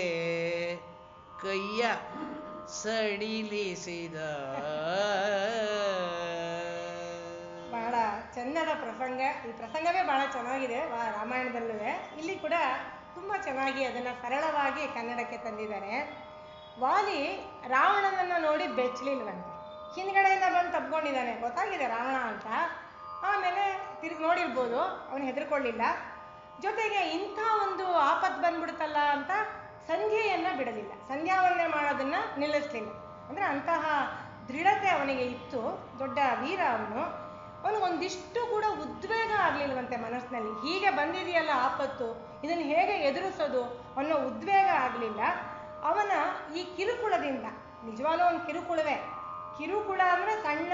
ಕೈಯ ಸಡಿಲಿಸಿದ. ಬಹಳ ಚೆನ್ನದ ಪ್ರಸಂಗ. ಈ ಪ್ರಸಂಗವೇ ಬಹಳ ಚೆನ್ನಾಗಿದೆ ರಾಮಾಯಣದಲ್ಲೂ. ಇಲ್ಲಿ ಕೂಡ ತುಂಬಾ ಚೆನ್ನಾಗಿ ಅದನ್ನ ಸರಳವಾಗಿ ಕನ್ನಡಕ್ಕೆ ತಂದಿದ್ದಾರೆ. ವಾಲಿ ರಾವಣನನ್ನ ನೋಡಿ ಬೆಚ್ಚಲಿಲ್ವಂತೆ, ಹಿಂದ್ಗಡೆಯಿಂದ ಬಂದು ತಪ್ಕೊಂಡಿದ್ದಾನೆ, ಗೊತ್ತಾಗಿದೆ ರಾವಣ ಅಂತ. ಆಮೇಲೆ ನೋಡಿರ್ಬೋದು, ಅವನು ಹೆದರ್ಕೊಳ್ಳಿಲ್ಲ. ಜೊತೆಗೆ ಇಂಥ ಒಂದು ಆಪತ್ತು ಬಂದ್ಬಿಡುತ್ತಲ್ಲ ಅಂತ ಸಂಧ್ಯೆಯನ್ನ ಬಿಡಲಿಲ್ಲ, ಸಂಧ್ಯಾವಂದನೆ ಮಾಡೋದನ್ನ ನಿಲ್ಲಿಸ್ಲಿಲ್ಲ. ಅಂದ್ರೆ ಅಂತಹ ದೃಢತೆ ಅವನಿಗೆ ಇತ್ತು, ದೊಡ್ಡ ವೀರ ಅವನು. ಅವನಿಗೊಂದಿಷ್ಟು ಕೂಡ ಉದ್ವೇಗ ಆಗ್ಲಿಲ್ವಂತೆ ಮನಸ್ಸಿನಲ್ಲಿ. ಹೀಗೆ ಬಂದಿದೆಯಲ್ಲ ಆಪತ್ತು, ಇದನ್ನು ಹೇಗೆ ಎದುರಿಸೋದು ಅನ್ನೋ ಉದ್ವೇಗ ಆಗಲಿಲ್ಲ. ಅವನ ಈ ಕಿರುಕುಳದಿಂದ, ನಿಜವಾಗ್ಲೂ ಒಂದು ಕಿರುಕುಳವೇ, ಕಿರುಕುಳ ಅಂದ್ರೆ ಸಣ್ಣ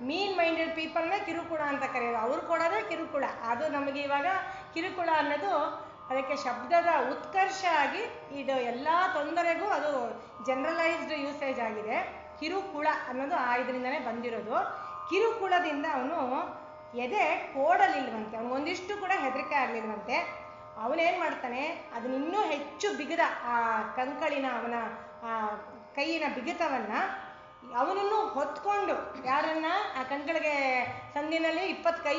ಮೀನ್ ಮೈಂಡೆಡ್ ಪೀಪಲ್ನ ಕಿರುಕುಳ ಅಂತ ಕರೆಯೋದು, ಅವ್ರು ಕೊಡೋದೇ ಕಿರುಕುಳ. ಅದು ನಮಗೆ ಇವಾಗ ಕಿರುಕುಳ ಅನ್ನೋದು ಅದಕ್ಕೆ ಶಬ್ದದ ಉತ್ಕರ್ಷ ಆಗಿ ಇದು ಎಲ್ಲ ತೊಂದರೆಗೂ ಅದು ಜನರಲೈಸ್ಡ್ ಯೂಸೇಜ್ ಆಗಿದೆ. ಕಿರುಕುಳ ಅನ್ನೋದು ಇದರಿಂದನೇ ಬಂದಿರೋದು. ಕಿರುಕುಳದಿಂದ ಅವನು ಎದೆ ಕೋಡಲಿಲ್ವಂತೆ, ಅವನಿಗೊಂದಿಷ್ಟು ಕೂಡ ಹೆದರಿಕೆ ಆಗ್ಲಿಲ್ವಂತೆ. ಅವನೇನ್ ಮಾಡ್ತಾನೆ, ಅದನ್ನ ಇನ್ನೂ ಹೆಚ್ಚು ಬಿಗಿದ ಆ ಕಂಕಳಿನ ಅವನ ಆ ಕೈಯಿನ ಬಿಗಿತವನ್ನ ಅವನನ್ನು ಹೊತ್ಕೊಂಡು, ಯಾರನ್ನ ಆ ಕಂಕಳಿಗೆ ಸಂದಿನಲ್ಲಿ 20 ಕೈ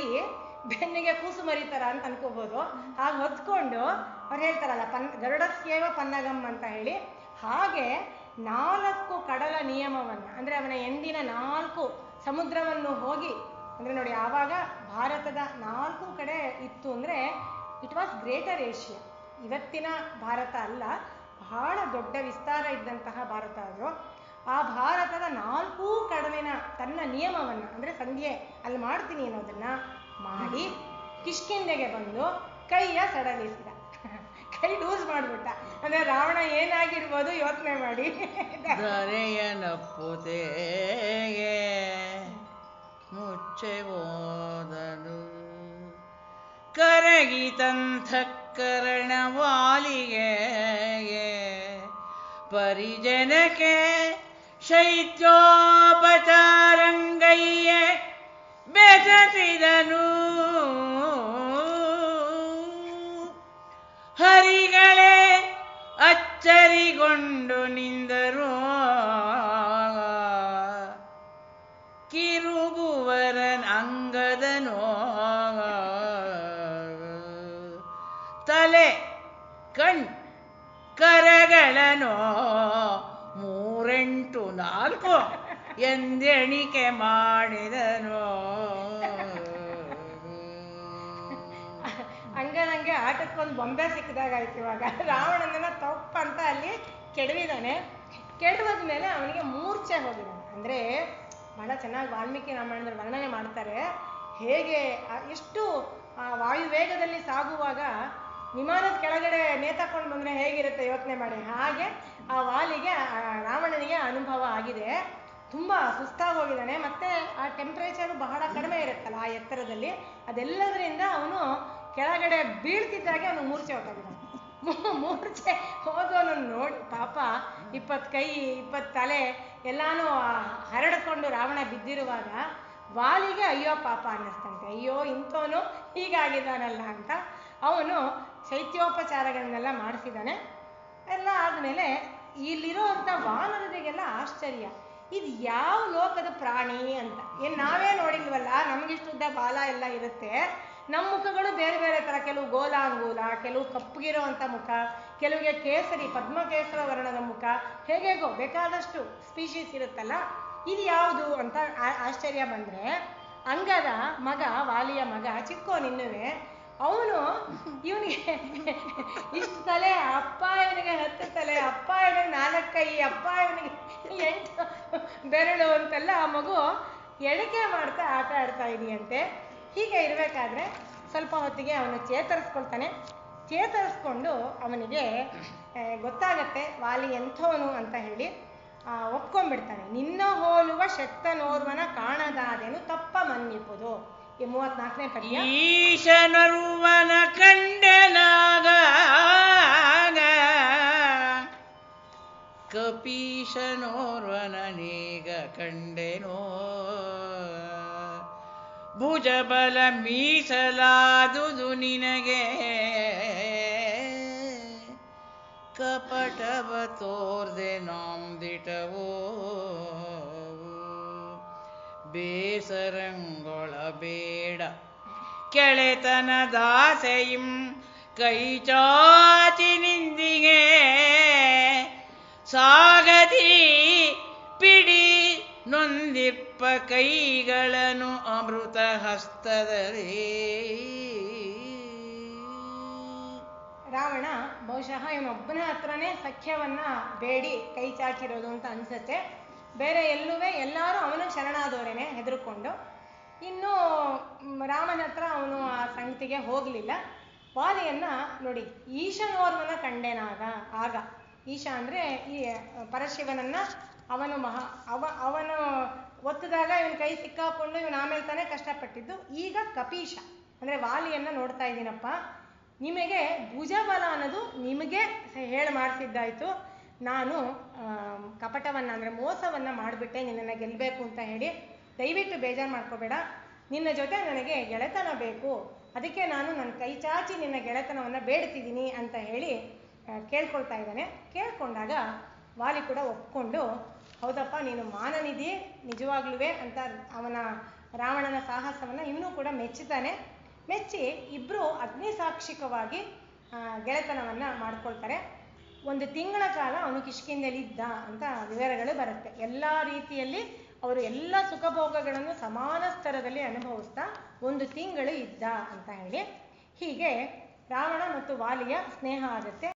ಬೆನ್ನಿಗೆ ಕೂಸು ಮರಿತಾರ ಅಂತ ಅನ್ಕೋಬಹುದು, ಹಾಗೆ ಹೊತ್ಕೊಂಡು ಅವ್ರು ಹೇಳ್ತಾರಲ್ಲ ಗರುಡಸ್ಯೇವ ಪನ್ನಗಂ ಅಂತ ಹೇಳಿ, ಹಾಗೆ 4 ಕಡಲ ನಿಯಮವನ್ನ, ಅಂದ್ರೆ ಅವನ ಎಂದಿನ 4 ಸಮುದ್ರವನ್ನು ಹೋಗಿ, ಅಂದ್ರೆ ನೋಡಿ ಆವಾಗ ಭಾರತದ 4 ಕಡೆ ಇತ್ತು ಅಂದ್ರೆ ಇಟ್ ವಾಸ್ ಗ್ರೇಟರ್ ಏಷ್ಯಾ. ಇವತ್ತಿನ ಭಾರತ ಅಲ್ಲ, ಬಹಳ ದೊಡ್ಡ ವಿಸ್ತಾರ ಇದ್ದಂತಹ ಭಾರತ ಅದು. ಆ ಭಾರತದ 4 ಕಡಲಿನ ತನ್ನ ನಿಯಮವನ್ನ, ಅಂದ್ರೆ ಸಂಧ್ಯೆ ಅಲ್ಲಿ ಮಾಡ್ತೀನಿ ಅನ್ನೋದನ್ನ ಮಾಡಿ ಕಿಷ್ಕಿಂಧೆಗೆ ಬಂದು ಕೈಯ ಸಡಲಿಸಿದ, ಕೈ ಲೂಸ್ ಮಾಡ್ಬಿಟ್ಟ. ಅಂದ್ರೆ ರಾವಣ ಏನಾಗಿರ್ಬೋದು ಯೋಚನೆ ಮಾಡಿ. ದರೆಯನಪ್ಪುತೆಗೆ ಮುಚ್ಚೆ ಹೋದನು, ಕರಗಿತಂಥಕರಣ ವಾಲಿಗೆ ಪರಿಜನಕ್ಕೆ ಶೈತ್ಯೋಪಚಾರಂಗಯ್ಯ ಬೆಸಸಿದನು. ಹರಿಗಳೇ ಅಚ್ಚರಿಗೊಂಡು ನಿಂದರು, ಕಿರುಗುವರನ್ ಅಂಗದನೋ ತಲೆ ಕಣ್ ಕರಗಳನೋ 3-4 ಎಂದೆಣಿಕೆ ಮಾಡಿದನು. ಹಂಗೆ ಆಟಕ್ಕೊಂದು ಬೊಂಬೆ ಸಿಕ್ಕಿದಾಗಾಯ್ತು. ಇವಾಗ ರಾವಣನ ತಪ್ಪಂತ ಅಲ್ಲಿ ಕೆಡವಿದಾನೆ. ಕೆಡವದ್ಮೇಲೆ ಅವನಿಗೆ ಮೂರ್ಛೆ ಹೋಗಿದ್ದಾನೆ. ಅಂದ್ರೆ ಬಹಳ ಚೆನ್ನಾಗಿ ವಾಲ್ಮೀಕಿ ರಾಮಾಯಣದಲ್ಲಿ ವರ್ಣನೆ ಮಾಡ್ತಾರೆ, ಹೇಗೆ ಎಷ್ಟು ವಾಯುವೇಗದಲ್ಲಿ ಸಾಗುವಾಗ ವಿಮಾನದ ಕೆಳಗಡೆ ನೇತಾಕೊಂಡು ಬಂದ್ರೆ ಹೇಗಿರುತ್ತೆ ಯೋಚನೆ ಮಾಡಿ. ಹಾಗೆ ಆ ವಾಲಿಗೆ ರಾವಣನಿಗೆ ಅನುಭವ ಆಗಿದೆ, ತುಂಬಾ ಸುಸ್ತಾಗಿ ಹೋಗಿದ್ದಾನೆ. ಮತ್ತೆ ಆ ಟೆಂಪ್ರೇಚರ್ ಬಹಳ ಕಡಿಮೆ ಇರುತ್ತಲ್ಲ ಆ ಎತ್ತರದಲ್ಲಿ, ಅದೆಲ್ಲದರಿಂದ ಅವನು ಕೆಳಗಡೆ ಬೀಳ್ತಿದ್ದಾಗೆ ಅವನು ಮೂರ್ಛೆ ಹೊರಟಿದ್ದಾನೆ. ಮೂರ್ಛೆ ಹೋದವನು ನೋಡಿ ಪಾಪ 20 ಕೈ 20 ತಲೆ ಎಲ್ಲಾನು ಹರಡ್ಕೊಂಡು ರಾವಣ ಬಿದ್ದಿರುವಾಗ ವಾಲಿಗೆ ಅಯ್ಯೋ ಪಾಪ ಅನ್ನಿಸ್ತಂತೆ, ಅಯ್ಯೋ ಇಂಥವನು ಹೀಗಾಗಿದ್ದಾನಲ್ಲ ಅಂತ. ಅವನು ಶೈತ್ಯೋಪಚಾರಗಳನ್ನೆಲ್ಲ ಮಾಡಿಸಿದ್ದಾನೆ. ಎಲ್ಲ ಆದ್ಮೇಲೆ ಇಲ್ಲಿರೋಂಥ ವಾನರರಿಗೆಲ್ಲ ಆಶ್ಚರ್ಯ, ಇದು ಯಾವ ಲೋಕದ ಪ್ರಾಣಿ ಅಂತ. ನಾವೇ ನೋಡಿಲ್ವಲ್ಲ, ನಮ್ಗಿಷ್ಟುದ್ದ ಬಾಲ ಎಲ್ಲ ಇರುತ್ತೆ, ನಮ್ಮ ಮುಖಗಳು ಬೇರೆ ಬೇರೆ ತರ, ಕೆಲವು ಗೋಲಾಂಗೂಲ, ಕೆಲವು ಕಪ್ಪಗಿರೋ ಅಂತ ಮುಖ, ಕೆಲವಿಗೆ ಕೇಸರಿ ಪದ್ಮಕೇಸರ ವರ್ಣದ ಮುಖ, ಹೇಗೇಗೋ ಬೇಕಾದಷ್ಟು ಸ್ಪೀಶೀಸ್ ಇರುತ್ತಲ್ಲ, ಇದು ಯಾವುದು ಅಂತ ಆಶ್ಚರ್ಯ ಬಂದ್ರೆ, ಅಂಗದ ಮಗ, ವಾಲಿಯ ಮಗ ಚಿಕ್ಕೋನಿನ್ನುವೆ, ಅವನು ಇವನಿಗೆ ಇಷ್ಟು ತಲೆ, ಅಪ್ಪ ಇವನಿಗೆ 10 ತಲೆ, ಅಪ್ಪ ಇವನಿಗೆ 4 ಕೈ, ಅಪ್ಪ ಇವನಿಗೆ 8 ಬೆರಳು ಅಂತೆಲ್ಲ ಆ ಮಗು ಎಣಿಕೆ ಮಾಡ್ತಾ ಆಟ ಆಡ್ತಾ ಇದೆಯಂತೆ. ಹೀಗೆ ಇರಬೇಕಾದ್ರೆ ಸ್ವಲ್ಪ ಹೊತ್ತಿಗೆ ಅವನು ಚೇತರಿಸ್ಕೊಳ್ತಾನೆ. ಚೇತರಿಸ್ಕೊಂಡು ಅವನಿಗೆ ಗೊತ್ತಾಗತ್ತೆ ವಾಲಿ ಎಂಥವನು ಅಂತ ಹೇಳಿ ಒಪ್ಕೊಂಡ್ಬಿಡ್ತಾನೆ. ನಿನ್ನ ಹೋಲುವ ಶಕ್ತನೋರ್ವನ ಕಾಣದಾದೆನು ತಪ್ಪ ಮನ್ನಿಪುದು. ಈ 34ನೇ ಪದ್ಯ. ಈಶನರುವನ ಕಂಡೆನಾಗ ಕಪೀಶನೋರ್ವನನೀಗ ಕಂಡೆನೋ, ಭುಜಬಲ ಮೀಸಲಾದುದು ನಿನಗೆ, ಕಪಟವ ತೋರ್ದೆ ನಾಂದಿಟವೋ, ಬೇಸರಂಗೊಳ ಬೇಡ ಕೆಳೆತನದಾಸೆಯಿಂ ಕೈಚಾಚಿ ನಿಂದಿಗೆ, ಸಾಗದಿ ಪಿಡಿ ನೊಂದಿಪ್ಪ ಕೈಗಳನ್ನು ಅಮೃತ ಹಸ್ತದಲ್ಲಿ. ರಾವಣ ಬಹುಶಃ ಇವನೊಬ್ಬನ ಹತ್ರನೇ ಸಖ್ಯವನ್ನ ಬೇಡಿ ಕೈ ಚಾಚಿರೋದು ಅಂತ ಅನ್ಸುತ್ತೆ. ಬೇರೆ ಎಲ್ಲರೂ ಅವನು ಶರಣಾದವರೇನೆ ಹೆದರ್ಕೊಂಡು. ಇನ್ನು ರಾಮನ ಹತ್ರ ಅವನು ಆ ಸಂಗತಿಗೆ ಹೋಗಲಿಲ್ಲ. ವಾಲಿಯನ್ನ ನೋಡಿ, ಈಶನೋರ್ವನ ಕಂಡೆನಾಗ, ಆಗ ಈಶ ಅಂದ್ರೆ ಈ ಪರಶಿವನನ್ನ ಅವನು ಒತ್ತಿದಾಗ ಇವನ್ ಕೈ ಸಿಕ್ಕಾಕೊಂಡು ಇವನು ಆಮೇಲೆ ತಾನೇ ಕಷ್ಟಪಟ್ಟಿದ್ದು. ಈಗ ಕಪೀಶ ಅಂದ್ರೆ ವಾಲಿಯನ್ನ ನೋಡ್ತಾ ಇದ್ದೀನಪ್ಪ, ನಿಮಗೆ ಭುಜಬಲ ಅನ್ನೋದು ನಿಮಗೆ ಹೇಳಿ ಮಾಡ್ತಿದ್ದಾಯ್ತು. ನಾನು ಕಪಟವನ್ನ ಅಂದ್ರೆ ಮೋಸವನ್ನ ಮಾಡಿಬಿಟ್ಟೆ ನಿನ್ನನ್ನು ಗೆಲ್ಲಬೇಕು ಅಂತ ಹೇಳಿ. ದಯವಿಟ್ಟು ಬೇಜಾರು ಮಾಡ್ಕೋಬೇಡ, ನಿನ್ನ ಜೊತೆ ನನಗೆ ಗೆಳೆತನ ಬೇಕು, ಅದಕ್ಕೆ ನಾನು ನನ್ನ ಕೈ ಚಾಚಿ ನಿನ್ನ ಗೆಳೆತನವನ್ನು ಬೇಡ್ತಿದ್ದೀನಿ ಅಂತ ಹೇಳಿ ಕೇಳ್ಕೊಳ್ತಾ ಇದ್ದಾನೆ. ಕೇಳ್ಕೊಂಡಾಗ ವಾಲಿ ಕೂಡ ಒಪ್ಕೊಂಡು, ಹೌದಪ್ಪ ನೀನು ಮಾನನಿಧಿ ನಿಜವಾಗ್ಲೂ ಅಂತ ರಾವಣನ ಸಾಹಸವನ್ನು ಇವನು ಕೂಡ ಮೆಚ್ಚುತ್ತಾನೆ. ಮೆಚ್ಚಿ ಇಬ್ಬರು ಅಗ್ನಿಸಾಕ್ಷಿಕವಾಗಿ ಗೆಳೆತನವನ್ನು ಮಾಡ್ಕೊಳ್ತಾರೆ. 1 ತಿಂಗಳ ಕಾಲ ಅವನು ಕಿಷ್ಕಿಂಧೆಯಲ್ಲಿದ್ದ ಅಂತ ವಿವರಗಳು ಬರುತ್ತೆ. ಎಲ್ಲ ರೀತಿಯಲ್ಲಿ ಅವರು ಎಲ್ಲ ಸುಖಭೋಗಗಳನ್ನು ಸಮಾನ ಸ್ತರದಲ್ಲಿ ಅನುಭವಿಸ್ತಾ 1 ತಿಂಗಳು ಇದ್ದ ಅಂತ ಹೇಳಿ. ಹೀಗೆ ರಾವಣ ಮತ್ತು ವಾಲಿಯ ಸ್ನೇಹ ಆಗುತ್ತೆ.